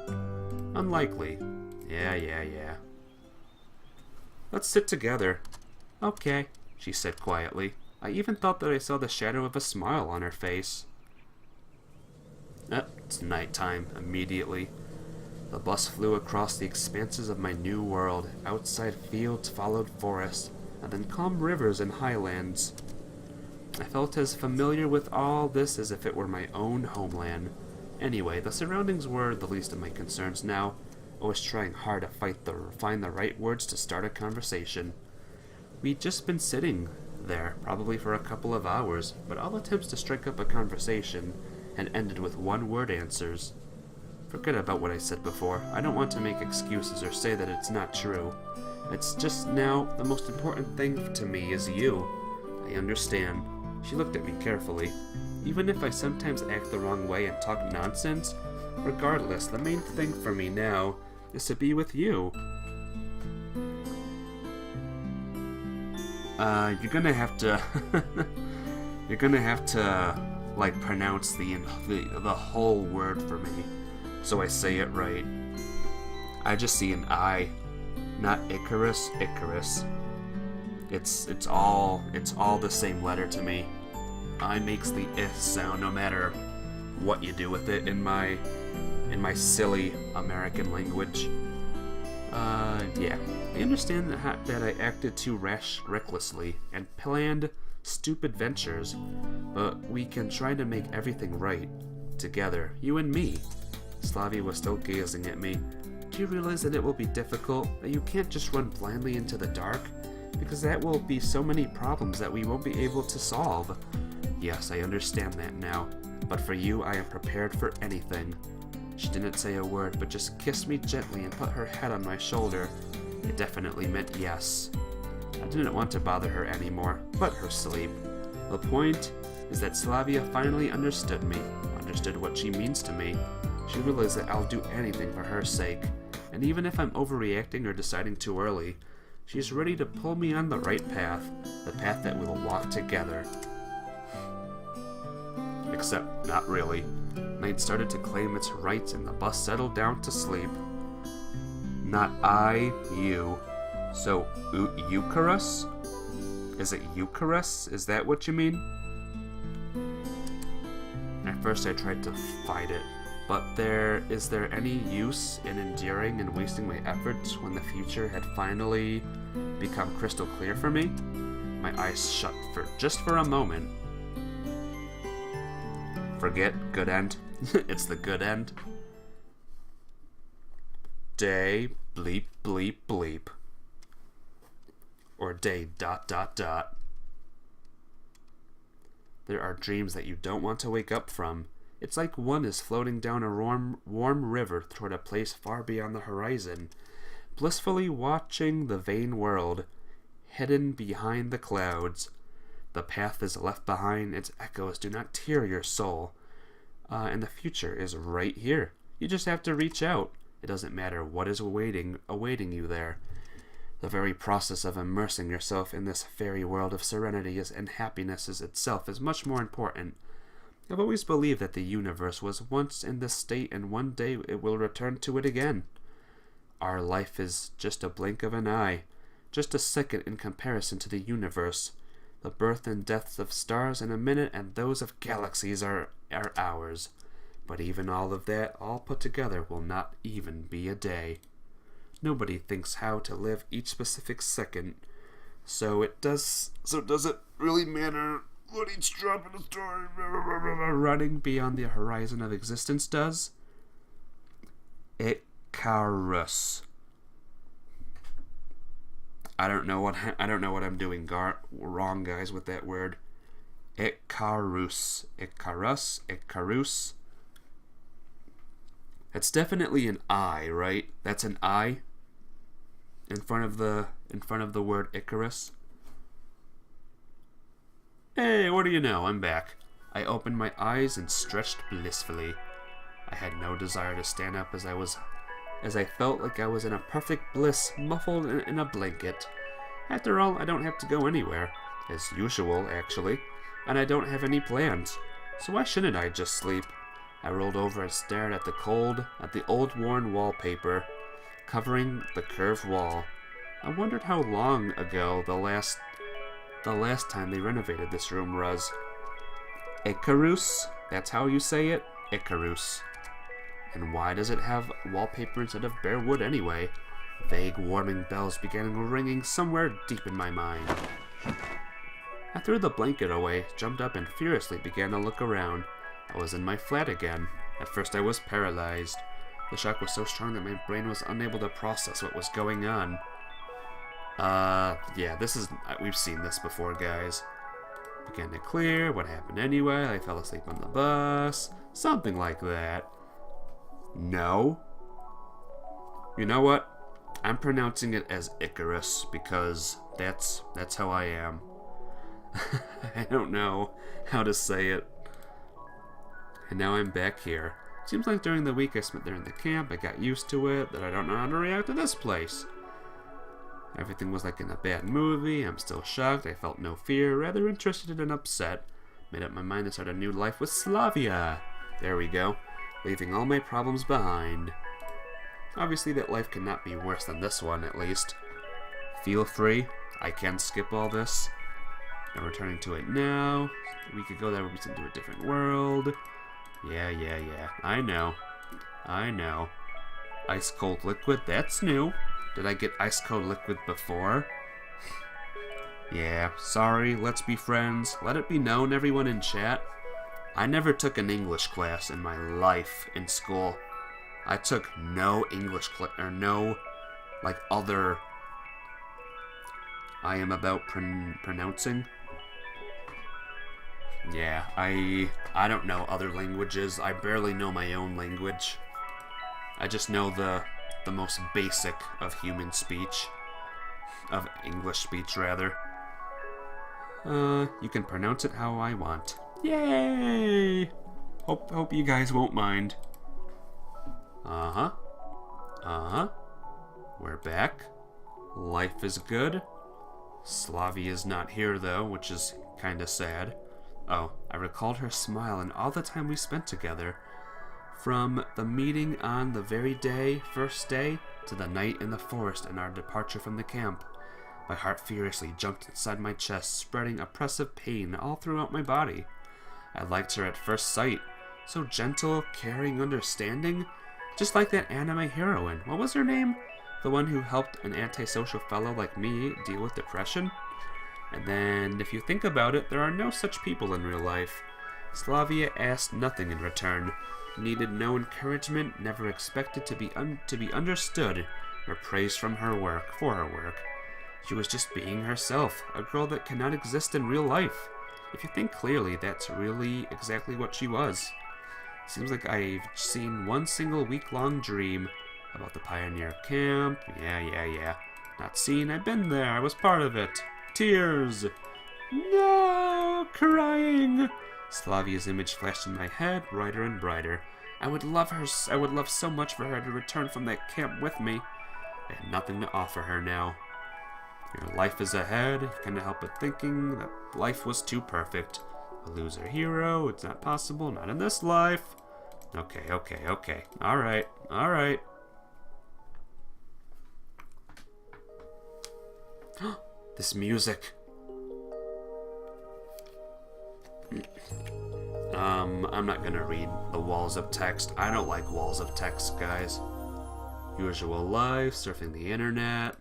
Unlikely. Yeah. Let's sit together. Okay, she said quietly. I even thought that I saw the shadow of a smile on her face. It's nighttime, immediately. The bus flew across the expanses of my new world. Outside fields followed forests, and then calm rivers and highlands. I felt as familiar with all this as if it were my own homeland. Anyway, the surroundings were the least of my concerns now. I was trying hard to find the right words to start a conversation. We'd just been sitting there, probably for a couple of hours, but all attempts to strike up a conversation had ended with one-word answers. Forget about what I said before. I don't want to make excuses or say that it's not true. It's just now, the most important thing to me is you. I understand. She looked at me carefully. Even if I sometimes act the wrong way and talk nonsense, regardless, the main thing for me now is to be with you. You're gonna have to pronounce the whole word for me, so I say it right. I just see an I, not Icarus. It's all the same letter to me. I makes the I sound no matter what you do with it in my silly American language. Yeah. I understand that I acted too recklessly and planned stupid ventures, but we can try to make everything right together, you and me. Slavya was still gazing at me. Do you realize that it will be difficult, that you can't just run blindly into the dark? Because that will be so many problems that we won't be able to solve. Yes, I understand that now, but for you I am prepared for anything. She didn't say a word, but just kissed me gently and put her head on my shoulder. It definitely meant yes. I didn't want to bother her anymore. Let her sleep. The point is that Slavya finally understood me, understood what she means to me. She realized that I'll do anything for her sake, and even if I'm overreacting or deciding too early, she's ready to pull me on the right path, the path that we'll walk together. Except, not really. Night started to claim its rights and the bus settled down to sleep. Not I, you. So, Eucharist? Is it Eucharist? Is that what you mean? At first I tried to fight it, but is there any use in enduring and wasting my efforts when the future had finally become crystal clear for me? My eyes shut just for a moment. Forget good end. It's the good end. Day, bleep, bleep, bleep. Or day, ... There are dreams that you don't want to wake up from. It's like one is floating down a warm river toward a place far beyond the horizon, blissfully watching the vain world, hidden behind the clouds. The path is left behind, its echoes do not tear your soul. And the future is right here. You just have to reach out. It doesn't matter what is awaiting you there. The very process of immersing yourself in this fairy world of serenity and happiness itself is much more important. I've always believed that the universe was once in this state and one day it will return to it again. Our life is just a blink of an eye, just a second in comparison to the universe. The birth and deaths of stars in a minute and those of galaxies are ours. But even all of that, all put together, will not even be a day. Nobody thinks how to live each specific second. So does it really matter what each drop in the story running beyond the horizon of existence does? Icarus. I don't know what I'm doing wrong, guys, with that word. Icarus. That's definitely an I, right? That's an I in front of the word Icarus. Hey, what do you know? I'm back. I opened my eyes and stretched blissfully. I had no desire to stand up as I felt like I was in a perfect bliss, muffled in a blanket. After all, I don't have to go anywhere, as usual, actually, and I don't have any plans, so why shouldn't I just sleep? I rolled over and stared at the old worn wallpaper, covering the curved wall. I wondered how long ago the last time they renovated this room was. Icarus? That's how you say it? Icarus. And why does it have wallpaper instead of bare wood anyway? Vague warning bells began ringing somewhere deep in my mind. I threw the blanket away, jumped up, and furiously began to look around. I was in my flat again. At first I was paralyzed. The shock was so strong that my brain was unable to process what was going on. Yeah, we've seen this before, guys. Began to clear, what happened anyway, I fell asleep on the bus, something like that. No. You know what? I'm pronouncing it as Icarus because that's how I am. I don't know how to say it. And now I'm back here. Seems like during the week I spent there in the camp, I got used to it, that I don't know how to react to this place. Everything was like in a bad movie. I'm still shocked. I felt no fear, rather interested and upset. Made up my mind to start a new life with Slavya. There we go. Leaving all my problems behind. Obviously that life cannot be worse than this one, at least. Feel free. I can skip all this. I'm returning to it now. A week ago that was into a different world. Yeah. I know. Ice cold liquid, that's new. Did I get ice cold liquid before? Yeah, sorry, let's be friends. Let it be known, everyone in chat. I never took an English class in my life in school. I took no English class, or no, like, other... I am about pronouncing. Yeah, I don't know other languages. I barely know my own language. I just know the most basic of human speech. Of English speech, rather. You can pronounce it how I want. Yay! Hope you guys won't mind. Uh-huh. Uh-huh. We're back. Life is good. Slavya is not here, though, which is kinda sad. Oh, I recalled her smile and all the time we spent together. From the meeting on the very first day, to the night in the forest and our departure from the camp. My heart furiously jumped inside my chest, spreading oppressive pain all throughout my body. I liked her at first sight. So gentle, caring, understanding. Just like that anime heroine. What was her name? The one who helped an antisocial fellow like me deal with depression? And then, if you think about it, there are no such people in real life. Slavya asked nothing in return, needed no encouragement, never expected to be understood or praised for her work. She was just being herself, a girl that cannot exist in real life. If you think clearly, that's really exactly what she was. Seems like I've seen one single week-long dream about the pioneer camp. Yeah. Not seen, I've been there, I was part of it. Tears. No, crying. Slavya's image flashed in my head, brighter and brighter. I would love so much for her to return from that camp with me. I had nothing to offer her now. Your life is ahead. Can't help but thinking that life was too perfect. A loser hero, it's not possible, not in this life. Okay. Alright. This music. I'm not gonna read the walls of text. I don't like walls of text, guys. Usual life, surfing the internet.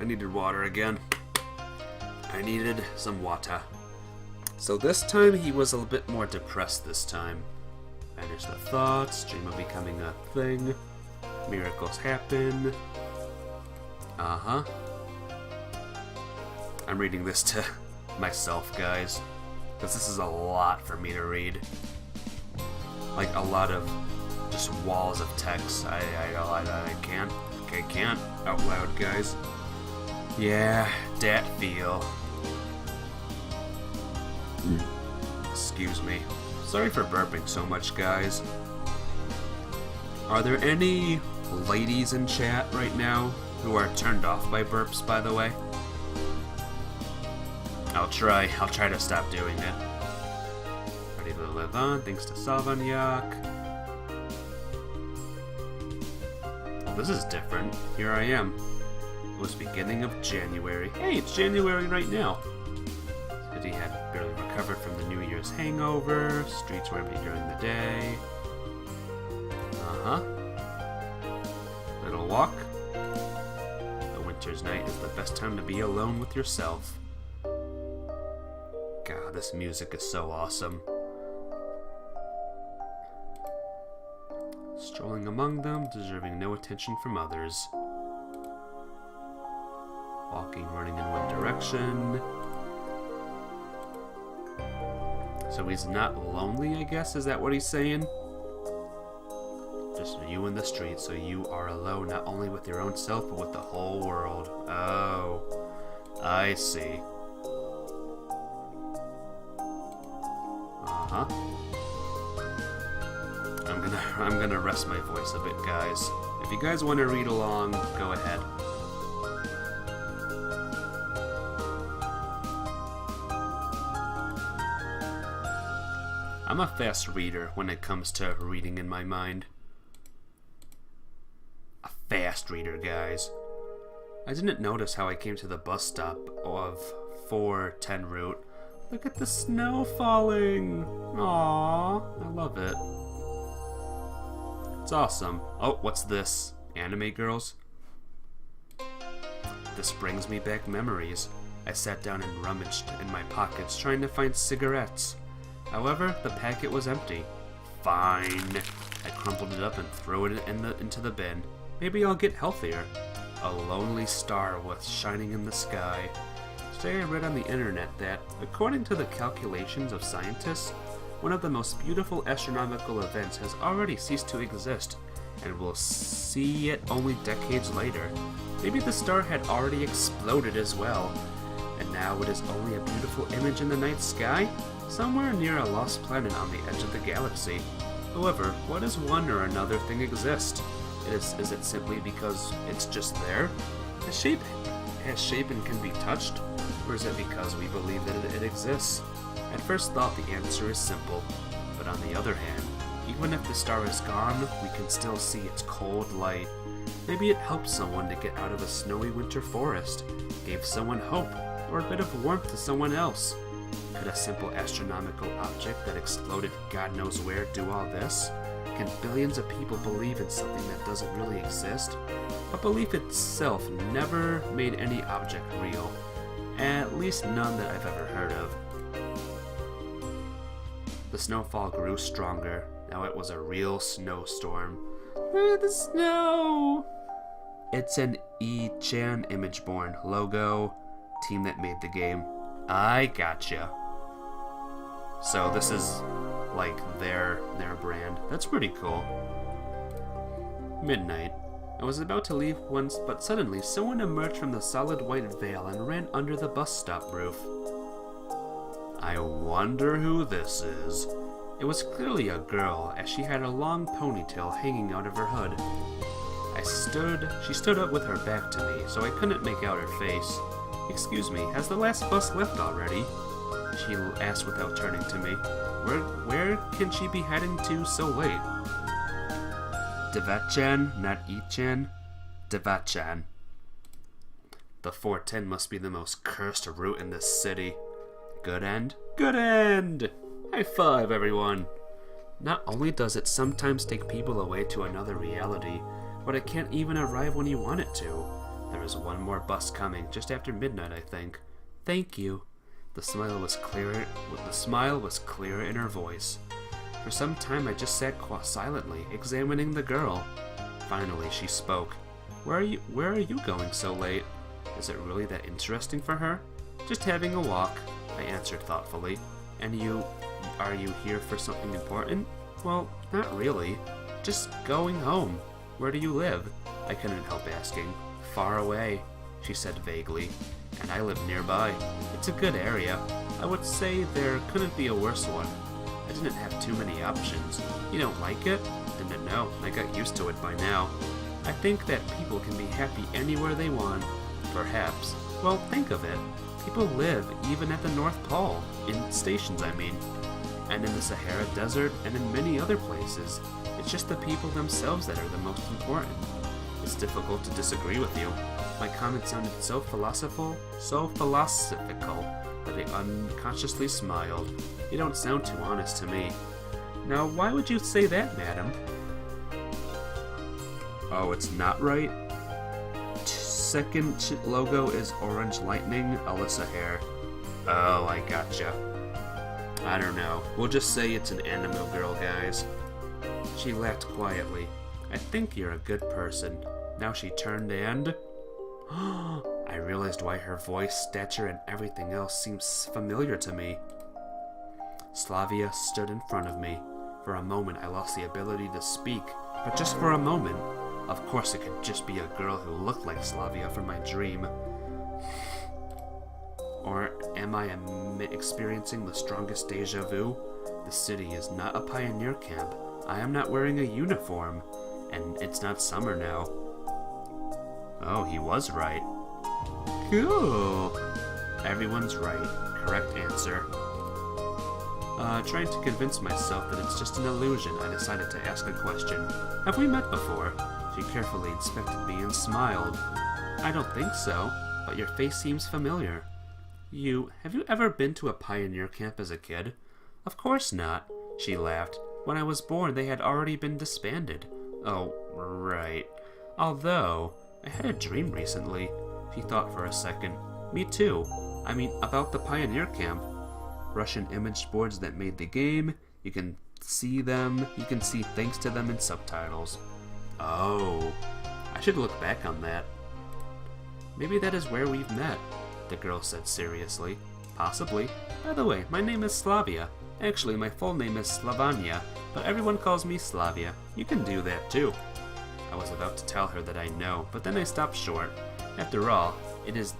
I needed water again. I needed some water. So this time he was a bit more depressed this time. Banish the thoughts, dream of becoming a thing. Miracles happen. Uh-huh. I'm reading this to myself, guys. Because this is a lot for me to read. Like, a lot of just walls of text. I can't out loud, guys. Yeah, dat feel. Excuse me. Sorry for burping so much, guys. Are there any ladies in chat right now who are turned off by burps, by the way? I'll try to stop doing it. Ready to live on, thanks to Salvanyak. Oh, this is different. Here I am. It was beginning of January. Hey, it's January right now. City had barely recovered from the New Year's hangover. Streets were empty during the day. Uh-huh. Little walk. The winter's night is the best time to be alone with yourself. God, this music is so awesome. Strolling among them, deserving no attention from others. Walking, running in one direction. So he's not lonely, I guess? Is that what he's saying? Just you in the street, so you are alone not only with your own self, but with the whole world. Oh, I see. Uh-huh. I'm gonna rest my voice a bit, guys. If you guys want to read along, go ahead. I'm a fast reader when it comes to reading in my mind. A fast reader, guys. I didn't notice how I came to the bus stop of 410 route. Look at the snow falling. Aww, I love it. It's awesome. Oh, what's this? Anime girls? This brings me back memories. I sat down and rummaged in my pockets trying to find cigarettes. However, the packet was empty. Fine. I crumpled it up and threw it into the bin. Maybe I'll get healthier. A lonely star was shining in the sky. Today I read on the internet that, according to the calculations of scientists, one of the most beautiful astronomical events has already ceased to exist, and we'll see it only decades later. Maybe the star had already exploded as well, and now it is only a beautiful image in the night sky, somewhere near a lost planet on the edge of the galaxy. However, why does one or another thing exist? Is it simply because it's just there? Has shape and can be touched? Or is it because we believe that it exists? At first thought, the answer is simple. But on the other hand, even if the star is gone, we can still see its cold light. Maybe it helped someone to get out of a snowy winter forest, gave someone hope, or a bit of warmth to someone else. Could a simple astronomical object that exploded God knows where do all this? Can billions of people believe in something that doesn't really exist? But belief itself never made any object real. At least none that I've ever heard of. The snowfall grew stronger. Now it was a real snowstorm. The snow! It's an E-Chan Imageborn logo. Team that made the game. I gotcha. So this is like their brand. That's pretty cool. Midnight. I was about to leave once, but suddenly someone emerged from the solid white veil and ran under the bus stop roof. I wonder who this is. It was clearly a girl, as she had a long ponytail hanging out of her hood. She stood up with her back to me, so I couldn't make out her face. "Excuse me, has the last bus left already?" she asked without turning to me. Where can she be heading to so late? Devachan, not Ichan. Devachan. The 410 must be the most cursed route in this city. Good end? Good end! High five, everyone! Not only does it sometimes take people away to another reality, but it can't even arrive when you want it to. There is one more bus coming, just after midnight, I think. Thank you. The smile was clearer in her voice. For some time I just sat silently, examining the girl. Finally she spoke. Where are you going so late? Is it really that interesting for her? Just having a walk, I answered thoughtfully. And are you here for something important? Well, not really. Just going home. Where do you live? I couldn't help asking. Far away, she said vaguely. And I live nearby. It's a good area. I would say there couldn't be a worse one. I didn't have too many options. You don't like it? Didn't know. I got used to it by now. I think that people can be happy anywhere they want. Perhaps. Well, think of it. People live even at the North Pole. In stations, I mean. And in the Sahara Desert and in many other places. It's just the people themselves that are the most important. It's difficult to disagree with you. My comment sounded so philosophical that I unconsciously smiled. You don't sound too honest to me. Now, why would you say that, madam? Oh, it's not right? Second logo is Orange Lightning, Alyssa Hair. Oh, I gotcha. I don't know. We'll just say it's an anime girl, guys. She laughed quietly. I think you're a good person. Now she turned and... I realized why her voice, stature, and everything else seems familiar to me. Slavya stood in front of me. For a moment I lost the ability to speak, but just for a moment. Of course it could just be a girl who looked like Slavya from my dream. Or am I experiencing the strongest deja vu? The city is not a pioneer camp. I am not wearing a uniform. And it's not summer now. Oh, he was right. Cool. Everyone's right. Correct answer. Trying to convince myself that it's just an illusion, I decided to ask a question. Have we met before? She carefully inspected me and smiled. I don't think so, but your face seems familiar. Have you ever been to a pioneer camp as a kid? Of course not, she laughed. When I was born, they had already been disbanded. Oh, right. Although, I had a dream recently. She thought for a second. Me too. I mean, about the pioneer camp. Russian image boards that made the game. You can see them. You can see thanks to them in subtitles. Oh, I should look back on that. Maybe that is where we've met, the girl said seriously. Possibly. By the way, my name is Slavya. Actually, my full name is Slavanya, but everyone calls me Slavya. You can do that too. I was about to tell her that I know, but then I stopped short. After all, is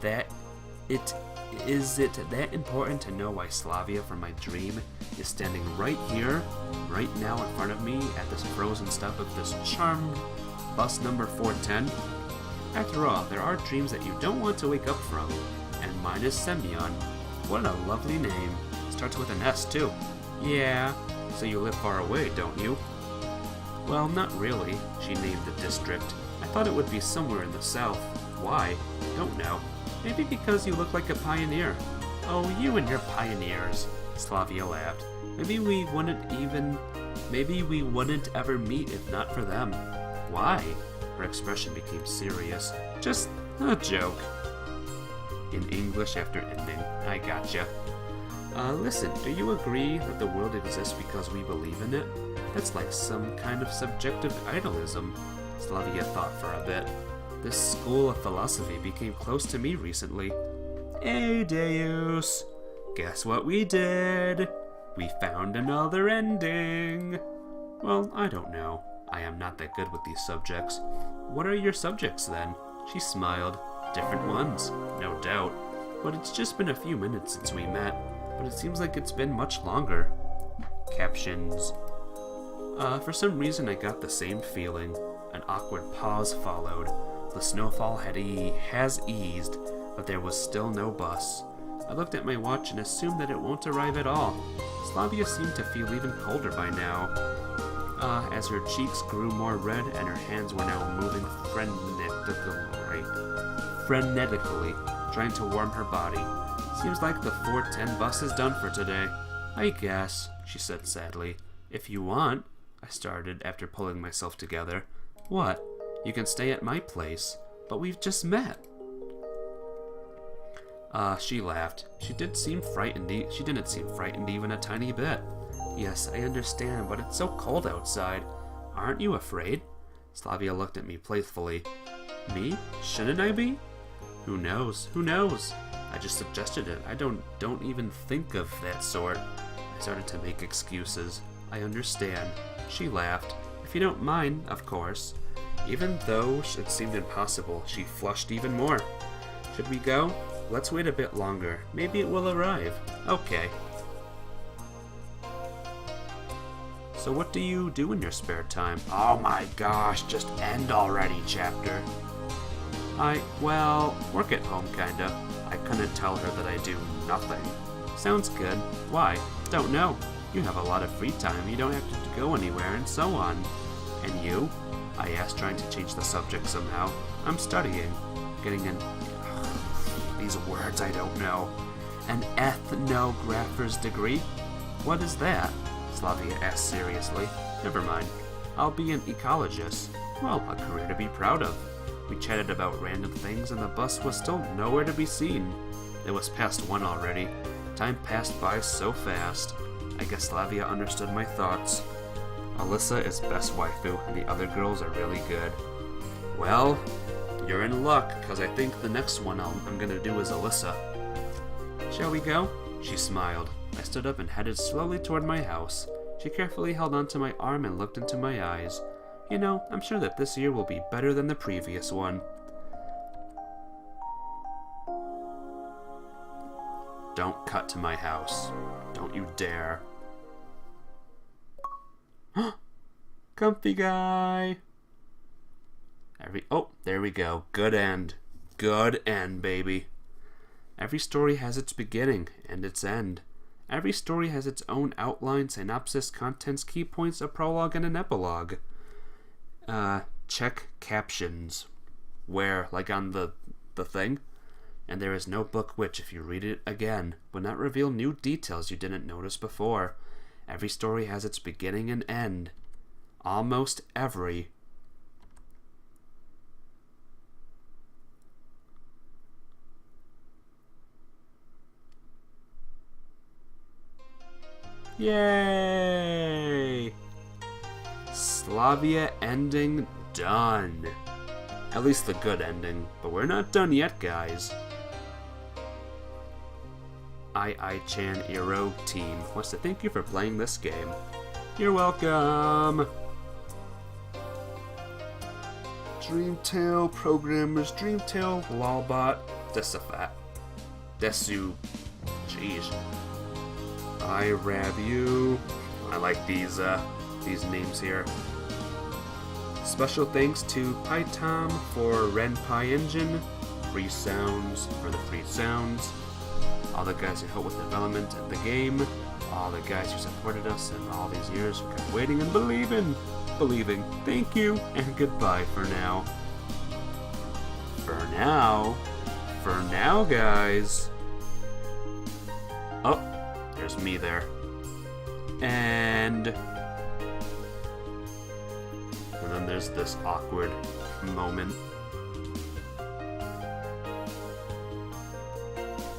it that important to know why Slavia from my dream is standing right here, right now in front of me at this frozen stop of this charmed bus number 410? After all, there are dreams that you don't want to wake up from, and mine is Semyon. What a lovely name. Starts with an S too. Yeah, so you live far away, don't you? Well, not really, she named the district. I thought it would be somewhere in the south. Why? Don't know. Maybe because you look like a pioneer. Oh, you and your pioneers, Slavia laughed. Maybe we wouldn't ever meet if not for them. Why? Her expression became serious. Just a joke. In English after ending. I gotcha. Listen, do you agree that the world exists because we believe in it? That's like some kind of subjective idealism. Slavia thought for a bit. This school of philosophy became close to me recently. Hey, Deus! Guess what we did? We found another ending! Well, I don't know. I am not that good with these subjects. What are your subjects, then? She smiled. Different ones, no doubt. But it's just been a few minutes since we met. But it seems like it's been much longer. Captions. For some reason I got the same feeling. An awkward pause followed. The snowfall has eased, but there was still no bus. I looked at my watch and assumed that it won't arrive at all. Slavia seemed to feel even colder by now, as her cheeks grew more red and her hands were now moving frenetically, trying to warm her body. Seems like the 410 bus is done for today. I guess, she said sadly. If you want, I started after pulling myself together. What? You can stay at my place, but we've just met. She laughed. She didn't seem frightened even a tiny bit. Yes, I understand, but it's so cold outside. Aren't you afraid? Slavia looked at me playfully. Me? Shouldn't I be? Who knows? Who knows? I just suggested it. I don't even think of that sort. I started to make excuses. I understand. She laughed. If you don't mind, of course. Even though it seemed impossible, she flushed even more. Should we go? Let's wait a bit longer. Maybe it will arrive. Okay. So what do you do in your spare time? Oh my gosh, just end already, chapter. Work at home, kinda. I couldn't tell her that I do nothing. Sounds good. Why? Don't know. You have a lot of free time. You don't have to go anywhere, and so on. And you? I asked, trying to change the subject somehow. I'm studying. Getting these words I don't know. An ethnographer's degree? What is that? Slavia asked seriously. Never mind. I'll be an ecologist. Well, a career to be proud of. We chatted about random things and the bus was still nowhere to be seen. It was past 1 already. Time passed by so fast. I guess Slavia understood my thoughts. Alyssa is best waifu and the other girls are really good. Well, you're in luck, because I think the next one I'm gonna do is Alyssa. Shall we go? She smiled. I stood up and headed slowly toward my house. She carefully held onto my arm and looked into my eyes. You know, I'm sure that this year will be better than the previous one. Don't cut to my house. Don't you dare. Comfy guy. There we go. Good end. Good end, baby. Every story has its beginning and its end. Every story has its own outline, synopsis, contents, key points, a prologue, and an epilogue. Check captions. Where? Like on the thing? And there is no book which, if you read it again, would not reveal new details you didn't notice before. Every story has its beginning and end. Almost every. Yay! Slavia ending done. At least the good ending. But we're not done yet, guys. I-Chan Iro Team wants to thank you for playing this game. You're welcome! Dreamtail Programmers, Dreamtail Lolbot, Desafat, Desu, jeez. I Rab You. I like these names here. Special thanks to PyTom for RenPy Engine, Free Sounds for the free sounds, all the guys who helped with development of the game, all the guys who supported us in all these years who kept waiting and believing. Thank you, and goodbye for now. For now, guys. Oh, there's me there. And then there's this awkward moment.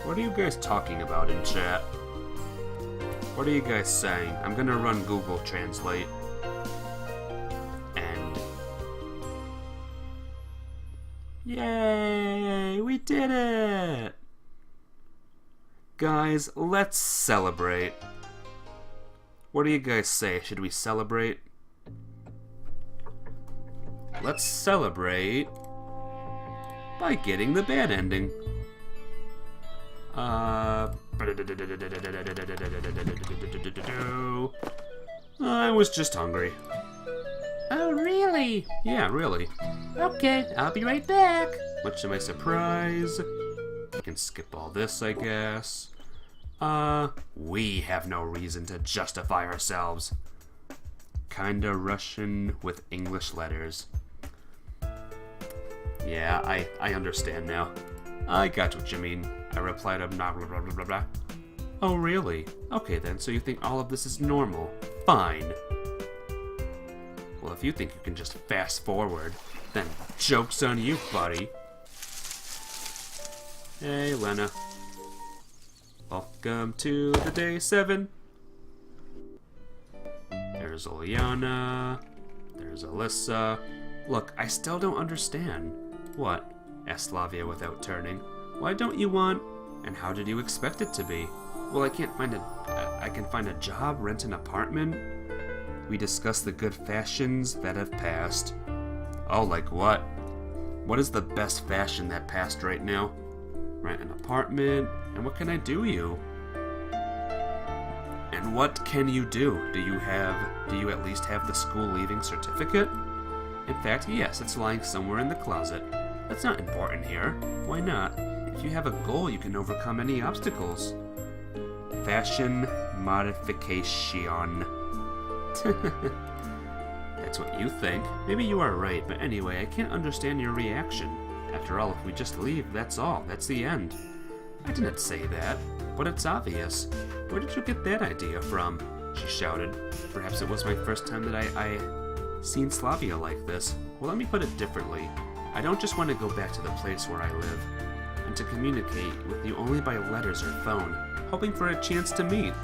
What are you guys talking about in chat? What are you guys saying? I'm gonna run Google Translate. And yay! We did it! Guys, let's celebrate. What do you guys say? Should we celebrate? Let's celebrate by getting the bad ending. I was just hungry. Oh, really? Yeah, really. Okay, I'll be right back. Much to my surprise. I can skip all this, I guess. We have no reason to justify ourselves. Kinda Russian with English letters. Yeah, I understand now. I got what you mean. I replied, blah, blah, blah, blah, blah. Oh, really? Okay then, so you think all of this is normal. Fine. Well, if you think you can just fast forward, then joke's on you, buddy. Hey, Lena. Welcome to the day 7. There's Ilyana. There's Alyssa. Look, I still don't understand. What? Asked Slavya without turning. Why don't you want... And how did you expect it to be? Well, I can find a job, rent an apartment. We discussed the good fashions that have passed. Oh, like what? What is the best fashion that passed right now? Rent an apartment, and what can I do you? And what can you do? Do you at least have the school leaving certificate? In fact, yes, it's lying somewhere in the closet. That's not important here. Why not? If you have a goal, you can overcome any obstacles. Fashion modification. That's what you think. Maybe you are right, but anyway, I can't understand your reaction. After all, if we just leave, that's all. That's the end. I didn't say that, but it's obvious. Where did you get that idea from? She shouted. Perhaps it was my first time that I seen Slavia like this. Well, let me put it differently. I don't just want to go back to the place where I live, and to communicate with you only by letters or phone, hoping for a chance to meet.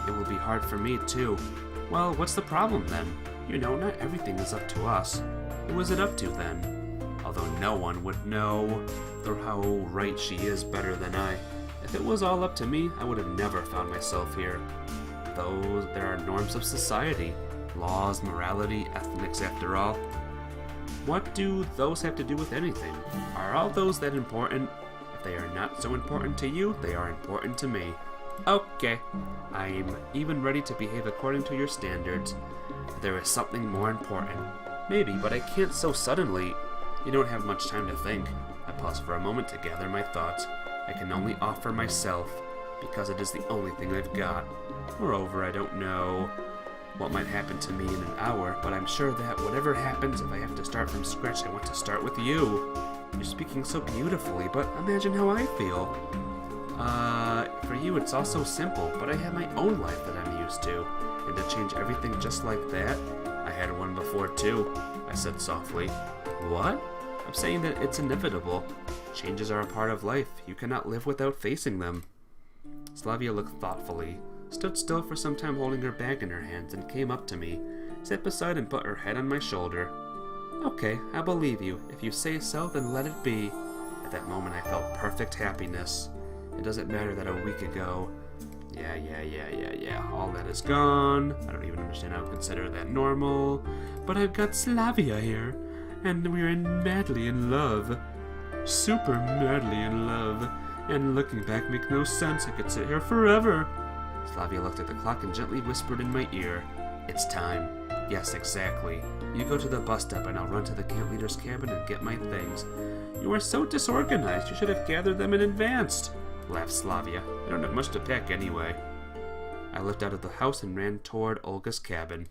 It will be hard for me, too. Well, what's the problem then? You know, not everything is up to us. Who is it up to then? Although no one would know how right she is better than I. If it was all up to me, I would have never found myself here. Though there are norms of society, laws, morality, ethics after all. What do those have to do with anything? Are all those that important? If they are not so important to you, they are important to me. Okay, I'm even ready to behave according to your standards. There is something more important. Maybe, but I can't so suddenly. You don't have much time to think. I pause for a moment to gather my thoughts. I can only offer myself, because it is the only thing I've got. Moreover, I don't know what might happen to me in an hour, but I'm sure that whatever happens, if I have to start from scratch, I want to start with you. You're speaking so beautifully, but imagine how I feel. For you it's all so simple, but I have my own life that I'm used to, and to change everything just like that? I had one before too, I said softly. What? I'm saying that it's inevitable. Changes are a part of life. You cannot live without facing them. Slavya looked thoughtfully, stood still for some time holding her bag in her hands, and came up to me, sat beside and put her head on my shoulder. Okay, I believe you. If you say so, then let it be. At that moment, I felt perfect happiness. It doesn't matter that a week ago... Yeah. All that is gone. I don't even understand how to consider that normal. But I've got Slavya here, and we're madly in love. Super madly in love. And looking back makes no sense. I could sit here forever. Slavya looked at the clock and gently whispered in my ear, "It's time." Yes, exactly. You go to the bus stop and I'll run to the camp leader's cabin and get my things. You are so disorganized. You should have gathered them in advance, laughed Slavya. I don't have much to pack anyway. I left out of the house and ran toward Olga's cabin.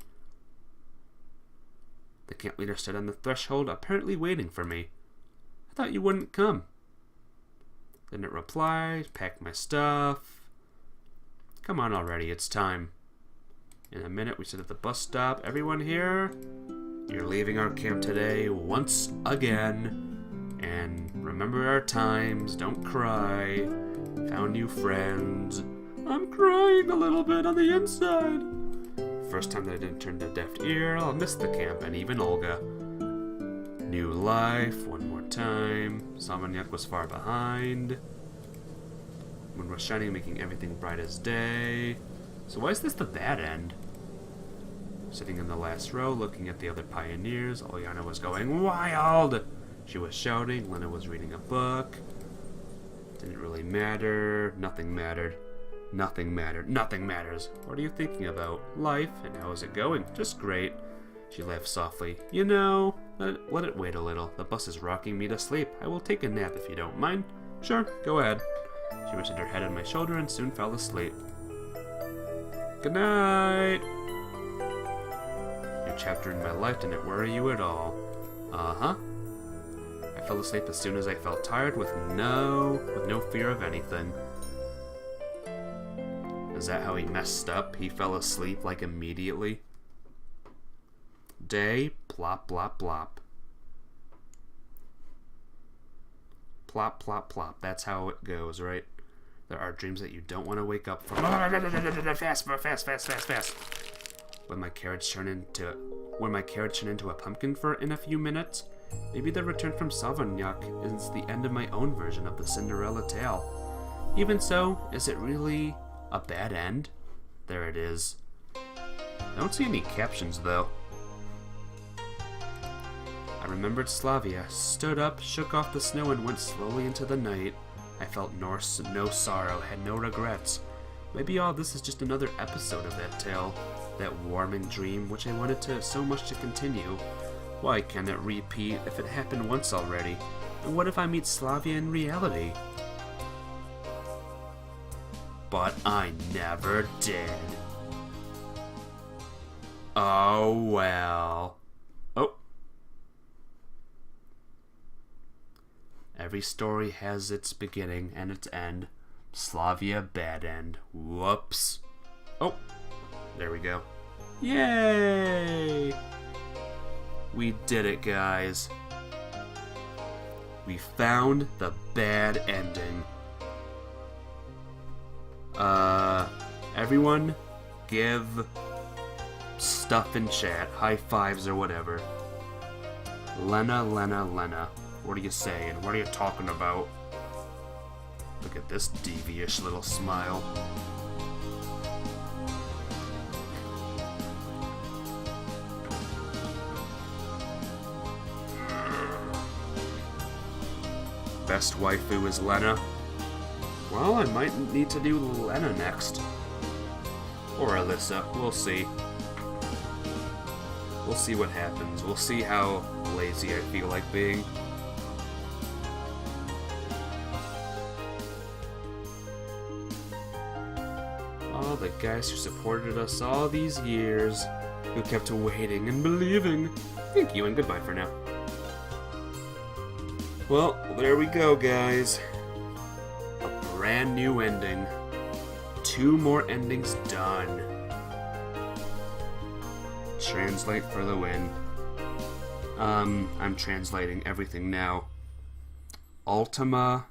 The camp leader stood on the threshold, apparently waiting for me. I thought you wouldn't come. Didn't reply, packed my stuff. Come on already, it's time. In a minute, we sit at the bus stop. Everyone here? You're leaving our camp today once again. And remember our times, don't cry. Found new friends. I'm crying a little bit on the inside. First time that I didn't turn a deaf ear, I'll miss the camp and even Olga. New life, one more time. Samanyak was far behind. Moon was shining, making everything bright as day. So why is this the bad end? Sitting in the last row, looking at the other pioneers, Olyana was going wild! She was shouting, Lena was reading a book. Didn't really matter. Nothing mattered. Nothing mattered. Nothing matters. What are you thinking about? Life, and how is it going? Just great. She laughed softly. You know, let it wait a little. The bus is rocking me to sleep. I will take a nap if you don't mind. Sure, go ahead. She rested her head on my shoulder and soon fell asleep. Good night. New chapter in my life didn't worry you at all. Uh-huh. I fell asleep as soon as I felt tired with no fear of anything. Is that how he messed up? He fell asleep like immediately? Day, plop, plop, plop. Plop, plop, plop. That's how it goes, right? There are dreams that you don't want to wake up from. Fast. Will my carriage turn into a pumpkin fur in a few minutes? Maybe the return from Savanyak is the end of my own version of the Cinderella tale. Even so, is it really a bad end? There it is. I don't see any captions though. I remembered Slavya, stood up, shook off the snow, and went slowly into the night. I felt no sorrow, had no regrets. Maybe all this is just another episode of that tale, that warming dream which I wanted so much to continue. Why can't it repeat if it happened once already? And what if I meet Slavya in reality? But I never did. Oh well. Oh. Every story has its beginning and its end. Slavya bad end. Whoops. Oh. There we go. Yay! We did it, guys. We found the bad ending. Everyone give stuff in chat, high fives or whatever. Lena. What are you saying? What are you talking about? Look at this devious little smile. Best waifu is Lena. Well, I might need to do Lena next. Or Alyssa. We'll see. We'll see what happens. We'll see how lazy I feel like being. All the guys who supported us all these years, who kept waiting and believing. Thank you and goodbye for now. Well, there we go, guys. A brand new ending. 2 more endings done. Translate for the win. I'm translating everything now. Ultima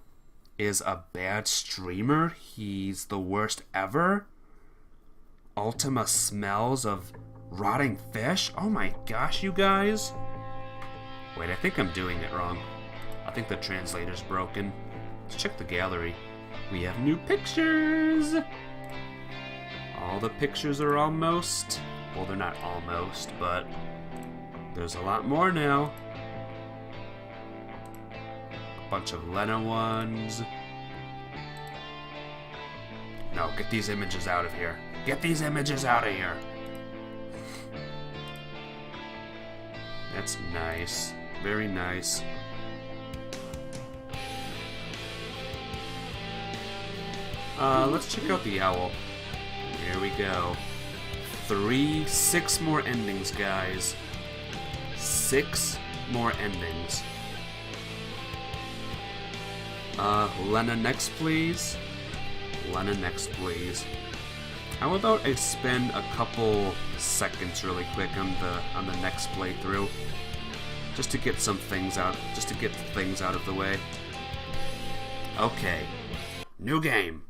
is a bad streamer. He's the worst ever. Ultima smells of rotting fish. Oh my gosh, you guys. Wait, I think I'm doing it wrong. I think the translator's broken. Let's check the gallery. We have new pictures! All the pictures are almost... Well, they're not almost, but there's a lot more now. A bunch of Lena ones. No, get these images out of here. Get these images out of here! That's nice. Very nice. Let's check out the owl. Here we go. 6 more endings, guys. 6 more endings. Lena next, please. Lena next, please. How about I spend a couple seconds really quick on the next playthrough? Just to get some things out, just to get things out of the way. Okay. New game.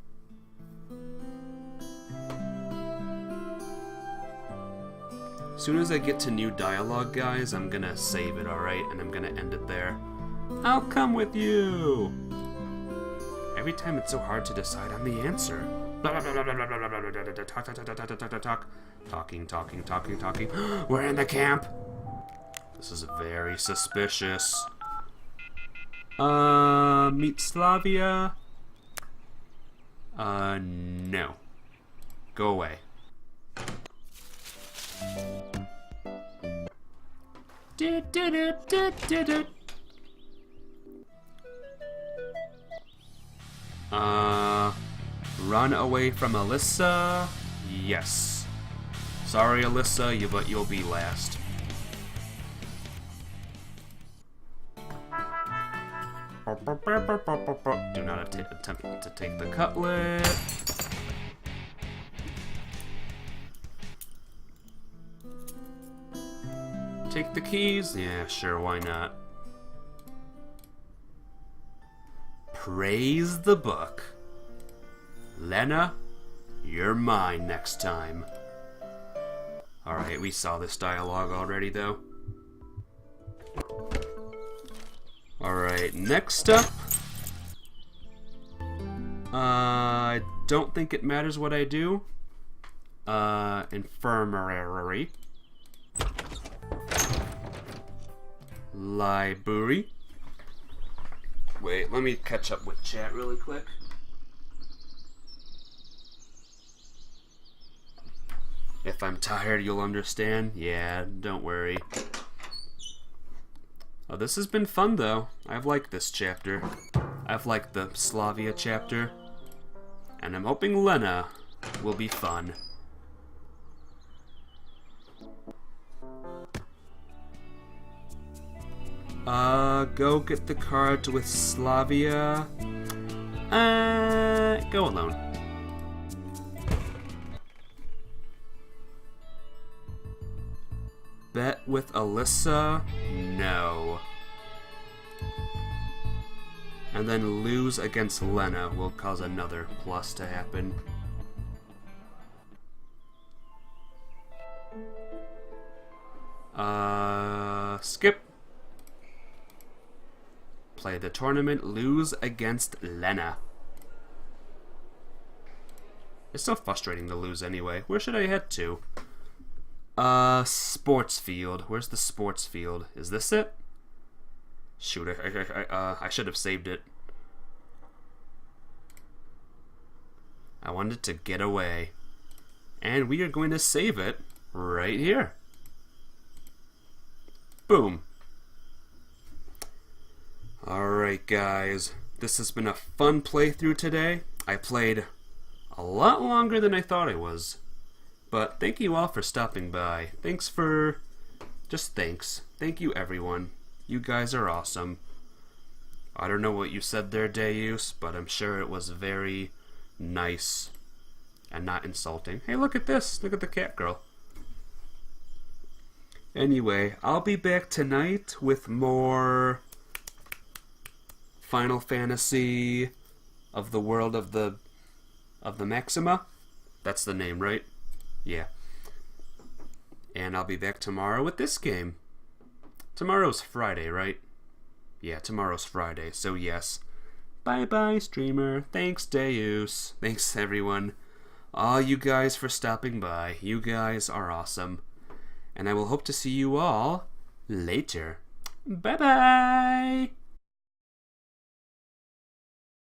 As soon as I get to new dialogue, guys, I'm gonna save it, alright? And I'm gonna end it there. I'll come with you! Every time it's so hard to decide on the answer. Talking. We're in the camp! This is very suspicious. Meet Slavya? No. Go away. Run away from Alyssa? Yes. Sorry, Alyssa, but you'll be last. Do not attempt to take the cutlet. Take the keys? Yeah, sure, why not? Praise the book. Lena, you're mine next time. Alright, we saw this dialogue already, though. Alright, next up. I don't think it matters what I do. Infirmary. Library. Wait, let me catch up with chat really quick. If I'm tired, you'll understand. Yeah, don't worry. Oh, this has been fun, though. I've liked this chapter. I've liked the Slavya chapter. And I'm hoping Lena will be fun. Go get the cards with Slavya. Go alone. Bet with Alyssa? No. And then lose against Lena will cause another plus to happen. Skip. Play the tournament, lose against Lena. It's so frustrating to lose anyway. Where should I head to? Sports field. Where's the sports field? Is this it? Shoot, I should have saved it. I wanted to get away. And we are going to save it right here. Boom. Alright guys, this has been a fun playthrough today. I played a lot longer than I thought I was. But thank you all for stopping by. Thanks. Thank you everyone. You guys are awesome. I don't know what you said there, Deus, but I'm sure it was very nice and not insulting. Hey, look at this. Look at the cat girl. Anyway, I'll be back tonight with more Final Fantasy of the World of the Maxima. That's the name, right? Yeah. And I'll be back tomorrow with this game. Tomorrow's Friday, right? Yeah, tomorrow's Friday, so yes. Bye-bye, streamer. Thanks, Deus. Thanks, everyone. All you guys for stopping by. You guys are awesome. And I will hope to see you all later. Bye-bye!